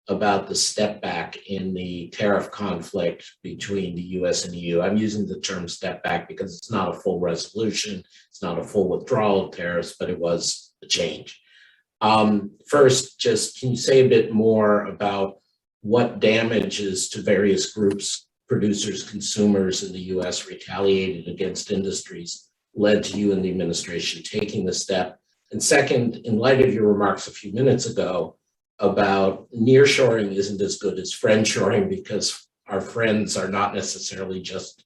about the step back in the tariff conflict between the US and EU. I'm using the term step back because it's not a full resolution, it's not a full withdrawal of tariffs, but it was a change. First, just can you say a bit more about what damages to various groups, producers, consumers in the US retaliated against industries led to you and the administration taking the step? And second, in light of your remarks a few minutes ago about nearshoring isn't as good as friendshoring because our friends are not necessarily just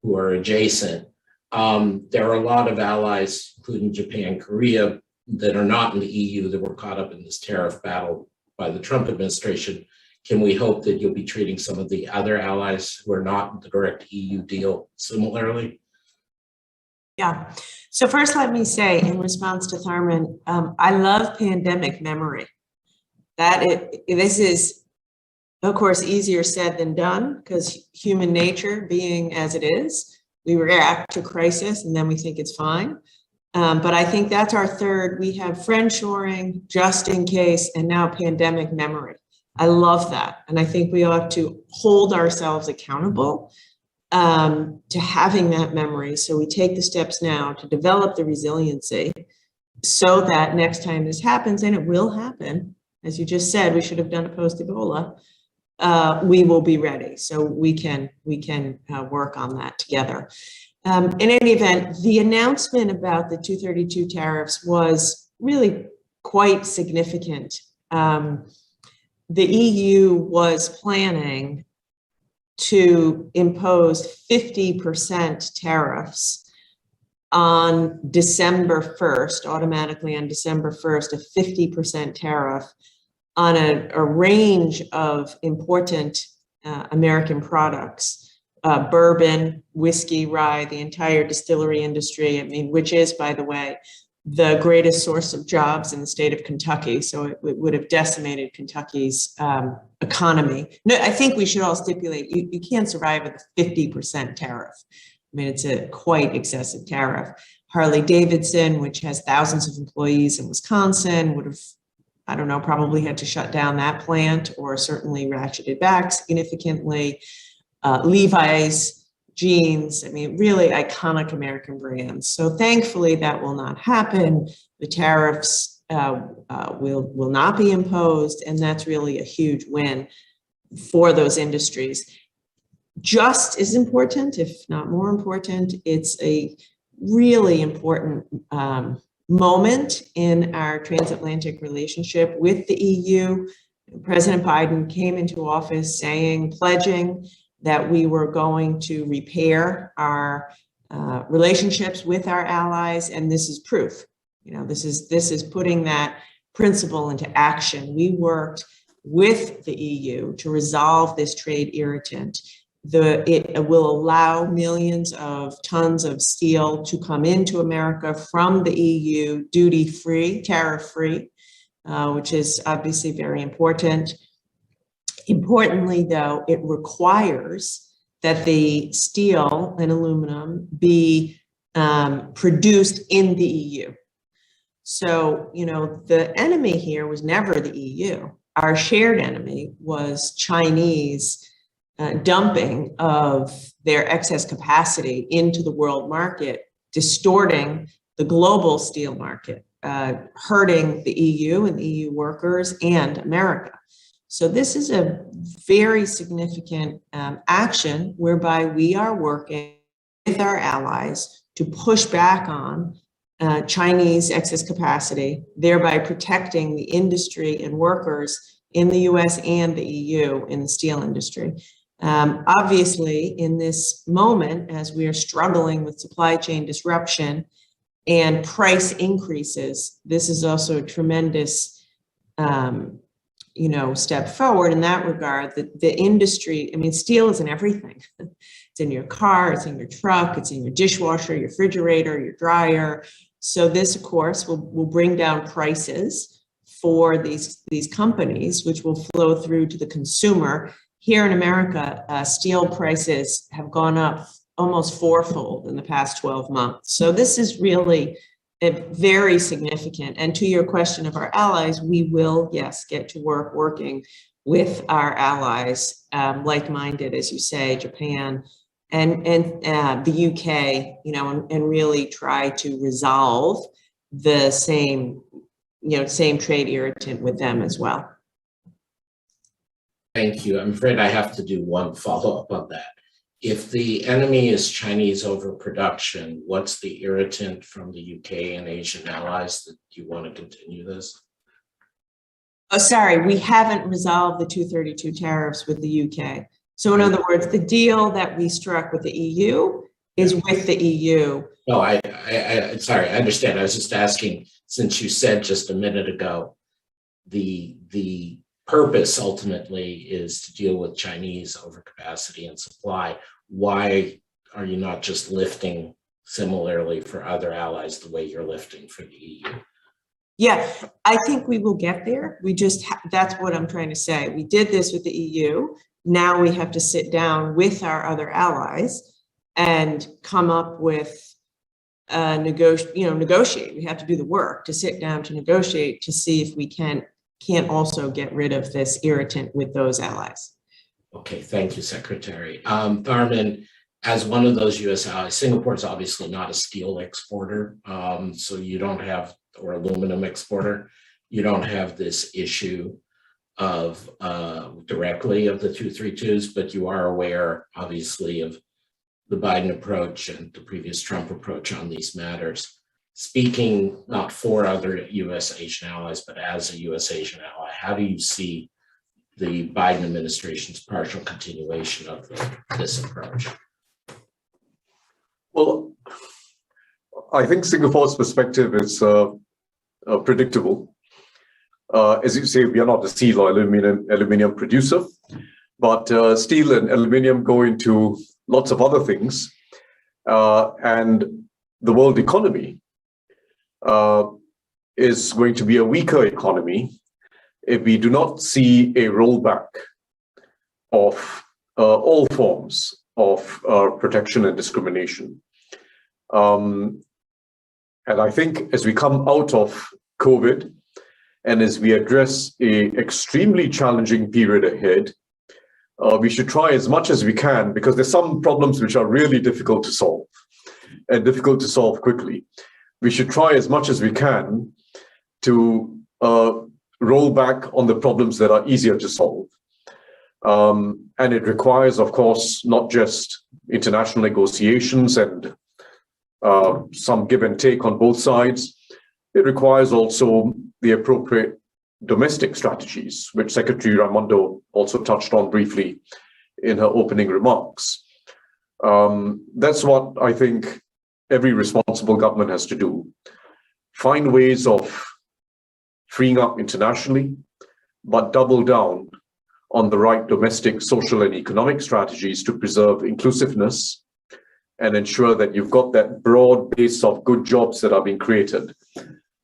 who are adjacent. There are a lot of allies, including Japan, Korea, that are not in the EU that were caught up in this tariff battle by the Trump administration. Can we hope that you'll be treating some of the other allies who are not in the direct EU deal similarly? Yeah. So first, let me say in response to Tharman, I love pandemic memory. This is, of course, easier said than done because human nature being as it is, we react to crisis and then we think it's fine. But I think that's our third. We have friendshoring, just in case, and now pandemic memory. I love that. And I think we ought to hold ourselves accountable to having that memory. So we take the steps now to develop the resiliency so that next time this happens, and it will happen, as you just said, we should have done it post-Ebola, we will be ready. So we can work on that together. In any event, the announcement about the 232 tariffs was really quite significant. The EU was planning to impose 50% tariffs on December 1st, automatically on December 1st, a 50% tariff on a range of important American products, bourbon, whiskey, rye, the entire distillery industry, I mean, which is, by the way, the greatest source of jobs in the state of Kentucky. So it would have decimated Kentucky's economy. No, I think we should all stipulate you can't survive with a 50% tariff. I mean, it's a quite excessive tariff. Harley Davidson, which has thousands of employees in Wisconsin, would have, I don't know, probably had to shut down that plant or certainly ratcheted back significantly. Levi's, jeans, I mean, really iconic American brands. So thankfully that will not happen. The tariffs will not be imposed, and that's really a huge win for those industries. Just as important, if not more important, it's a really important moment in our transatlantic relationship with the EU. President Biden came into office pledging that we were going to repair our relationships with our allies, and this is proof. You know, this is putting that principle into action. We worked with the EU to resolve this trade irritant. It will allow millions of tons of steel to come into America from the EU duty-free, tariff-free, which is obviously very important. Importantly, though, it requires that the steel and aluminum be produced in the EU. So, you know, the enemy here was never the EU. Our shared enemy was Chinese dumping of their excess capacity into the world market, distorting the global steel market, hurting the EU and EU workers and America. So this is a very significant action whereby we are working with our allies to push back on Chinese excess capacity, thereby protecting the industry and workers in the US and the EU in the steel industry. Obviously, in this moment, as we are struggling with supply chain disruption and price increases, this is also a tremendous step forward in that regard. The industry, I mean, steel is in everything. It's in your car, it's in your truck, it's in your dishwasher, your refrigerator, your dryer. So this, of course, will bring down prices for these companies, which will flow through to the consumer. Here in America, steel prices have gone up almost fourfold in the past 12 months. So this is really very significant. And to your question of our allies, we will, yes, get to work working with our allies, like-minded, as you say, Japan and the UK, and really try to resolve the same trade irritant with them as well. Thank you. I'm afraid I have to do one follow-up on that. If the enemy is Chinese overproduction, what's the irritant from the UK and Asian allies that you want to continue this? Oh, sorry, we haven't resolved the 232 tariffs with the UK. So in other words, the deal that we struck with the EU is with the EU. No, I sorry, I understand. I was just asking, since you said just a minute ago, the purpose ultimately is to deal with Chinese overcapacity and supply. Why are you not just lifting similarly for other allies the way you're lifting for the EU? Yeah, I think we will get there. We just, that's what I'm trying to say. We did this with the EU. Now we have to sit down with our other allies and come up with negotiate. We have to do the work to sit down to negotiate to see if we can't also get rid of this irritant with those allies. Okay, thank you, Secretary. Tharman, as one of those U.S. allies, Singapore is obviously not a steel exporter, so you don't have, or aluminum exporter, you don't have this issue of directly of the 232s, but you are aware, obviously, of the Biden approach and the previous Trump approach on these matters. Speaking not for other U.S. Asian allies, but as a U.S. Asian ally, how do you see the Biden administration's partial continuation of this approach? Well, I think Singapore's perspective is predictable. As you say, we are not a steel or aluminium producer, but steel and aluminium go into lots of other things. And the world economy is going to be a weaker economy if we do not see a rollback of all forms of protection and discrimination. And I think as we come out of COVID and as we address an extremely challenging period ahead, we should try as much as we can, because there's some problems which are really difficult to solve and difficult to solve quickly. We should try as much as we can to roll back on the problems that are easier to solve. And it requires, of course, not just international negotiations and some give and take on both sides. It requires also the appropriate domestic strategies, which Secretary Raimondo also touched on briefly in her opening remarks. That's what I think every responsible government has to do. Find ways of freeing up internationally, but double down on the right domestic social and economic strategies to preserve inclusiveness and ensure that you've got that broad base of good jobs that are being created.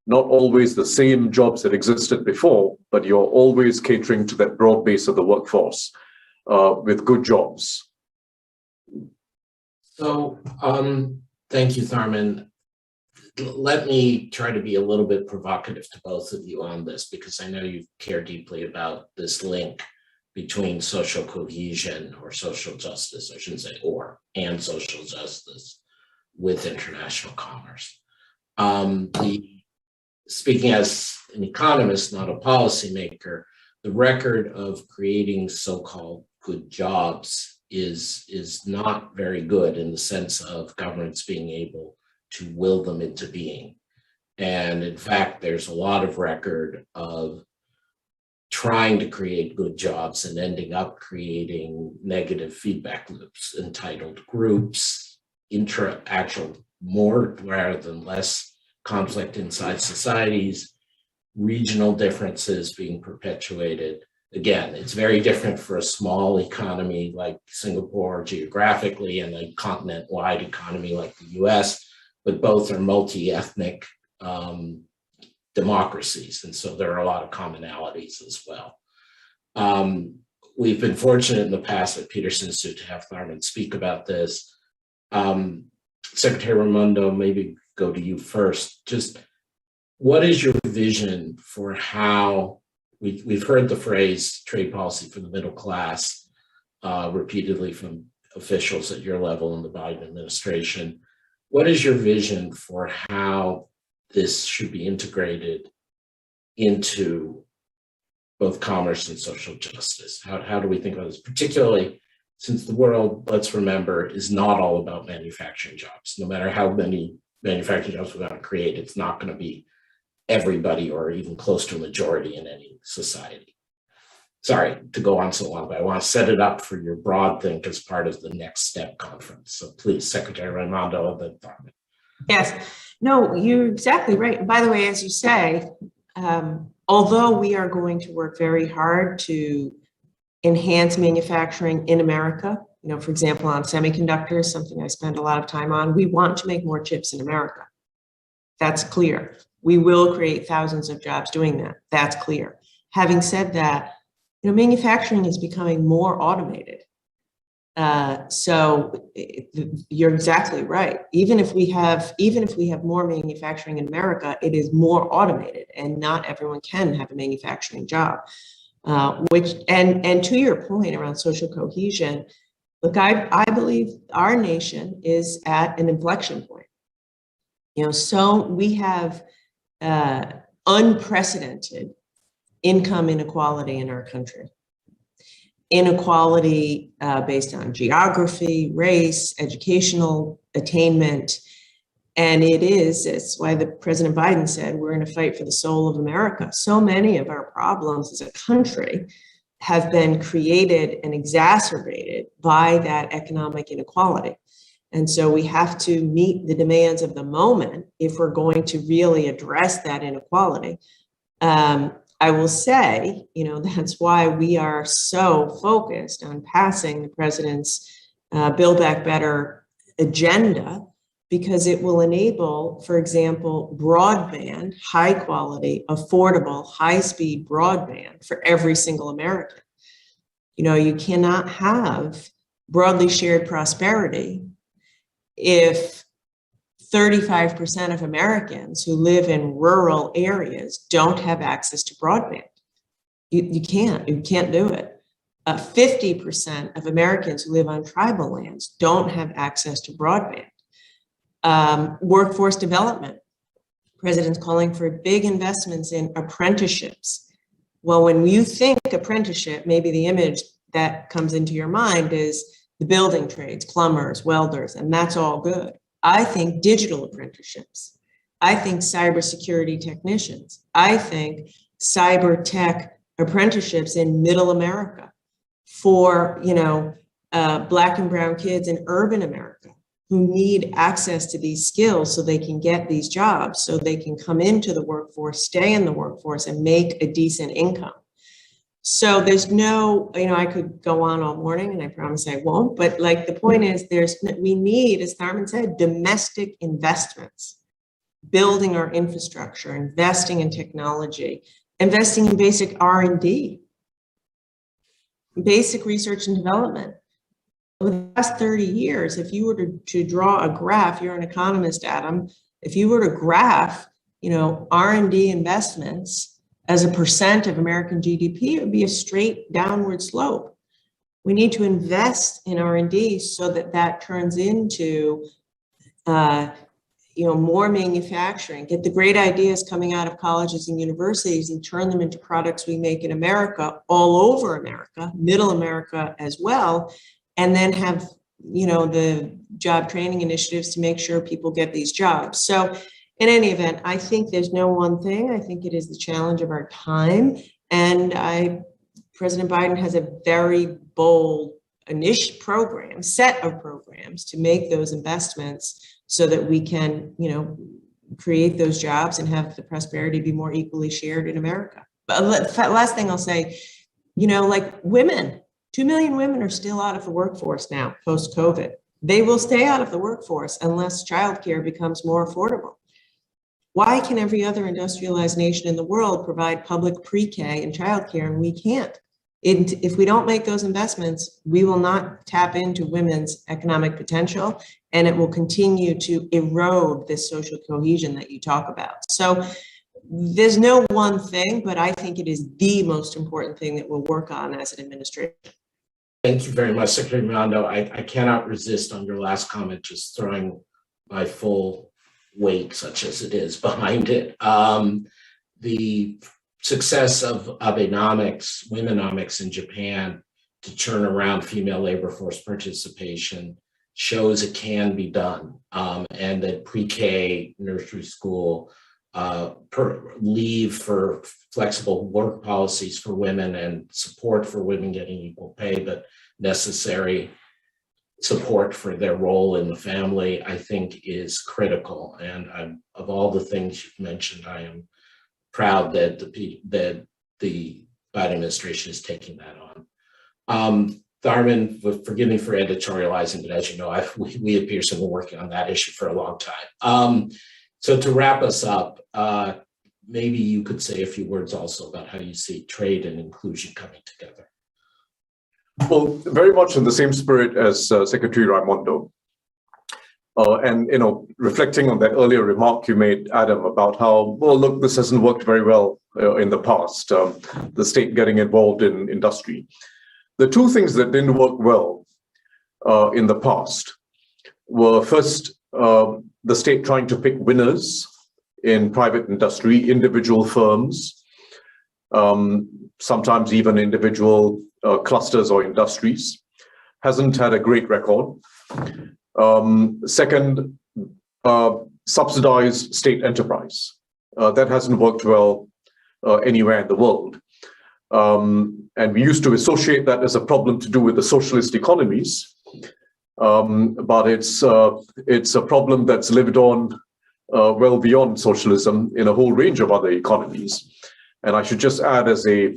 Not always the same jobs that existed before, but you're always catering to that broad base of the workforce with good jobs. So, thank you, Tharman. Let me try to be a little bit provocative to both of you on this, because I know you care deeply about this link between social cohesion or social justice, I shouldn't say or, and social justice with international commerce. Speaking as an economist, not a policymaker, the record of creating so-called good jobs is not very good in the sense of governments being able to will them into being. And in fact, there's a lot of record of trying to create good jobs and ending up creating negative feedback loops, entitled groups, actual more rather than less conflict inside societies, regional differences being perpetuated. Again, it's very different for a small economy like Singapore geographically and a continent-wide economy like the US, but both are multi-ethnic democracies. And so there are a lot of commonalities as well. We've been fortunate in the past at PetersonInstitute to have Tharman speak about this. Secretary Raimondo, maybe go to you first. Just what is your vision for how, we've heard the phrase trade policy for the middle class repeatedly from officials at your level in the Biden administration. What is your vision for how this should be integrated into both commerce and social justice? How do we think about this, particularly since the world, let's remember, is not all about manufacturing jobs. No matter how many manufacturing jobs we're going to create, it's not going to be everybody or even close to a majority in any society. Sorry to go on so long, but I want to set it up for your broad think as part of the Next Step conference. So please, Secretary Raimondo and then Tharman. Yes, no, you're exactly right. And by the way, as you say, although we are going to work very hard to enhance manufacturing in America, for example, on semiconductors, something I spend a lot of time on, we want to make more chips in America. That's clear. We will create thousands of jobs doing that. That's clear. Having said that, manufacturing is becoming more automated. So you're exactly right. Even if we have more manufacturing in America, it is more automated, and not everyone can have a manufacturing job. And to your point around social cohesion, look, I believe our nation is at an inflection point. So we have unprecedented income inequality in our country. Inequality based on geography, race, educational attainment. And it's why the President Biden said, we're in a fight for the soul of America. So many of our problems as a country have been created and exacerbated by that economic inequality. And so we have to meet the demands of the moment if we're going to really address that inequality. I will say, that's why we are so focused on passing the president's Build Back Better agenda, because it will enable, for example, broadband, high quality, affordable, high-speed broadband for every single American. You cannot have broadly shared prosperity if 35% of Americans who live in rural areas don't have access to broadband. You can't do it. 50% of Americans who live on tribal lands don't have access to broadband. Workforce development. President's calling for big investments in apprenticeships. Well, when you think apprenticeship, maybe the image that comes into your mind is the building trades, plumbers, welders, and that's all good. I think digital apprenticeships. I think cybersecurity technicians. I think cyber tech apprenticeships in middle America for, Black and brown kids in urban America who need access to these skills so they can get these jobs, so they can come into the workforce, stay in the workforce, and make a decent income. So there's no, I could go on all morning, and I promise I won't, but the point is we need, as Tharman said, domestic investments, building our infrastructure, investing in technology, investing in basic R&D, basic research and development. Over the past 30 years, if you were to draw a graph, you're an economist, Adam, if you were to graph, R&D investments as a percent of American GDP, it would be a straight downward slope. We need to invest in R&D so that turns into, more manufacturing, get the great ideas coming out of colleges and universities and turn them into products we make in America, all over America, middle America as well, and then have, the job training initiatives to make sure people get these jobs. So in any event, I think there's no one thing. I think it is the challenge of our time. And President Biden has a very bold set of programs to make those investments so that we can, create those jobs and have the prosperity be more equally shared in America. But last thing I'll say, like women, 2 million women are still out of the workforce now, post-COVID. They will stay out of the workforce unless childcare becomes more affordable. Why can every other industrialized nation in the world provide public pre-K and childcare and we can't? If we don't make those investments, we will not tap into women's economic potential, and it will continue to erode this social cohesion that you talk about. So there's no one thing, but I think it is the most important thing that we'll work on as an administration. Thank you very much, Secretary Raimondo. I cannot resist on your last comment, just throwing my full weight, such as it is, behind it. The success of Abenomics, Womenomics in Japan to turn around female labor force participation shows it can be done, and that pre-K, nursery school, leave for flexible work policies for women and support for women getting equal pay, but necessary support for their role in the family, I think is critical. And of all the things you've mentioned, I am proud that the Biden administration is taking that on. Tharman, forgive me for editorializing, but as you know, we at Peterson were working on that issue for a long time. So to wrap us up, maybe you could say a few words also about how you see trade and inclusion coming together. Well, very much in the same spirit as Secretary Raimondo. And, reflecting on that earlier remark you made, Adam, about how, well, look, this hasn't worked very well in the past, the state getting involved in industry. The two things that didn't work well in the past were first, the state trying to pick winners in private industry, individual firms, sometimes even individual clusters or industries, hasn't had a great record. Second, subsidized state enterprise. That hasn't worked well anywhere in the world. And we used to associate that as a problem to do with the socialist economies, but it's a problem that's lived on well beyond socialism in a whole range of other economies. And I should just add as a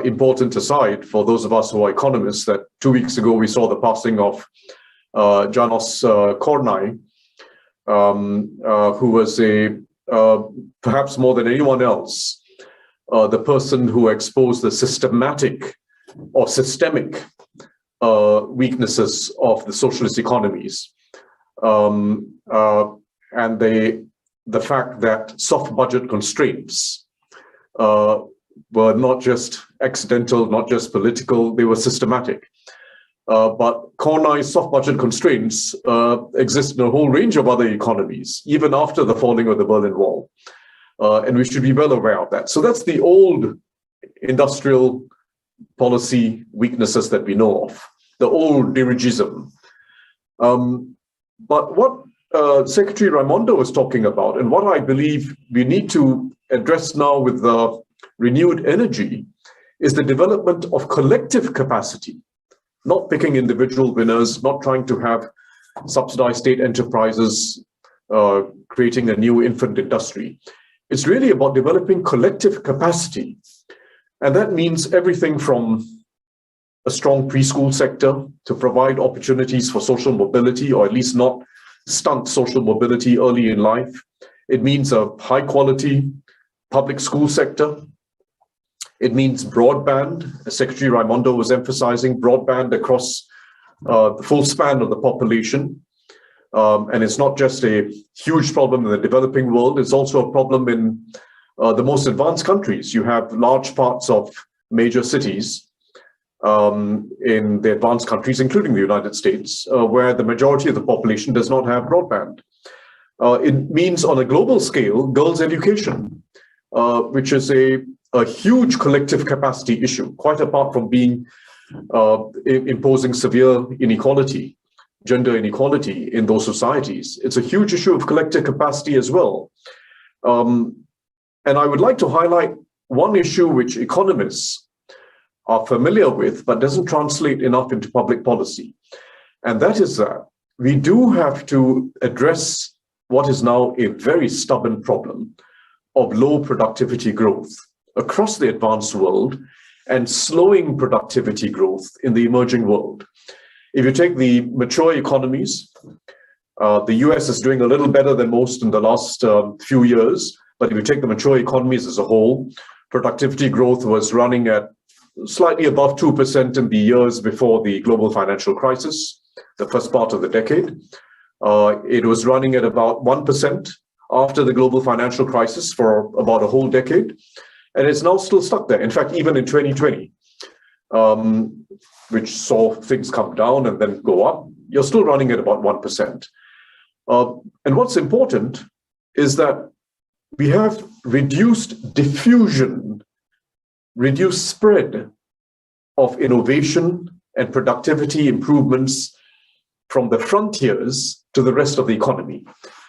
important aside for those of us who are economists that 2 weeks ago we saw the passing of Janos Kornai, who was perhaps more than anyone else, the person who exposed the systemic weaknesses of the socialist economies, and the fact that soft budget constraints were not just accidental, not just political, they were systematic. But Kornai's soft budget constraints exist in a whole range of other economies, even after the falling of the Berlin Wall. And we should be well aware of that. So that's the old industrial policy weaknesses that we know of, the old dirigism. But what Secretary Raimondo was talking about, and what I believe we need to address now with the renewed energy, is the development of collective capacity, not picking individual winners, not trying to have subsidized state enterprises, creating a new infant industry. It's really about developing collective capacity. And that means everything from a strong preschool sector to provide opportunities for social mobility, or at least not stunt social mobility early in life. It means a high quality public school sector. It means broadband, as Secretary Raimondo was emphasizing, broadband across the full span of the population. And it's not just a huge problem in the developing world, it's also a problem in the most advanced countries. You have large parts of major cities in the advanced countries, including the United States, where the majority of the population does not have broadband. It means on a global scale, girls' education, which is a huge collective capacity issue, quite apart from being imposing severe inequality, gender inequality in those societies. It's a huge issue of collective capacity as well. And I would like to highlight one issue which economists are familiar with, but doesn't translate enough into public policy. And that is that we do have to address what is now a very stubborn problem of low productivity growth across the advanced world and slowing productivity growth in the emerging world. If you take the mature economies, the US is doing a little better than most in the last few years, but if you take the mature economies as a whole, productivity growth was running at slightly above 2% in the years before the global financial crisis, the first part of the decade. It was running at about 1% after the global financial crisis for about a whole decade. And it's now still stuck there. In fact, even in 2020, which saw things come down and then go up, you're still running at about 1%. And what's important is that we have reduced diffusion, reduced spread of innovation and productivity improvements from the frontiers to the rest of the economy,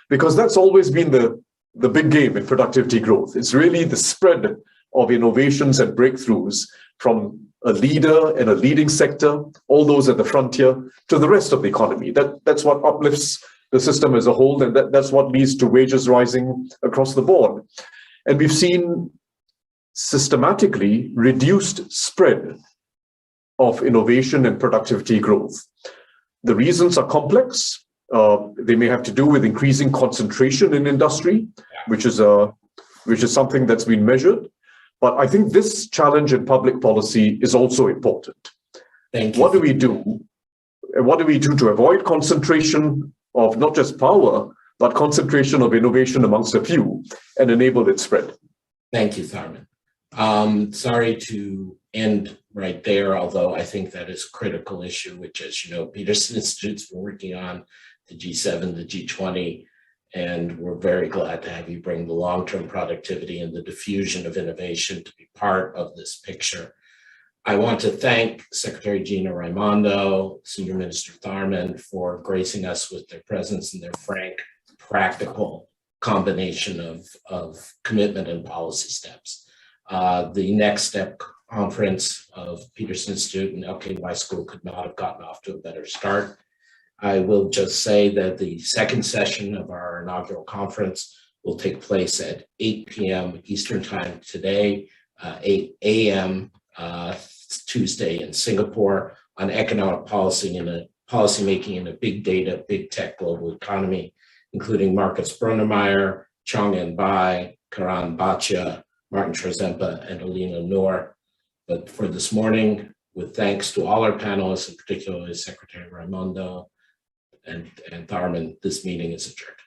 because that's always been the big game in productivity growth. It's really the spread of innovations and breakthroughs from a leader and a leading sector, all those at the frontier, to the rest of the economy. That's what uplifts the system as a whole, and that's what leads to wages rising across the board. And we've seen systematically reduced spread of innovation and productivity growth. The reasons are complex. They may have to do with increasing concentration in industry, which is something that's been measured. But I think this challenge in public policy is also important. Thank you. What do we do? What do we do to avoid concentration of not just power, but concentration of innovation amongst a few and enable its spread? Thank you, Tharman. Sorry to end right there, although I think that is a critical issue, which, as you know, Peterson Institute's been working on the G7, the G20, and we're very glad to have you bring the long-term productivity and the diffusion of innovation to be part of this picture. I want to thank Secretary Gina Raimondo, Senior Minister Tharman for gracing us with their presence and their frank, practical combination of commitment and policy steps. The Next Step conference of Peterson Institute and LKY School could not have gotten off to a better start. I will just say that the second session of our inaugural conference will take place at 8 p.m. Eastern Time today, 8 a.m. Tuesday in Singapore on economic policy and policymaking in a big data, big tech global economy, including Marcus Brunnermeyer, Chong-En Bai, Karan Bhatia, Martin Trezempa, and Alina Noor. But for this morning, with thanks to all our panelists, and particularly Secretary Raimondo and Tharman, this meeting is adjourned.